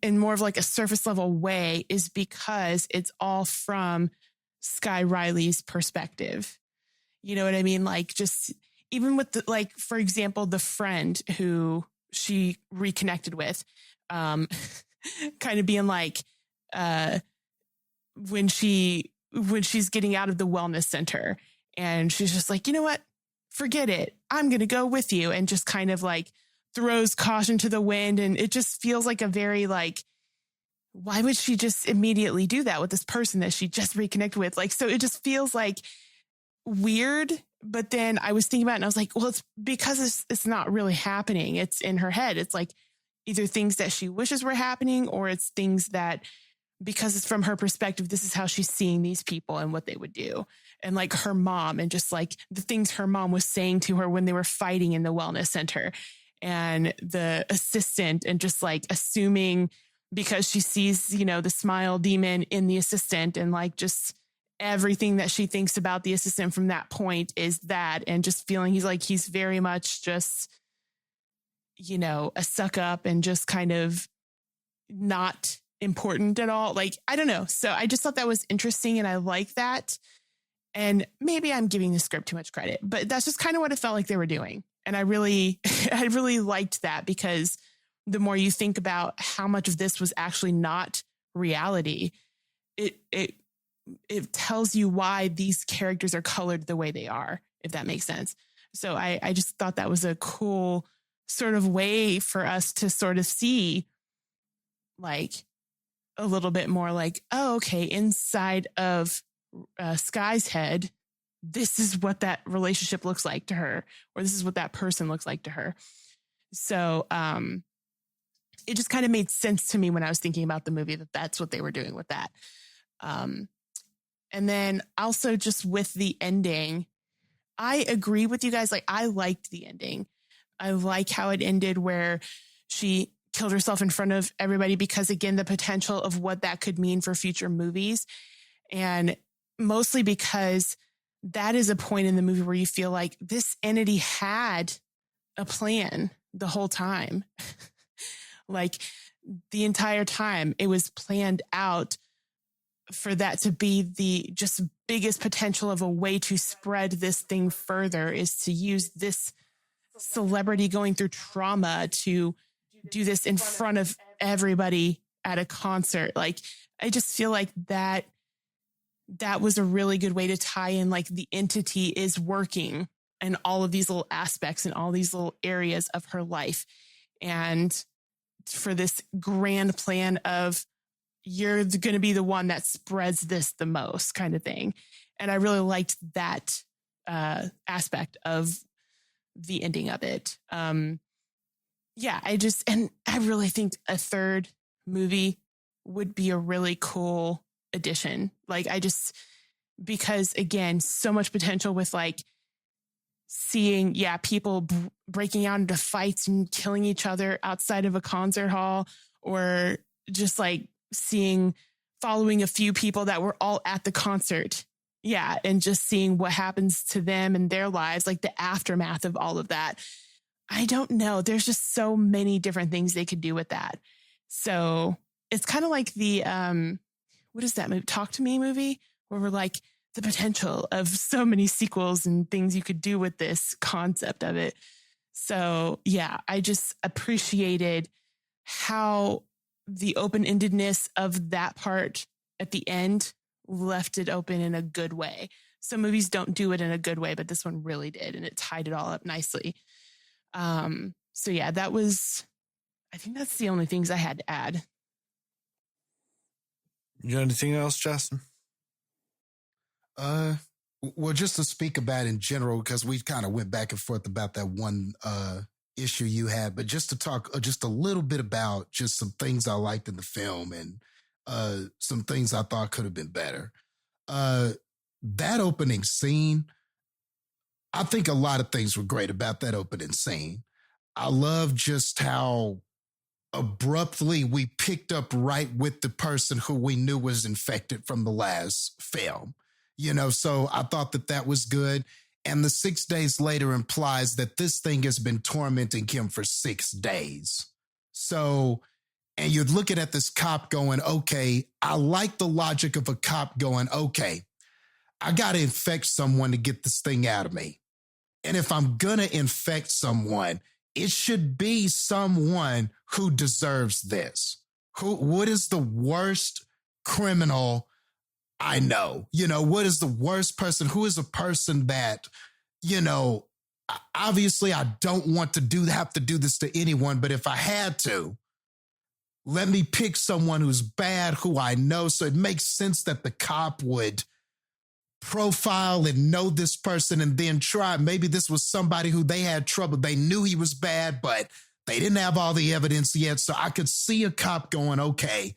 in more of like a surface level way is because it's all from Sky Riley's perspective. You know what I mean? Like just even with the, like, for example, the friend who she reconnected with, kind of being like, when she's getting out of the wellness center and she's just like, you know what, forget it. I'm going to go with you. And just kind of like throws caution to the wind. And it just feels like a very like, why would she just immediately do that with this person that she just reconnected with? Like, so it just feels like weird. But then I was thinking about it and I was like, well, it's because it's not really happening. It's in her head. It's like either things that she wishes were happening, or it's things that, because it's from her perspective, this is how she's seeing these people and what they would do. And like her mom, and just like the things her mom was saying to her when they were fighting in the wellness center, and the assistant, and just like assuming because she sees, you know, the smile demon in the assistant, and like just everything that she thinks about the assistant from that point is that, and just feeling he's very much just, you know, a suck up and just kind of not important at all. Like, I don't know. So I just thought that was interesting and I like that. And maybe I'm giving the script too much credit, but that's just kind of what it felt like they were doing. And I really, I really liked that, because the more you think about how much of this was actually not reality, it tells you why these characters are colored the way they are, if that makes sense. So I just thought that was a cool sort of way for us to sort of see like a little bit more like, oh, okay, inside of Sky's head, this is what that relationship looks like to her, or this is what that person looks like to her. So it just kind of made sense to me when I was thinking about the movie that that's what they were doing with that. And then also just with the ending, I agree with you guys. Like, I liked the ending. I like how it ended, where she killed herself in front of everybody, because again, the potential of what that could mean for future movies. And mostly because that is a point in the movie where you feel like this entity had a plan the whole time. Like, the entire time it was planned out for that to be the just biggest potential of a way to spread this thing further, is to use this celebrity going through trauma to do this in front of everybody at a concert. Like, I just feel like that was a really good way to tie in, like, the entity is working in all of these little aspects and all these little areas of her life. And for this grand plan of, you're going to be the one that spreads this the most, kind of thing. And I really liked that aspect of the ending of it. Yeah, I really think a third movie would be a really cool addition. Like, because again, so much potential with like seeing, people breaking out into fights and killing each other outside of a concert hall, or just like following a few people that were all at the concert. Yeah. And just seeing what happens to them and their lives, like the aftermath of all of that. I don't know. There's just so many different things they could do with that. So it's kind of like the, what is that movie? Talk to Me movie, where we're like, the potential of so many sequels and things you could do with this concept of it. So yeah, I just appreciated how the open-endedness of that part at the end left it open in a good way. Some movies don't do it in a good way, but this one really did, and it tied it all up nicely. So yeah, I think that's the only things I had to add. You got anything else, Jastin? Well, just to speak about in general, because we kind of went back and forth about that one issue you had, but just to talk just a little bit about just some things I liked in the film and some things I thought could have been better. That opening scene, I think a lot of things were great about that opening scene. I love just how abruptly we picked up right with the person who we knew was infected from the last film. So I thought that was good. And the 6 days later implies that this thing has been tormenting him for 6 days. So, and you're looking at this cop going, okay, I like the logic of a cop going, okay, I got to infect someone to get this thing out of me. And if I'm going to infect someone, it should be someone who deserves this. What is the worst criminal I know? What is the worst person? Who is a person that, obviously I don't want to have to do this to anyone, but if I had to, let me pick someone who's bad, who I know. So it makes sense that the cop would profile and know this person and then try. Maybe this was somebody who they had trouble. They knew he was bad, but they didn't have all the evidence yet. So I could see a cop going, okay,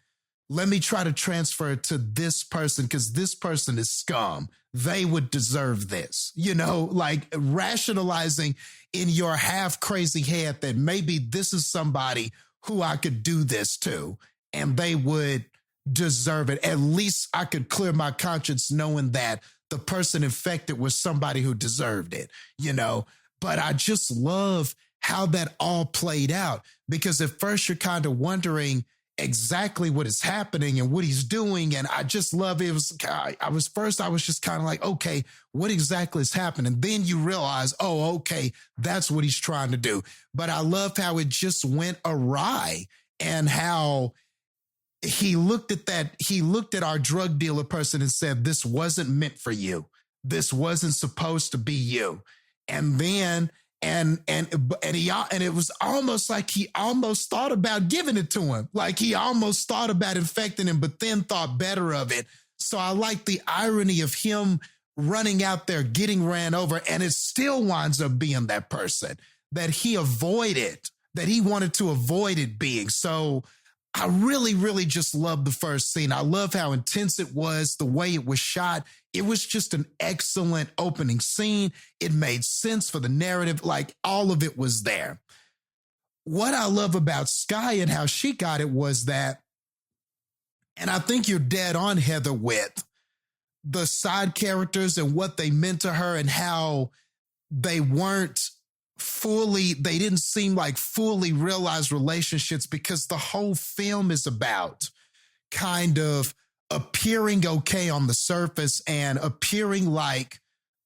let me try to transfer it to this person because this person is scum. They would deserve this, like rationalizing in your half crazy head that maybe this is somebody who I could do this to and they would deserve it. At least I could clear my conscience knowing that the person infected was somebody who deserved it, but I just love how that all played out, because at first you're kind of wondering, exactly what is happening and what he's doing. And I just love it. I was just kind of like, okay, what exactly is happening? Then you realize, oh, okay, that's what he's trying to do. But I love how it just went awry and how he looked at our drug dealer person and said, this wasn't meant for you. This wasn't supposed to be you. And then, and it was almost like he almost thought about giving it to him. Like he almost thought about infecting him, but then thought better of it. So I like the irony of him running out there, getting ran over, and it still winds up being that person that he avoided, that he wanted to avoid it being. So I really, really just love the first scene. I love how intense it was, the way it was shot. It was just an excellent opening scene. It made sense for the narrative. Like all of it was there. What I love about Sky and how she got it was that, and I think you're dead on, Heather, with the side characters and what they meant to her and how they didn't seem like fully realized relationships, because the whole film is about kind of appearing okay on the surface and appearing like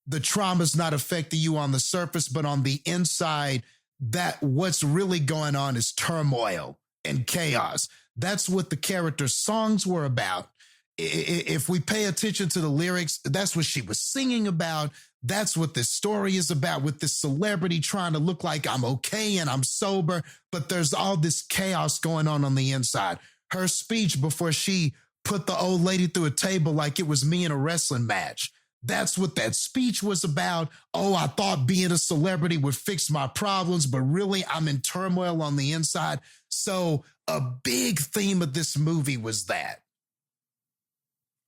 the trauma's not affecting you on the surface, but on the inside, that what's really going on is turmoil and chaos. That's what the character's songs were about. If we pay attention to the lyrics, that's what she was singing about. That's what this story is about, with this celebrity trying to look like I'm okay and I'm sober, but there's all this chaos going on the inside. Her speech before she put the old lady through a table like it was me in a wrestling match. That's what that speech was about. Oh, I thought being a celebrity would fix my problems, but really I'm in turmoil on the inside. So a big theme of this movie was that.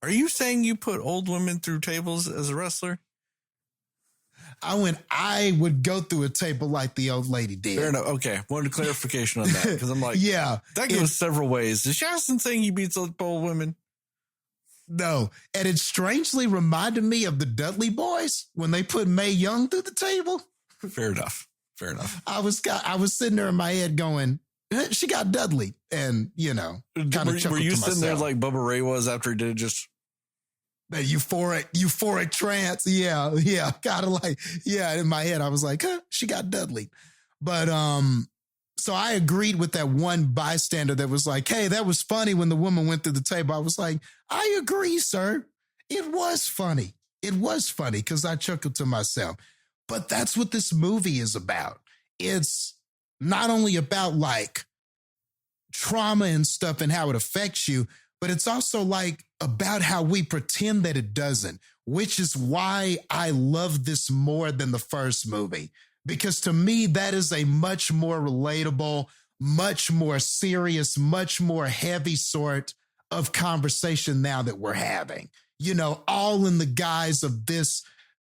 Are you saying you put old women through tables as a wrestler? I would go through a table like the old lady did. Fair enough. Okay. Wanted clarification on that, because I'm like, yeah, that goes several ways. Is Jastin saying he beats up old women? No. And it strangely reminded me of the Dudley Boys when they put Mae Young through the table. Fair enough. I was sitting there in my head going, she got Dudley. And, kind of chuckled were you to sitting myself. there like Bubba Ray was after he did just that euphoric trance. Yeah. Kind of like, in my head, I was like, she got Dudley. But, so I agreed with that one bystander that was like, hey, that was funny when the woman went through the table. I was like, I agree, sir. It was funny. Because I chuckled to myself. But that's what this movie is about. It's not only about like trauma and stuff and how it affects you, but it's also like about how we pretend that it doesn't, which is why I love this more than the first movie. Because to me, that is a much more relatable, much more serious, much more heavy sort of conversation now that we're having, all in the guise of this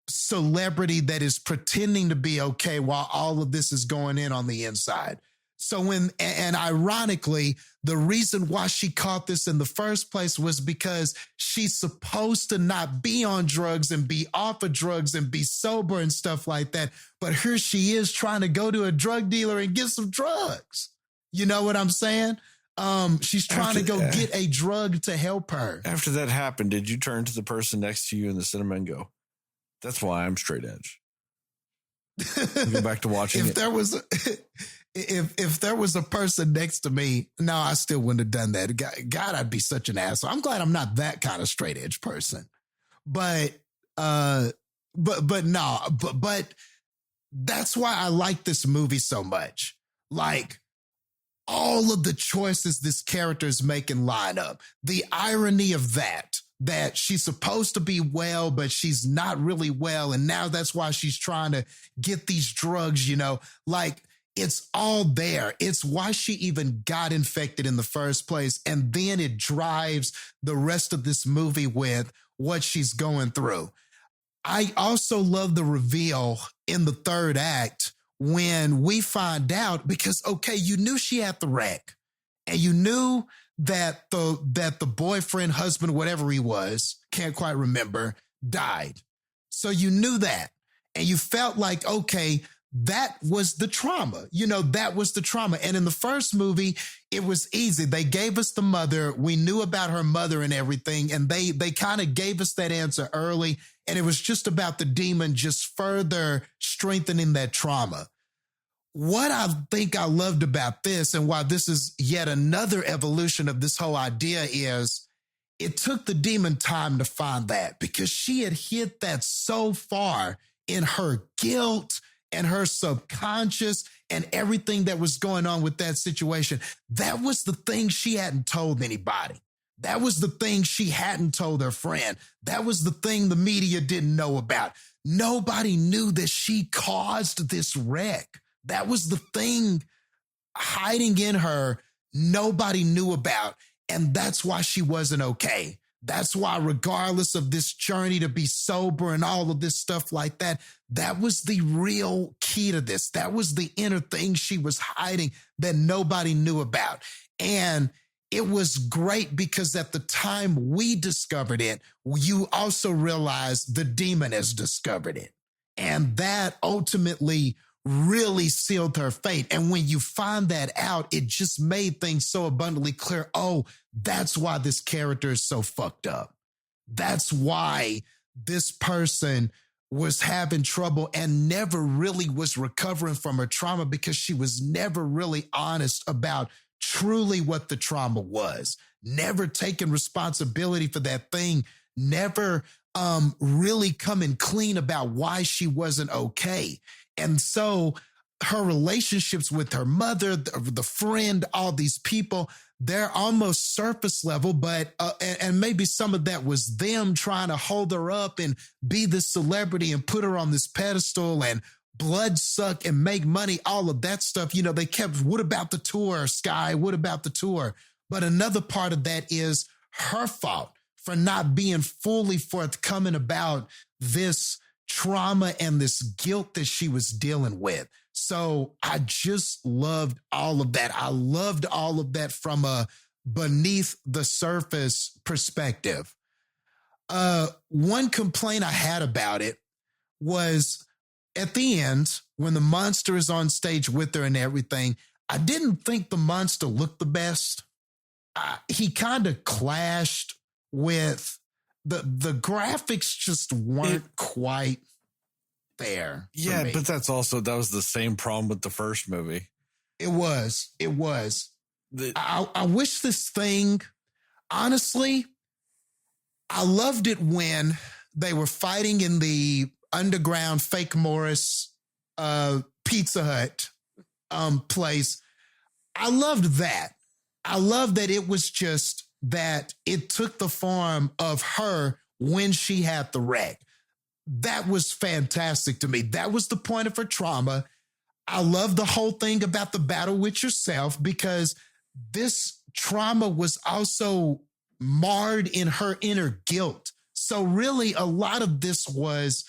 celebrity that is pretending to be okay while all of this is going on the inside. So and ironically, the reason why she caught this in the first place was because she's supposed to not be on drugs and be off of drugs and be sober and stuff like that. But here she is trying to go to a drug dealer and get some drugs. You know what I'm saying? She's trying to go get a drug to help her. After that happened, did you turn to the person next to you in the cinema and go, that's why I'm straight edge? Go back to watching it. If there was a person next to me, no, I still wouldn't have done that. God, I'd be such an asshole. I'm glad I'm not that kind of straight edge person. But that's why I like this movie so much. Like all of the choices this character is making line up. The irony of that she's supposed to be well, but she's not really well. And now that's why she's trying to get these drugs, like it's all there. It's why she even got infected in the first place. And then it drives the rest of this movie with what she's going through. I also love the reveal in the third act when we find out, because, okay, you knew she had the wreck and you knew that the boyfriend, husband, whatever he was, can't quite remember, died. So you knew that. And you felt like, okay, that was the trauma. That was the trauma. And in the first movie, it was easy. They gave us the mother. We knew about her mother and everything. And they kind of gave us that answer early. And it was just about the demon just further strengthening that trauma. What I think I loved about this, and why this is yet another evolution of this whole idea, is it took the demon time to find that, because she had hid that so far in her guilt and her subconscious and everything that was going on with that situation. That was the thing she hadn't told anybody. That was the thing she hadn't told her friend. That was the thing the media didn't know about. Nobody knew that she caused this wreck. That was the thing hiding in her nobody knew about. And that's why she wasn't okay. That's why, regardless of this journey to be sober and all of this stuff like that, that was the real key to this. That was the inner thing she was hiding that nobody knew about. And it was great because at the time we discovered it, you also realize the demon has discovered it. And that ultimately really sealed her fate. And when you find that out, it just made things so abundantly clear. Oh, that's why this character is so fucked up. That's why this person was having trouble and never really was recovering from her trauma, because she was never really honest about truly what the trauma was, never taking responsibility for that thing, never really coming clean about why she wasn't okay. And so her relationships with her mother, the friend, all these people, they're almost surface level, but and maybe some of that was them trying to hold her up and be this celebrity and put her on this pedestal and blood suck and make money, all of that stuff. They kept, what about the tour, Sky? What about the tour? But another part of that is her fault for not being fully forthcoming about this trauma and this guilt that she was dealing with. So I just loved all of that. I loved all of that from a beneath the surface perspective. One complaint I had about it was at the end, when the monster is on stage with her and everything, I didn't think the monster looked the best. He kind of clashed with the graphics, just weren't quite there. Yeah, but that was the same problem with the first movie. It was. I wish this thing, honestly, I loved it when they were fighting in the underground fake Morris Pizza Hut place. I loved that. I loved that it was just that it took the form of her when she had the wreck. That was fantastic to me. That was the point of her trauma. I love the whole thing about the battle with yourself, because this trauma was also marred in her inner guilt. So really, a lot of this was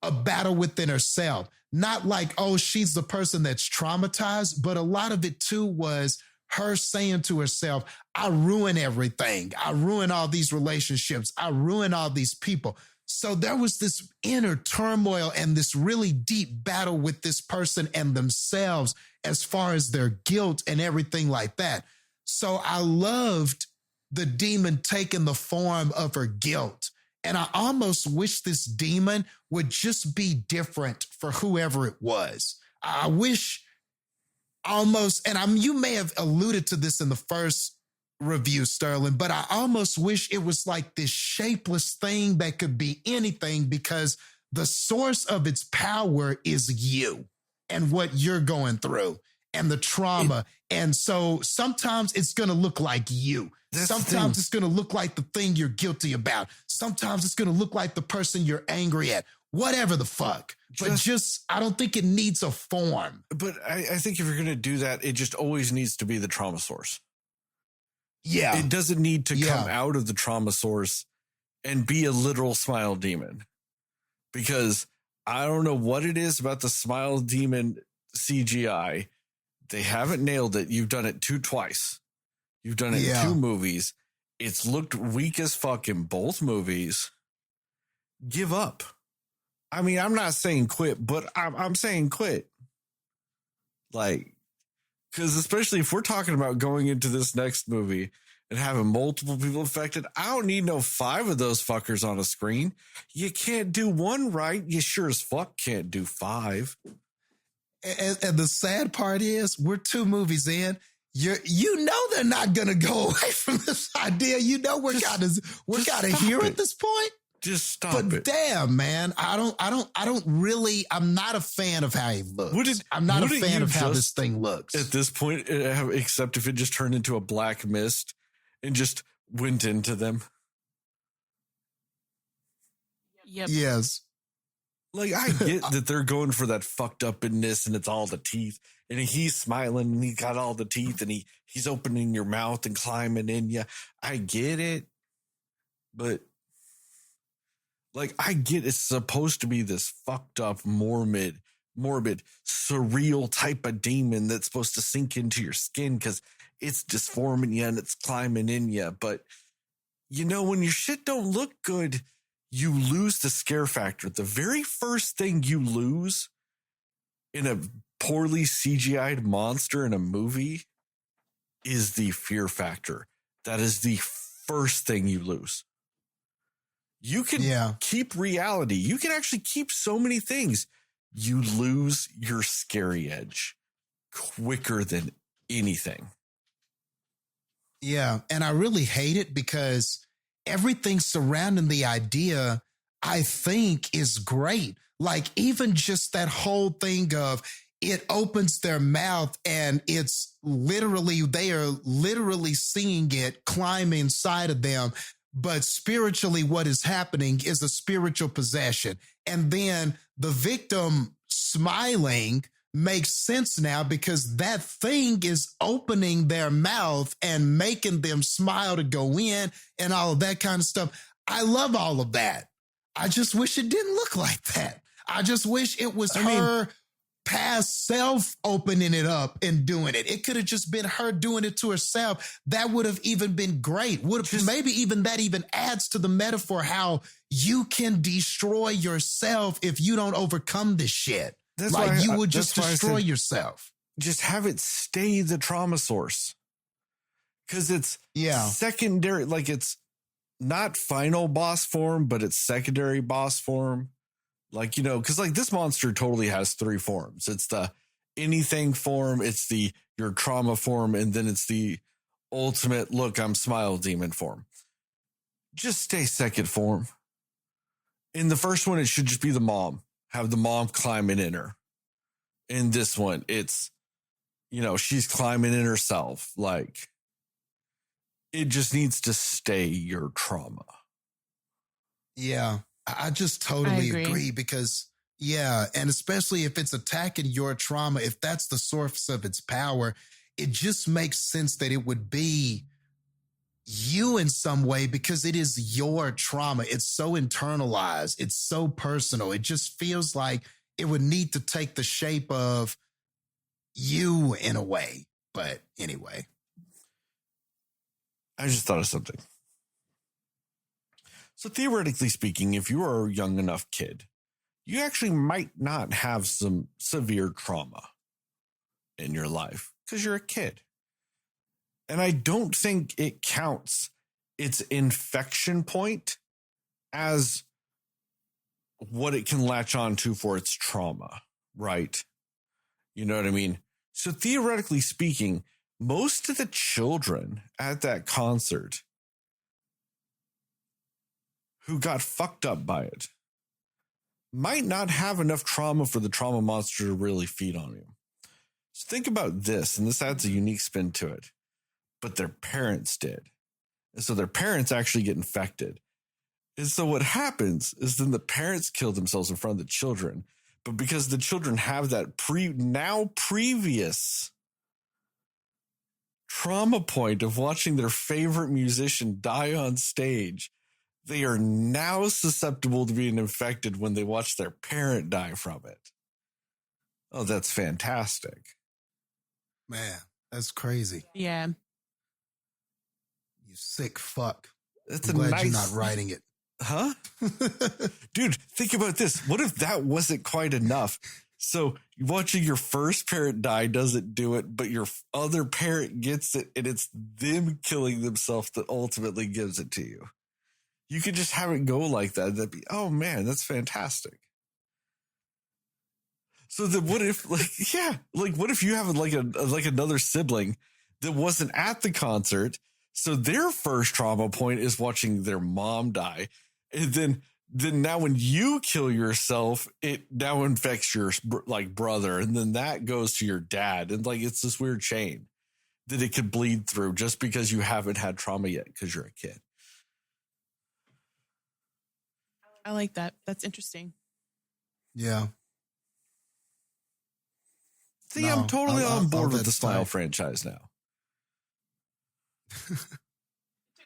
a battle within herself. Not like, oh, she's the person that's traumatized, but a lot of it too was her saying to herself, I ruin everything. I ruin all these relationships. I ruin all these people. So there was this inner turmoil and this really deep battle with this person and themselves as far as their guilt and everything like that. So I loved the demon taking the form of her guilt. And I almost wish this demon would just be different for whoever it was. I wish almost, and you may have alluded to this in the first review, Sterling, but I almost wish it was like this shapeless thing that could be anything, because the source of its power is you and what you're going through and the trauma. And so sometimes it's going to look like you. Sometimes it's going to look like the thing you're guilty about. Sometimes it's going to look like the person you're angry at. Whatever the fuck. But just, I don't think it needs a form. But I think if you're going to do that, it just always needs to be the trauma source. Yeah. It doesn't need to come out of the trauma source and be a literal smile demon. Because I don't know what it is about the smile demon CGI. They haven't nailed it. You've done it twice. You've done it in 2 movies. It's looked weak as fuck in both movies. Give up. I mean, I'm not saying quit, but I'm saying quit. Like, because especially if we're talking about going into this next movie and having multiple people affected, I don't need no 5 of those fuckers on a screen. You can't do 1 right. You sure as fuck can't do 5. And the sad part is, we're 2 movies in. You know they're not gonna go away from this idea. You know we're kind of here at this point. Just stop but it. Damn, man, I don't really. I'm not a fan of how he looks. I'm not a fan of how this thing looks at this point. Except if it just turned into a black mist and just went into them. Yep. Yes. Like, I get that they're going for that fucked upness and it's all the teeth. And he's smiling and he got all the teeth and he's opening your mouth and climbing in you. I get it. But, like, I get it's supposed to be this fucked up, morbid, surreal type of demon that's supposed to sink into your skin because it's disforming you and it's climbing in you. But, you know, when your shit don't look good, you lose the scare factor. The very first thing you lose in a poorly CGI'd monster in a movie is the fear factor. That is the first thing you lose. You can keep reality. You can actually keep so many things. You lose your scary edge quicker than anything. Yeah, and I really hate it because everything surrounding the idea, I think, is great. Like, even just that whole thing of it opens their mouth and it's literally, they are literally seeing it climb inside of them. But spiritually, what is happening is a spiritual possession. And then the victim smiling makes sense now because that thing is opening their mouth and making them smile to go in and all of that kind of stuff. I love all of that. I just wish it didn't look like that. I just wish it was her past self opening it up and doing it. It could have just been her doing it to herself. That would have even been great. Maybe even that even adds to the metaphor how you can destroy yourself if you don't overcome this shit. That's like why you would just destroy yourself. Just have it stay the trauma source. Because it's secondary, like it's not final boss form, but it's secondary boss form. Like, you know, because like this monster totally has 3 forms. It's the anything form, it's the your trauma form, and then it's the ultimate look, I'm smile demon form. Just stay second form. In the first one, it should just be the mom. Have the mom climbing in her. In this one, it's, you know, she's climbing in herself. Like, it just needs to stay your trauma. Yeah, I just totally agree because, and especially if it's attacking your trauma, if that's the source of its power, it just makes sense that it would be you in some way because it is your trauma. It's so internalized. It's so personal. It just feels like it would need to take the shape of you in a way. But anyway. I just thought of something. So theoretically speaking, if you are a young enough kid, you actually might not have some severe trauma in your life because you're a kid. And I don't think it counts its infection point as what it can latch on to for its trauma, right? You know what I mean? So theoretically speaking, most of the children at that concert who got fucked up by it might not have enough trauma for the trauma monster to really feed on you. So think about this, and this adds a unique spin to it. But their parents did. And so their parents actually get infected. And so what happens is then the parents kill themselves in front of the children. But because the children have that previous trauma point of watching their favorite musician die on stage, they are now susceptible to being infected when they watch their parent die from it. Oh, that's fantastic. Man, that's crazy. Yeah. You sick fuck. That's I'm glad you're not writing it. Huh? Dude, think about this. What if that wasn't quite enough? So watching your first parent die doesn't do it, but your other parent gets it, and it's them killing themselves that ultimately gives it to you. You could just have it go like that. That'd be, oh man, that's fantastic. So then what if, like, yeah, like what if you have like another sibling that wasn't at the concert? So their first trauma point is watching their mom die. And then now when you kill yourself, it now infects your like brother. And then that goes to your dad. And like, it's this weird chain that it could bleed through just because you haven't had trauma yet because you're a kid. I like that. That's interesting. Yeah. See, No, I'm totally on board with the that's Smile tight. franchise now.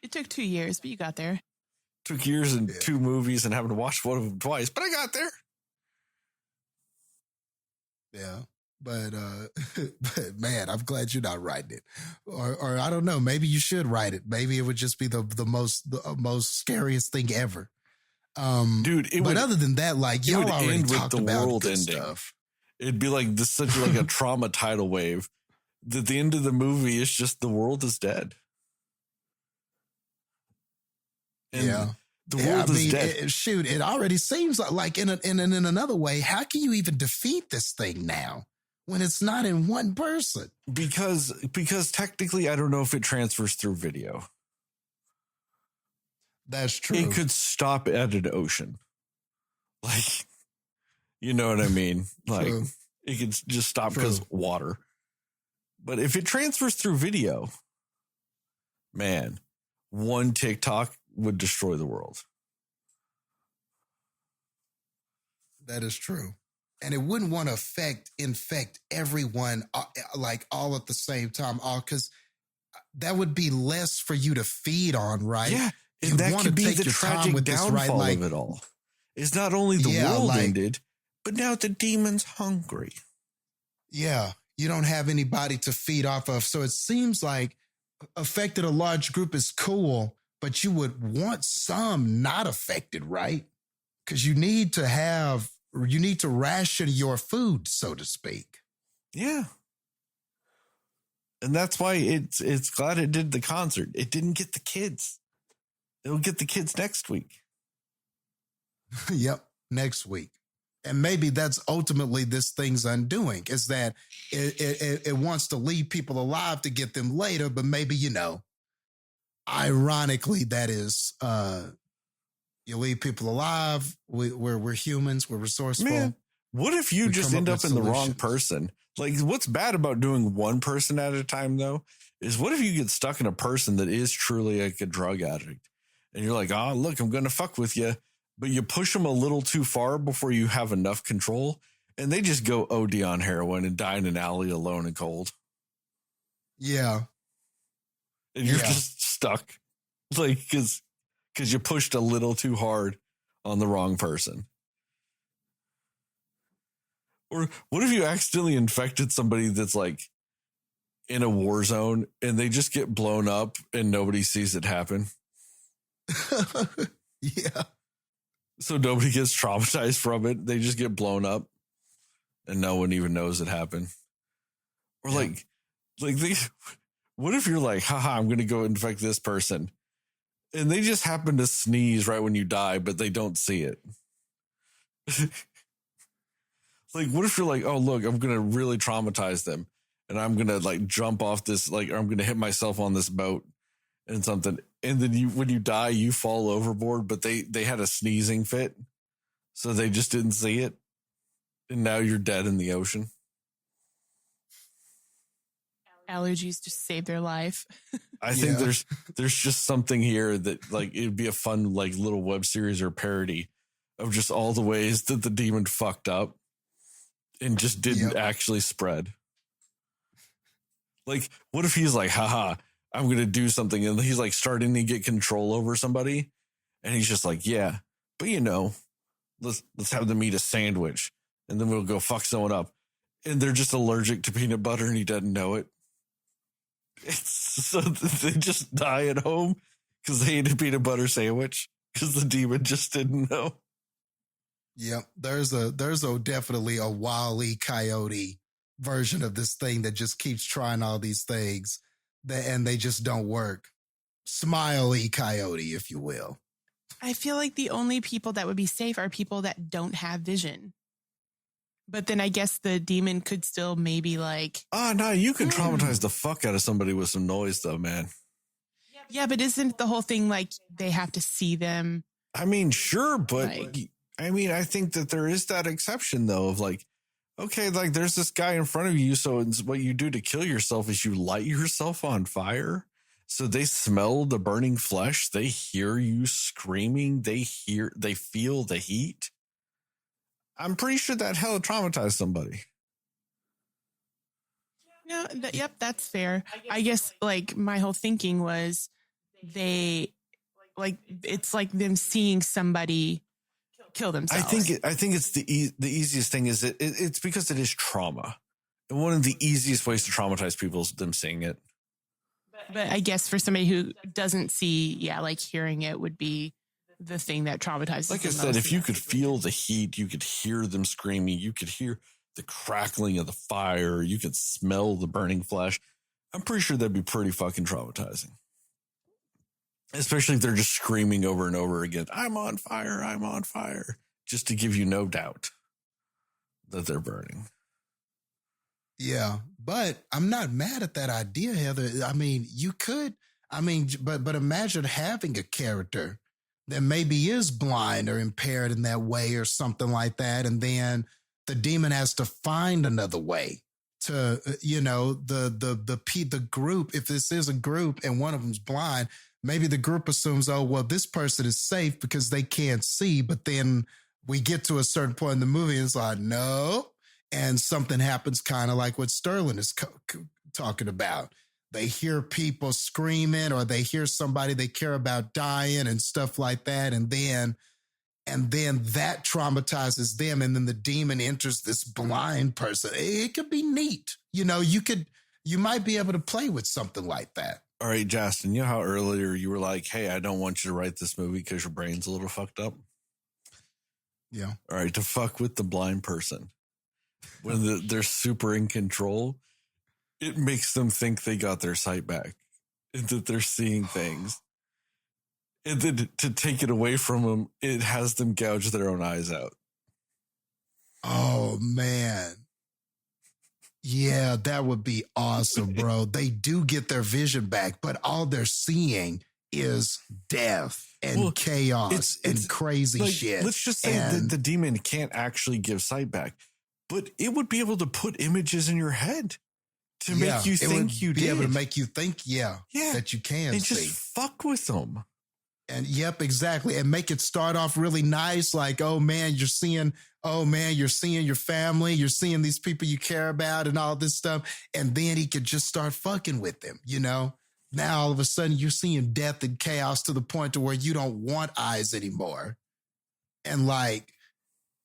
It took 2 years, but you got there. Took years and 2 movies and having to watch one of them twice, but I got there. Yeah. But man, I'm glad you're not writing it. Or I don't know, maybe you should write it. Maybe it would just be the most scariest thing ever. Dude, but other than that, like y'all would already end with talked the about world good ending. stuff. It'd be like this, such like a trauma tidal wave that the end of the movie is just the world is dead. And Yeah. the world is dead. It already seems like in another way, how can you even defeat this thing now when it's not in one person? Because technically, I don't know if it transfers through video. That's true. It could stop at an ocean. Like, you know what I mean? Like, True. it could just stop True. because water. But if it transfers through video, man, one TikTok would destroy the world. That is true. And it wouldn't want to infect everyone like all at the same time, all because that would be less for you to feed on, right? Yeah. And You'd that wanna could be take the your time tragic with this, downfall right? of it all. It's not only the Yeah, world like- ended, but now the demon's hungry. Yeah. You don't have anybody to feed off of. So it seems like affected a large group is cool, but you would want some not affected, right? Because you need to ration your food, so to speak. Yeah. And that's why it's glad it did the concert. It didn't get the kids. It'll get the kids next week. Yep, next week. And maybe that's ultimately this thing's undoing, is that it wants to leave people alive to get them later, but maybe, ironically, that is, you leave people alive. We're humans. We're resourceful. Man, what if you We just come end up up with in the wrong solutions. person? Like, what's bad about doing one person at a time, though, is what if you get stuck in a person that is truly like a drug addict? And you're like, oh, look, I'm going to fuck with you. But you push them a little too far before you have enough control. And they just go OD on heroin and die in an alley alone and cold. Yeah. And you're Yeah. just stuck. Like, because you pushed a little too hard on the wrong person. Or what if you accidentally infected somebody that's like in a war zone and they just get blown up and nobody sees it happen? Yeah. So nobody gets traumatized from it. They just get blown up and no one even knows it happened. Or Yeah. what if you're like, haha, I'm going to go infect this person. And they just happen to sneeze right when you die, but they don't see it. Like, what if you're like, oh, look, I'm going to really traumatize them. And I'm going to like jump off this, like, or I'm going to hit myself on this boat and something. And then when you die, you fall overboard, but they had a sneezing fit. So they just didn't see it. And now you're dead in the ocean. Allergies just save their life. I think Yeah. there's just something here that like it'd be a fun like little web series or parody of just all the ways that the demon fucked up and just didn't Yep. actually spread. Like, what if he's like, haha, I'm gonna do something, and he's like starting to get control over somebody, and he's just like, yeah, but let's have them eat a sandwich, and then we'll go fuck someone up, and they're just allergic to peanut butter, and he doesn't know it. So they just die at home because they ate a peanut butter sandwich. because the demon just didn't know. Yep. There's definitely a Wile E. Coyote version of this thing that just keeps trying all these things and they just don't work. Smile E. Coyote, if you will. I feel like the only people that would be safe are people that don't have vision. But then I guess the demon could still maybe like... No, you can traumatize the fuck out of somebody with some noise though, man. Yeah, but isn't the whole thing like they have to see them? I mean, sure, but Like- I think that there is that exception though of like, okay, like there's this guy in front of you. So what you do to kill yourself is you light yourself on fire. So they smell the burning flesh. They hear you screaming. They feel the heat. I'm pretty sure that hell traumatized somebody. No, yep, that's fair. I guess like my whole thinking was it's like them seeing somebody kill themselves. I think it's the easiest thing is it's because it is trauma. And one of the easiest ways to traumatize people is them seeing it. But I guess for somebody who doesn't see, like hearing it would be the thing that traumatizes. Like I said, if you could feel the heat, you could hear them screaming, you could hear the crackling of the fire, you could smell the burning flesh. I'm pretty sure that'd be pretty fucking traumatizing. Especially if they're just screaming over and over again, I'm on fire, just to give you no doubt that they're burning. Yeah, but I'm not mad at that idea, Heather. I mean, you could, but imagine having a character that maybe is blind or impaired in that way or something like that. And then the demon has to find another way to, the group, if this is a group and one of them's blind, maybe the group assumes, oh, well, this person is safe because they can't see. But then we get to a certain point in the movie and it's like, no. And something happens kind of like what Sterling is talking about. They hear people screaming or they hear somebody they care about dying and stuff like that. And then that traumatizes them. And then the demon enters this blind person. It could be neat. You might be able to play with something like that. All right, Jastin, you know how earlier you were like, hey, I don't want you to write this movie because your brain's a little fucked up? Yeah. All right, to fuck with the blind person. When they're super in control, it makes them think they got their sight back and that they're seeing things. And then to take it away from them, it has them gouge their own eyes out. Oh, man. Yeah, that would be awesome, bro. They do get their vision back, but all they're seeing is death and chaos and crazy shit. Let's just say that the demon can't actually give sight back, but it would be able to put images in your head to make you think you did. Be able to make you think, that you can and see. Just fuck with them. And yep, exactly. And make it start off really nice. Like, oh man, you're seeing your family, you're seeing these people you care about and all this stuff. And then he could just start fucking with them, Now all of a sudden you're seeing death and chaos to the point to where you don't want eyes anymore. And like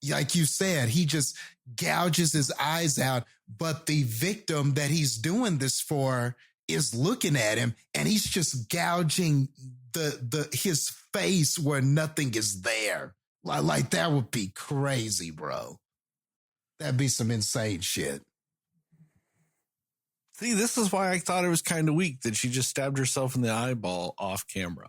you said, he just gouges his eyes out, but the victim that he's doing this for is looking at him and he's just gouging his face where nothing is there. Like that would be crazy, bro. That'd be some insane shit. See, this is why I thought it was kind of weak that she just stabbed herself in the eyeball off camera.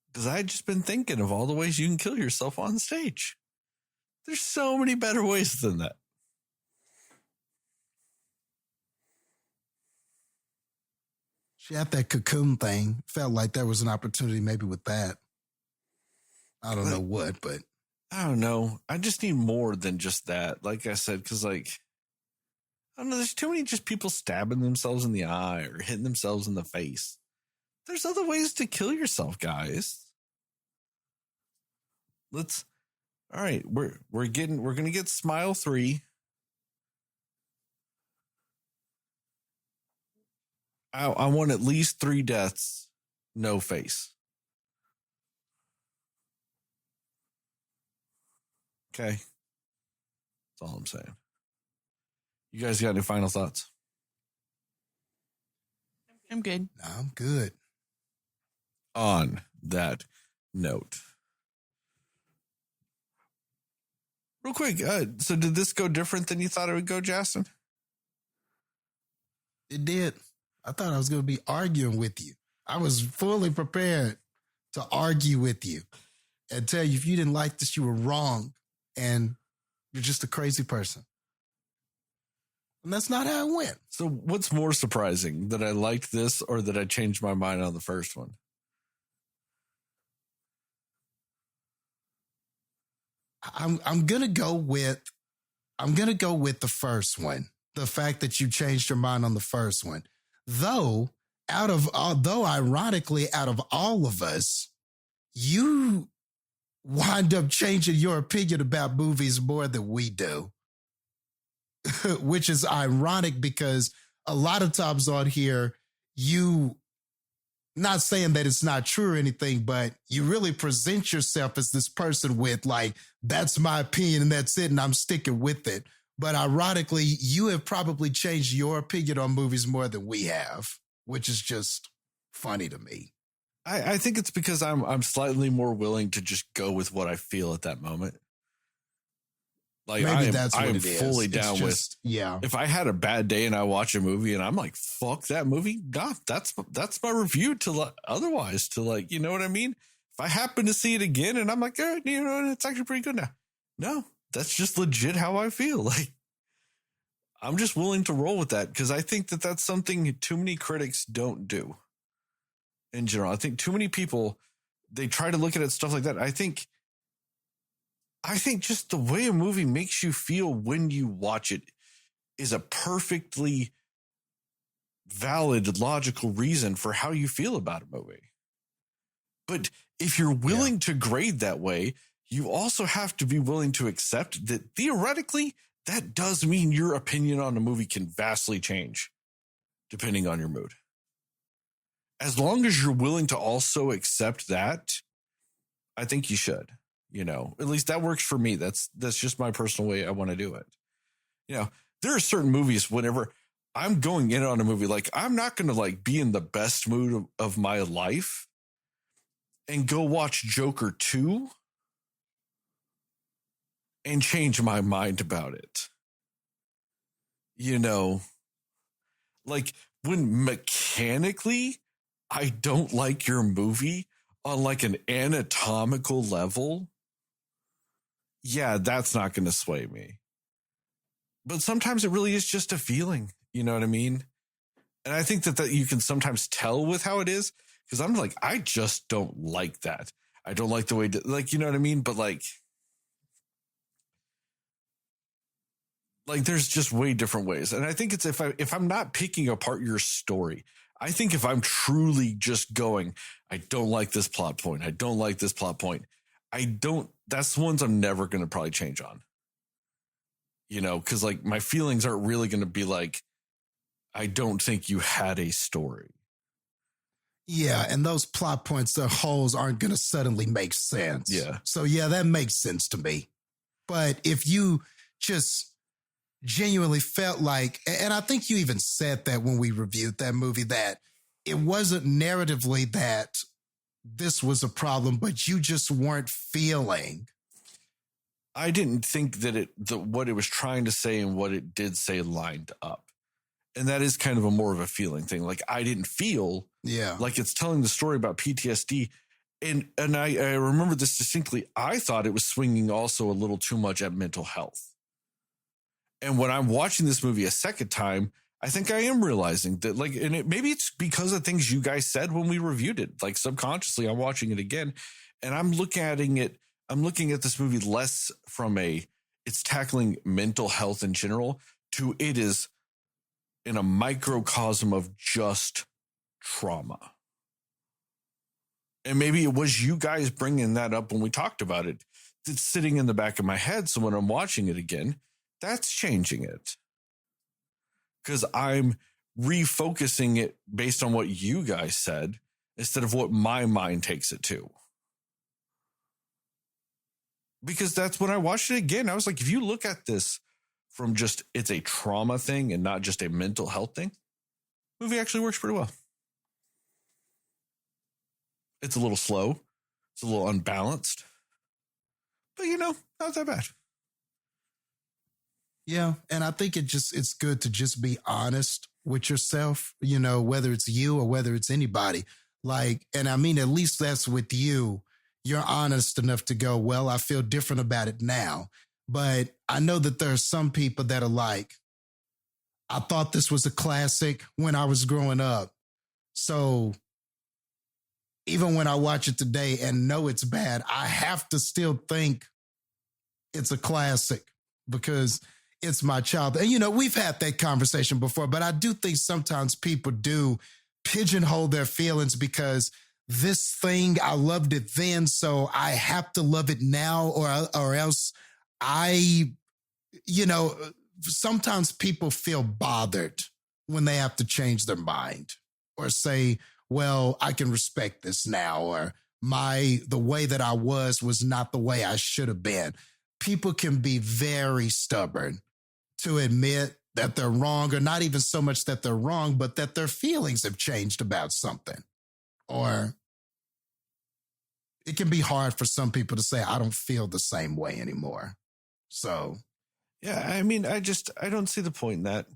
Because I had just been thinking of all the ways you can kill yourself on stage. There's so many better ways than that. She had that cocoon thing. Felt like there was an opportunity maybe with that. I don't know what, but. I don't know. I just need more than just that. Like I said, because I don't know, there's too many just people stabbing themselves in the eye or hitting themselves in the face. There's other ways to kill yourself, guys. All right, we're gonna get Smile 3. I want at least 3 deaths, no face. Okay. That's all I'm saying. You guys got any final thoughts? I'm good. No, I'm good. On that note, real quick, so did this go different than you thought it would go, Jastin? It did. I thought I was going to be arguing with you. I was fully prepared to argue with you and tell you if you didn't like this, you were wrong and you're just a crazy person. And that's not how it went. So what's more surprising, that I liked this or that I changed my mind on the first one? I'm gonna go with the first one. The fact that you changed your mind on the first one, though ironically, out of all of us, you wind up changing your opinion about movies more than we do, which is ironic because a lot of times on here, you, not saying that it's not true or anything, but you really present yourself as this person with like, that's my opinion and that's it. And I'm sticking with it. But ironically, you have probably changed your opinion on movies more than we have, which is just funny to me. I think it's because I'm slightly more willing to just go with what I feel at that moment. Like Maybe that's what I'm it is. fully It's down just, with. yeah. If I had a bad day and I watch a movie and I'm like, fuck that movie, nah, that's my review to otherwise, to like, you know what I mean? If I happen to see it again and I'm like, you know, it's actually pretty good now. No, that's just legit how I feel. Like, I'm just willing to roll with that because I think that that's something too many critics don't do in general. I think too many people, they try to look at it, stuff like that. I think just the way a movie makes you feel when you watch it is a perfectly valid, logical reason for how you feel about a movie. But if you're willing to grade that way, you also have to be willing to accept that theoretically, that does mean your opinion on a movie can vastly change depending on your mood. As long as you're willing to also accept that, I think you should. You know, at least that works for me. That's just my personal way I want to do it. You know, there are certain movies whenever I'm going in on a movie, like I'm not going to like be in the best mood of my life and go watch Joker 2 and change my mind about it. You know, like when mechanically I don't like your movie on like an anatomical level, yeah, that's not going to sway me. But sometimes it really is just a feeling, you know what I mean? And I think that you can sometimes tell with how it is, because I'm like, I just don't like that. I don't like the way, like, you know what I mean? But like there's just way different ways. And I think it's if I'm not picking apart your story, I think if I'm truly just going, I don't like this plot point. I don't like this plot point. That's ones I'm never going to probably change on. You know, because like my feelings aren't really going to be like, I don't think you had a story. Yeah, and those plot points, the holes aren't going to suddenly make sense. Yeah. So yeah, that makes sense to me. But if you just genuinely felt like, and I think you even said that when we reviewed that movie, that it wasn't narratively that this was a problem, but you just weren't feeling. I didn't think that what it was trying to say and what it did say lined up. And that is kind of more of a feeling thing. Like I didn't feel like it's telling the story about PTSD. And I remember this distinctly. I thought it was swinging also a little too much at mental health. And when I'm watching this movie a second time, I think I am realizing that, like, and maybe it's because of things you guys said when we reviewed it. Like subconsciously, I'm watching it again, and I'm looking at this movie less from it's tackling mental health in general to it is in a microcosm of just trauma. And maybe it was you guys bringing that up when we talked about it. It's sitting in the back of my head. So when I'm watching it again, that's changing it. Because I'm refocusing it based on what you guys said instead of what my mind takes it to. Because that's when I watched it again. I was like, if you look at this from just, it's a trauma thing and not just a mental health thing, the movie actually works pretty well. It's a little slow. It's a little unbalanced. But, not that bad. Yeah. And I think it's good to just be honest with yourself, whether it's you or whether it's anybody. Like, and I mean, at least that's with you. You're honest enough to go, well, I feel different about it now. But I know that there are some people that are like, I thought this was a classic when I was growing up. So even when I watch it today and know it's bad, I have to still think it's a classic because it's my child. And, we've had that conversation before, but I do think sometimes people do pigeonhole their feelings because this thing, I loved it then, so I have to love it now or else sometimes people feel bothered when they have to change their mind or say, well, I can respect this now, or the way that I was not the way I should have been. People can be very stubborn to admit that they're wrong, or not even so much that they're wrong, but that their feelings have changed about something. Or it can be hard for some people to say, I don't feel the same way anymore. So. Yeah, I mean, I don't see the point in that.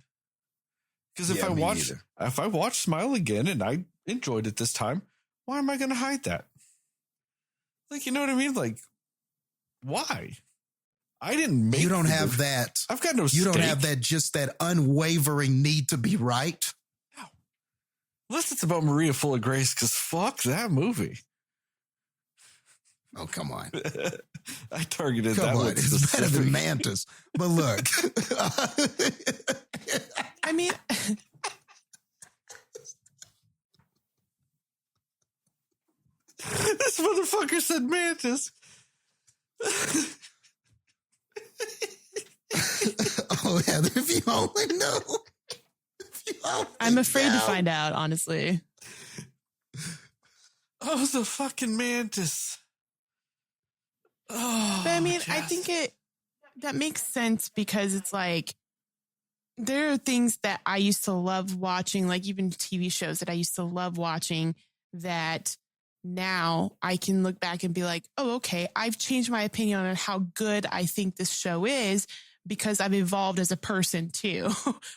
Because if I watch Smile again and I enjoyed it this time, why am I going to hide that? Like, you know what I mean? Like, why? I didn't make. You don't have that. I've got no. You don't have that. Just that unwavering need to be right. No. Unless it's about Maria Full of Grace, because fuck that movie. Oh, come on. I targeted come that on. one. It's better than Mantis. But look. I mean, this motherfucker said Mantis. Oh, Heather, if you only know. I'm afraid to find out, honestly. Oh, the fucking Mantis. Oh, but I mean, Jess. I think that makes sense because it's like, there are things that I used to love watching, like even TV shows that I used to love watching that now I can look back and be like, oh, okay, I've changed my opinion on how good I think this show is because I've evolved as a person too.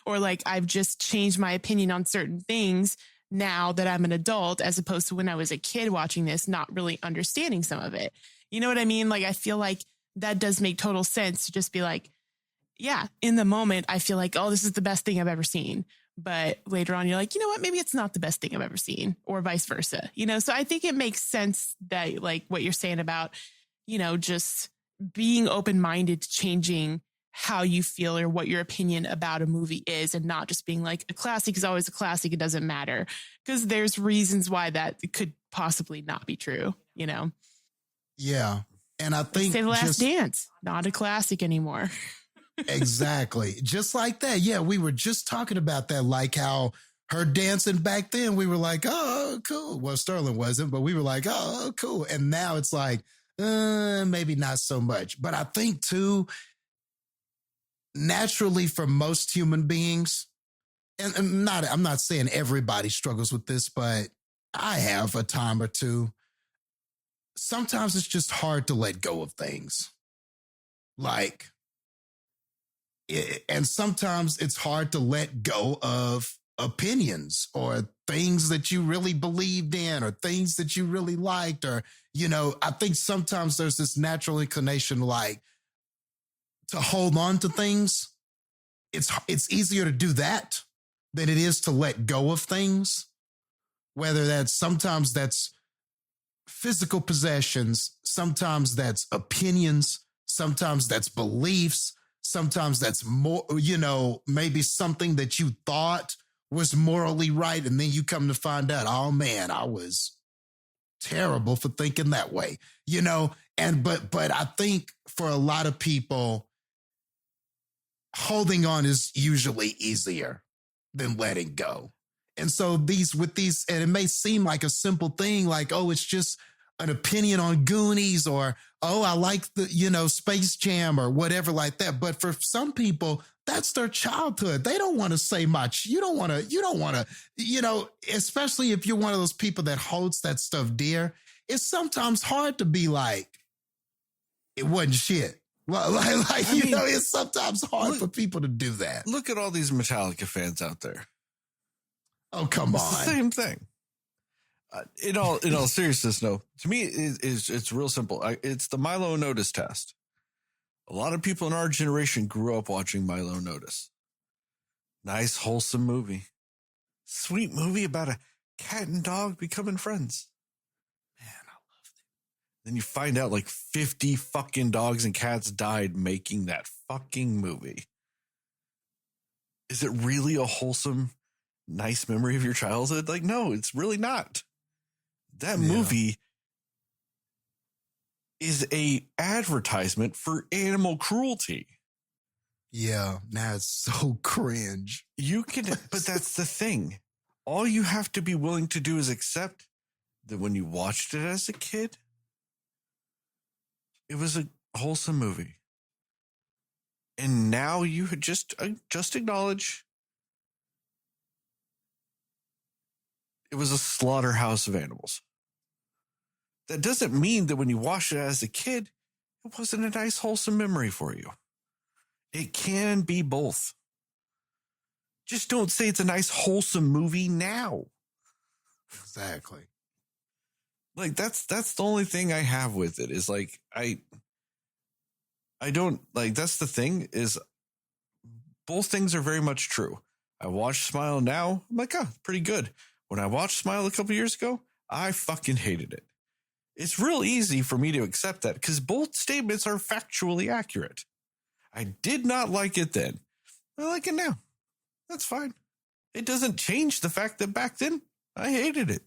Or like, I've just changed my opinion on certain things now that I'm an adult, as opposed to when I was a kid watching this, not really understanding some of it. You know what I mean? Like, I feel like that does make total sense to just be like, yeah, in the moment, I feel like, oh, this is the best thing I've ever seen. But later on, you're like, you know what? Maybe it's not the best thing I've ever seen, or vice versa. So I think it makes sense that, like, what you're saying about, just being open-minded to changing how you feel or what your opinion about a movie is, and not just being like, a classic is always a classic. It doesn't matter, because there's reasons why that could possibly not be true, Yeah. And I think Say The Last Dance, not a classic anymore. Exactly. Just like that. Yeah, we were just talking about that, like how her dancing back then, we were like, oh, cool. Well, Sterling wasn't, but we were like, oh, cool. And now it's like, maybe not so much. But I think too, naturally for most human beings, and I'm not saying everybody struggles with this, but I have a time or two. Sometimes it's just hard to let go of things. And sometimes it's hard to let go of opinions or things that you really believed in or things that you really liked. Or, I think sometimes there's this natural inclination, like, to hold on to things. It's easier to do that than it is to let go of things. Whether sometimes that's physical possessions, sometimes that's opinions, sometimes that's beliefs, sometimes that's more, maybe something that you thought was morally right, and then you come to find out, oh man, I was terrible for thinking that way, but I think for a lot of people, holding on is usually easier than letting go. And so and it may seem like a simple thing, like, oh, it's just an opinion on Goonies or, oh, I like the, Space Jam or whatever like that. But for some people, that's their childhood. They don't want to say much. You don't want to, especially if you're one of those people that holds that stuff dear. It's sometimes hard to be like, it wasn't shit. It's sometimes hard for people to do that. Look at all these Metallica fans out there. Oh, come on. It's the same thing. In all seriousness, no. To me, it's real simple. It's the Milo and Otis test. A lot of people in our generation grew up watching Milo and Otis. Nice, wholesome movie. Sweet movie about a cat and dog becoming friends. Man, I loved it. Then you find out like 50 fucking dogs and cats died making that fucking movie. Is it really a wholesome, nice memory of your childhood? Like, no, it's really not. That movie is a advertisement for animal cruelty. Yeah, now it's so cringe. But that's the thing. All you have to be willing to do is accept that when you watched it as a kid, it was a wholesome movie. And now you just acknowledge it was a slaughterhouse of animals. That doesn't mean that when you watched it as a kid, it wasn't a nice, wholesome memory for you. It can be both. Just don't say it's a nice, wholesome movie now. Exactly. Like, that's the only thing I have with it is like, I don't like, that's the thing is both things are very much true. I watch Smile now. I'm like, oh, pretty good. When I watched Smile a couple years ago, I fucking hated it. It's real easy for me to accept that because both statements are factually accurate. I did not like it then. I like it now. That's fine. It doesn't change the fact that back then I hated it.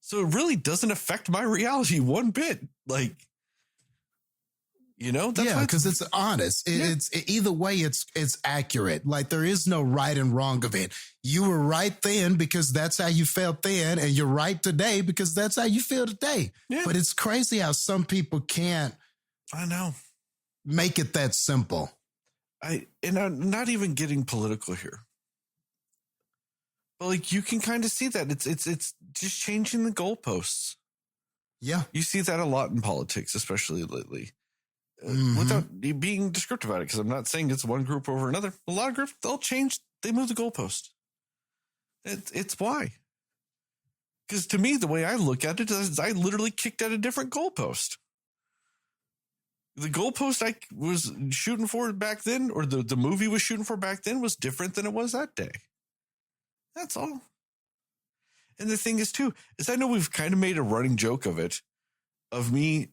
So it really doesn't affect my reality one bit. Like, that's because it's honest. It's either way, it's accurate. Like there is no right and wrong of it. You were right then because that's how you felt then, and you're right today because that's how you feel today. Yeah. But it's crazy how some people can't. I know. Make it that simple. I'm not even getting political here. But like you can kind of see that it's just changing the goalposts. Yeah. You see that a lot in politics, especially lately. Without being descriptive about it, because I'm not saying it's one group over another. A lot of groups, they move the goalpost. It's why. Because to me, the way I look at it is I literally kicked at a different goalpost. The goalpost I was shooting for back then, or the movie was shooting for back then, was different than it was that day. That's all. And the thing is, too, is I know we've kind of made a running joke of it, of me.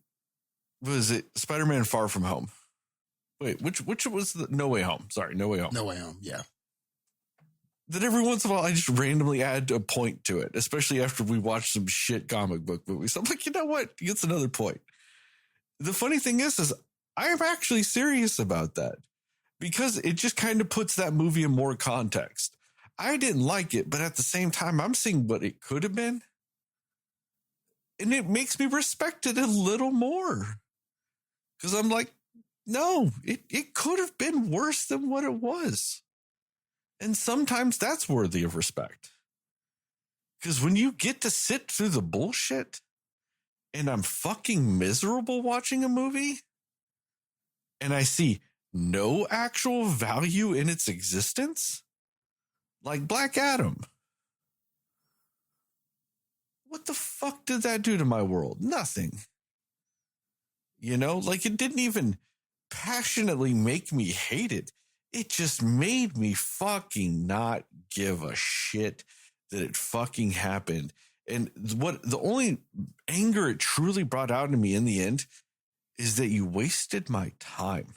Was it Spider-Man Far From Home? Wait, which was the No Way Home? Sorry, No Way Home. No Way Home, yeah. That every once in a while I just randomly add a point to it, especially after we watch some shit comic book movies. I'm like, you know what? It's another point. The funny thing is I am actually serious about that because it just kind of puts that movie in more context. I didn't like it, but at the same time, I'm seeing what it could have been. And it makes me respect it a little more. Because I'm like, no, it could have been worse than what it was. And sometimes that's worthy of respect. Because when you get to sit through the bullshit and I'm fucking miserable watching a movie and I see no actual value in its existence, like Black Adam. What the fuck did that do to my world? Nothing. Like it didn't even passionately make me hate it. It just made me fucking not give a shit that it fucking happened. And the only anger it truly brought out in me in the end is that you wasted my time.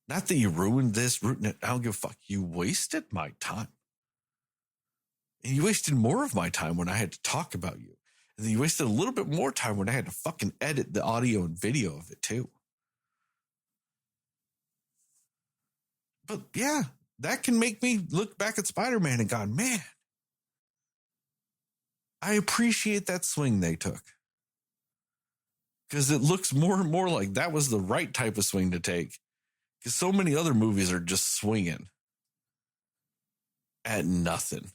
Not that you ruined this, I don't give a fuck. You wasted my time. And you wasted more of my time when I had to talk about you. And then you wasted a little bit more time when I had to fucking edit the audio and video of it too. But yeah, that can make me look back at Spider-Man and go, man, I appreciate that swing they took. Because it looks more and more like that was the right type of swing to take. Because so many other movies are just swinging at nothing.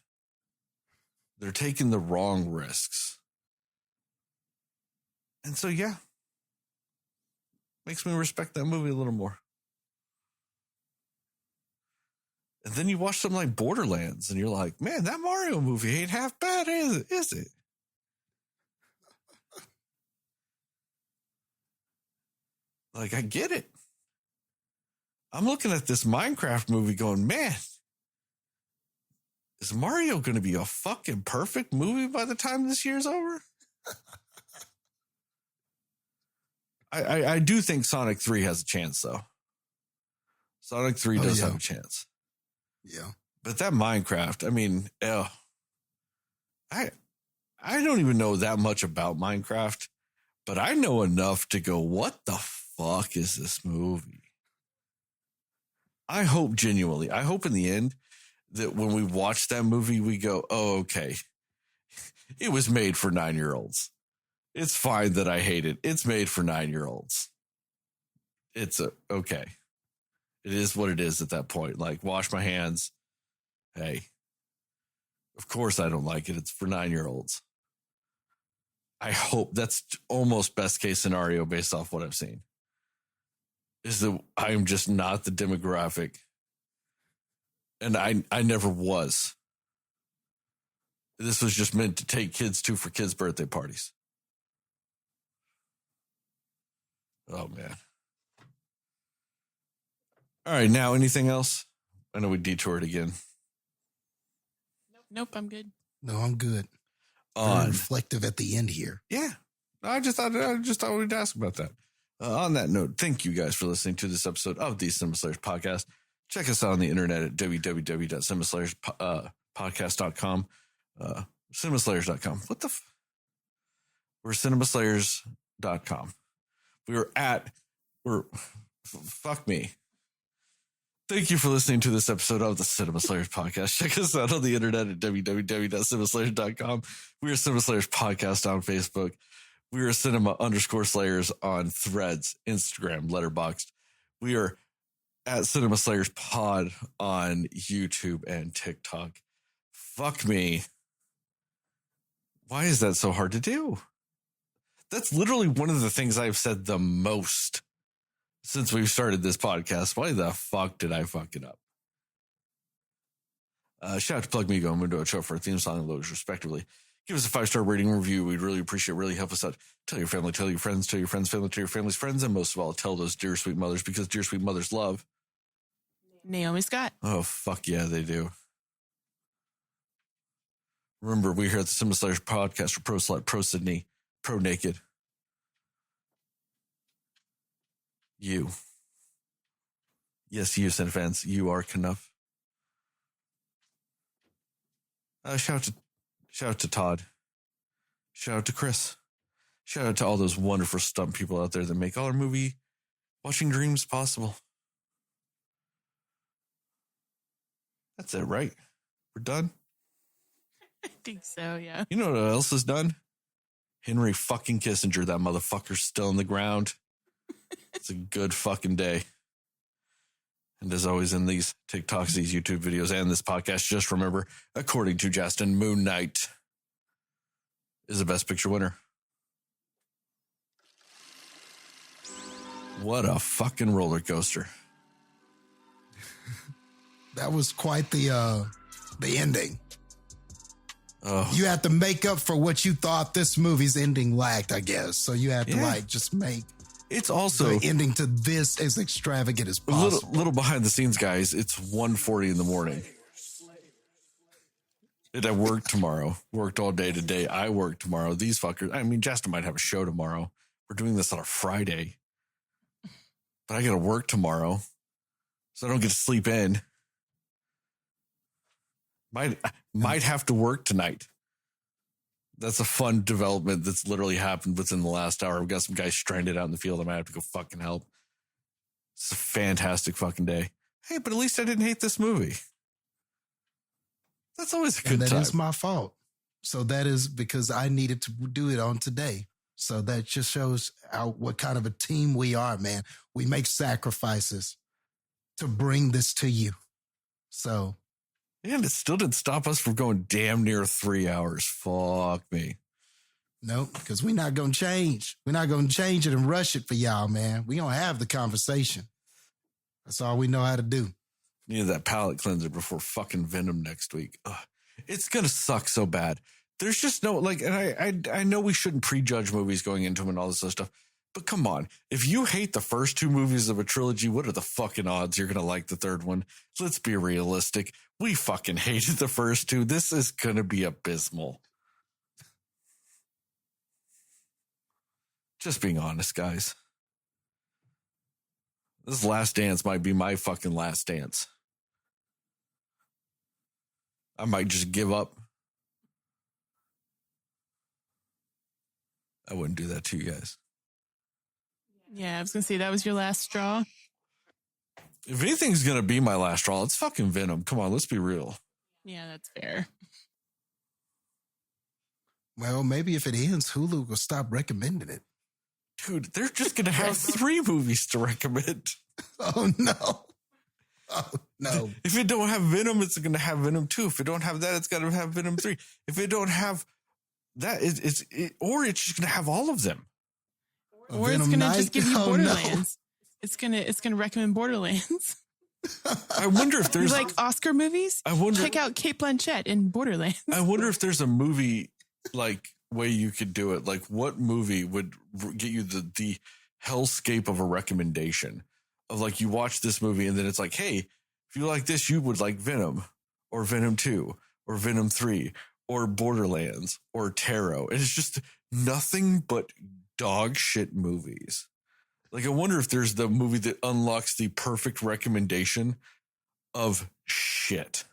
They're taking the wrong risks. And so, yeah. Makes me respect that movie a little more. And then you watch something like Borderlands and you're like, man, that Mario movie ain't half bad, is it? Like, I get it. I'm looking at this Minecraft movie going, man, is Mario going to be a fucking perfect movie by the time this year's over? I do think Sonic 3 has a chance, though. Sonic 3 does have a chance. Yeah. But that Minecraft, I mean, I don't even know that much about Minecraft, but I know enough to go, what the fuck is this movie? I hope genuinely, I hope in the end that when we watch that movie, we go, oh, okay. It was made for 9-year-olds. It's fine that I hate it. It's made for 9-year-olds. It's okay. It is what it is at that point. Like, wash my hands. Hey, of course I don't like it. It's for 9-year-olds. I hope that's almost best case scenario based off what I've seen. Is that I'm just not the demographic. And I never was. This was just meant to take kids to for kids' birthday parties. Oh, man. All right, now anything else? I know we detoured again. Nope, I'm good. No, I'm good. Very reflective at the end here. Yeah. I just thought we'd ask about that. On that note, thank you guys for listening to this episode of the Cinema Slayers podcast. Check us out on the internet at www.cinemaslayerspodcast.com. Cinemaslayers.com. What the we're cinemaslayers.com. Fuck me. Thank you for listening to this episode of the Cinema Slayers podcast. Check us out on the internet at www.cinemaslayers.com. We are Cinema Slayers podcast on Facebook. We are cinema_slayers on Threads, Instagram, Letterboxd. We are at Cinema Slayers Pod on YouTube and TikTok. Fuck me. Why is that so hard to do? That's literally one of the things I've said the most since we've started this podcast. Why the fuck did I fuck it up? Shout out to Plug Me Go and Mundo Show for our theme song and logos, respectively. Give us a 5-star rating review. We'd really appreciate it. Really help us out. Tell your family, tell your friends, tell your friends' family, tell your family's friends, and most of all, tell those dear sweet mothers, because dear sweet mothers love Naomi Scott. Oh, fuck yeah, they do. Remember, we here at the Cinema Slayers podcast are pro slut, pro Sydney, pro naked. You. Yes, you, Cinefans. You are enough. Shout out to Todd. Shout out to Chris. Shout out to all those wonderful stunt people out there that make all our movie watching dreams possible. That's it, right? We're done? I think so, yeah. You know what else is done? Henry fucking Kissinger. That motherfucker's still in the ground. It's a good fucking day. And as always in these TikToks, these YouTube videos, and this podcast, just remember, according to Jastin, Moon Knight is the Best Picture winner. What a fucking roller coaster. That was quite the ending. Oh. You had to make up for what you thought this movie's ending lacked, I guess. So you had to just make it's also the ending to this as extravagant as possible. Little behind the scenes, guys. It's 1:40 in the morning. And I work tomorrow. Worked all day today. I work tomorrow. These fuckers. I mean, Jastin might have a show tomorrow. We're doing this on a Friday. But I got to work tomorrow. So I don't get to sleep in. Might have to work tonight. That's a fun development that's literally happened within the last hour. I've got some guys stranded out in the field. I might have to go fucking help. It's a fantastic fucking day. Hey, but at least I didn't hate this movie. That's always a good time. That is my fault. So that is because I needed to do it on today. So that just shows what kind of a team we are, man. We make sacrifices to bring this to you. So. And it still didn't stop us from going damn near 3 hours. Fuck me. Nope, because we're not going to change. We're not going to change it and rush it for y'all, man. We're going to have the conversation. That's all we know how to do. Need that palate cleanser before fucking Venom next week. Ugh. It's going to suck so bad. There's just no, like, and I know we shouldn't prejudge movies going into them and all this other stuff, but come on. If you hate the first two movies of a trilogy, what are the fucking odds you're going to like the third one? Let's be realistic. We fucking hated the first two. This is going to be abysmal. Just being honest, guys. This Last Dance might be my fucking last dance. I might just give up. I wouldn't do that to you guys. Yeah, I was going to say that was your last straw. If anything's going to be my last straw, it's fucking Venom. Come on, let's be real. Yeah, that's fair. Well, maybe if it ends, Hulu will stop recommending it. Dude, they're just going to have 3 movies to recommend. Oh, no. Oh, no. If it don't have Venom, it's going to have Venom 2. If it don't have that, it's got to have Venom 3. If it don't have that, or it's just going to have all of them. Or it's going to just give you Borderlands. No. It's gonna recommend Borderlands. I wonder if there's you like Oscar movies. Check out Cate Blanchett in Borderlands. I wonder if there's a movie like way you could do it. Like, what movie would get you the hellscape of a recommendation of, like, you watch this movie and then it's like, hey, if you like this, you would like Venom or Venom 2 or Venom 3 or Borderlands or Tarot. And it's just nothing but dog shit movies. Like, I wonder if there's the movie that unlocks the perfect recommendation of shit.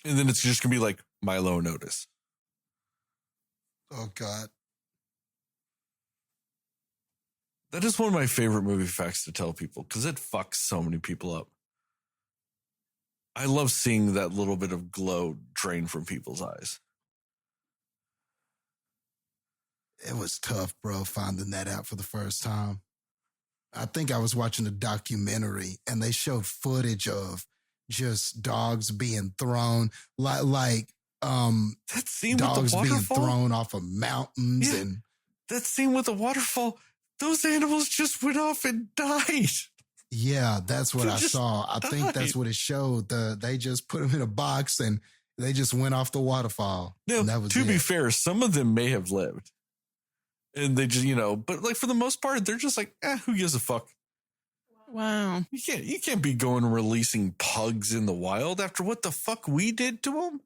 And then it's just going to be like Milo Notice. Oh, God. That is one of my favorite movie facts to tell people because it fucks so many people up. I love seeing that little bit of glow drain from people's eyes. It was tough, bro, finding that out for the first time. I think I was watching a documentary and they showed footage of just dogs being thrown, like that scene dogs with the being waterfall? thrown off of mountains. Yeah, and that scene with the waterfall, those animals just went off and died. Yeah, that's what I saw. I died. think that's what it showed. They just put them in a box and they just went off the waterfall. Now, and that was to be it. fair, some of them may have lived. And they just, but like for the most part, they're just like, who gives a fuck? Wow. You can't be going and releasing pugs in the wild after what the fuck we did to them.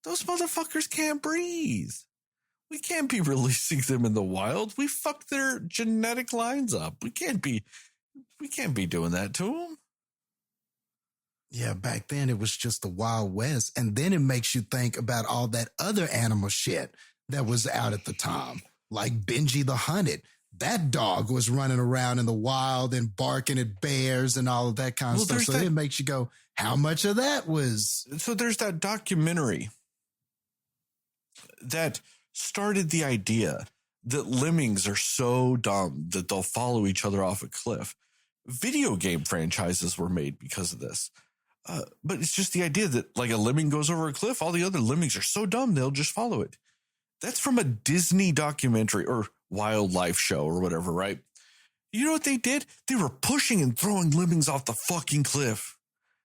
Those motherfuckers can't breathe. We can't be releasing them in the wild. We fucked their genetic lines up. We can't be doing that to them. Yeah, back then it was just the Wild West. And then it makes you think about all that other animal shit that was out at the time, like Benji the Hunted. That dog was running around in the wild and barking at bears and all of that kind of stuff. So it makes you go, how much of that was? So there's that documentary that started the idea that lemmings are so dumb that they'll follow each other off a cliff. Video game franchises were made because of this. But it's just the idea that, like, a lemming goes over a cliff, all the other lemmings are so dumb they'll just follow it. That's from a Disney documentary or wildlife show or whatever, right? You know what they did? They were pushing and throwing lemmings off the fucking cliff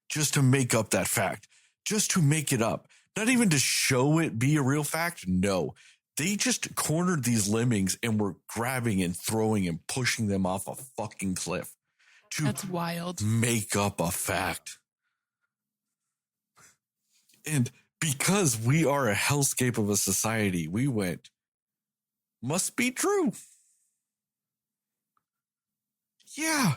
just to make up that fact, just to make it up. Not even to show it be a real fact. No, they just cornered these lemmings and were grabbing and throwing and pushing them off a fucking cliff. That's wild. Make up a fact. And because we are a hellscape of a society, we went, must be true. Yeah.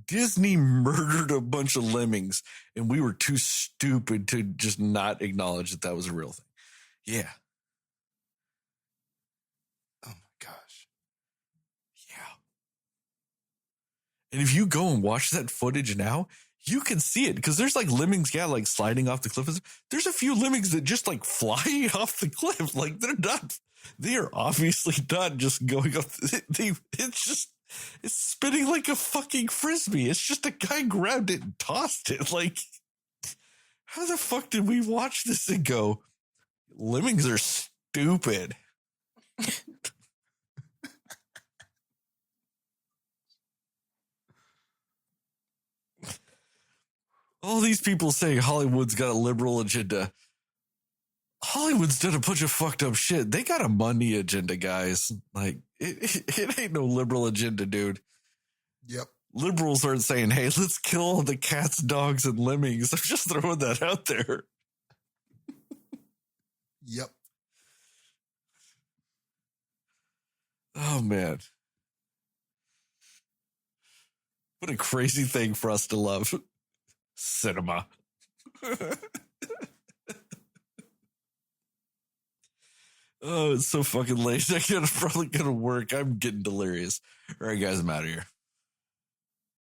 Disney murdered a bunch of lemmings, and we were too stupid to just not acknowledge that that was a real thing. Yeah. Oh, my gosh. Yeah. And if you go and watch that footage now, you can see it because there's like lemmings, like sliding off the cliff. There's a few lemmings that just like fly off the cliff. Like they are obviously not just going up. It's spinning like a fucking frisbee. It's just a guy grabbed it and tossed it. Like, how the fuck did we watch this and go, lemmings are stupid? All these people saying Hollywood's got a liberal agenda. Hollywood's done a bunch of fucked up shit. They got a money agenda, guys. Like, it ain't no liberal agenda, dude. Yep. Liberals aren't saying, hey, let's kill all the cats, dogs, and lemmings. I'm just throwing that out there. Yep. Oh, man. What a crazy thing for us to love. Cinema. Oh, it's so fucking late. I'm probably gonna work. I'm getting delirious. All right, guys, I'm out of here.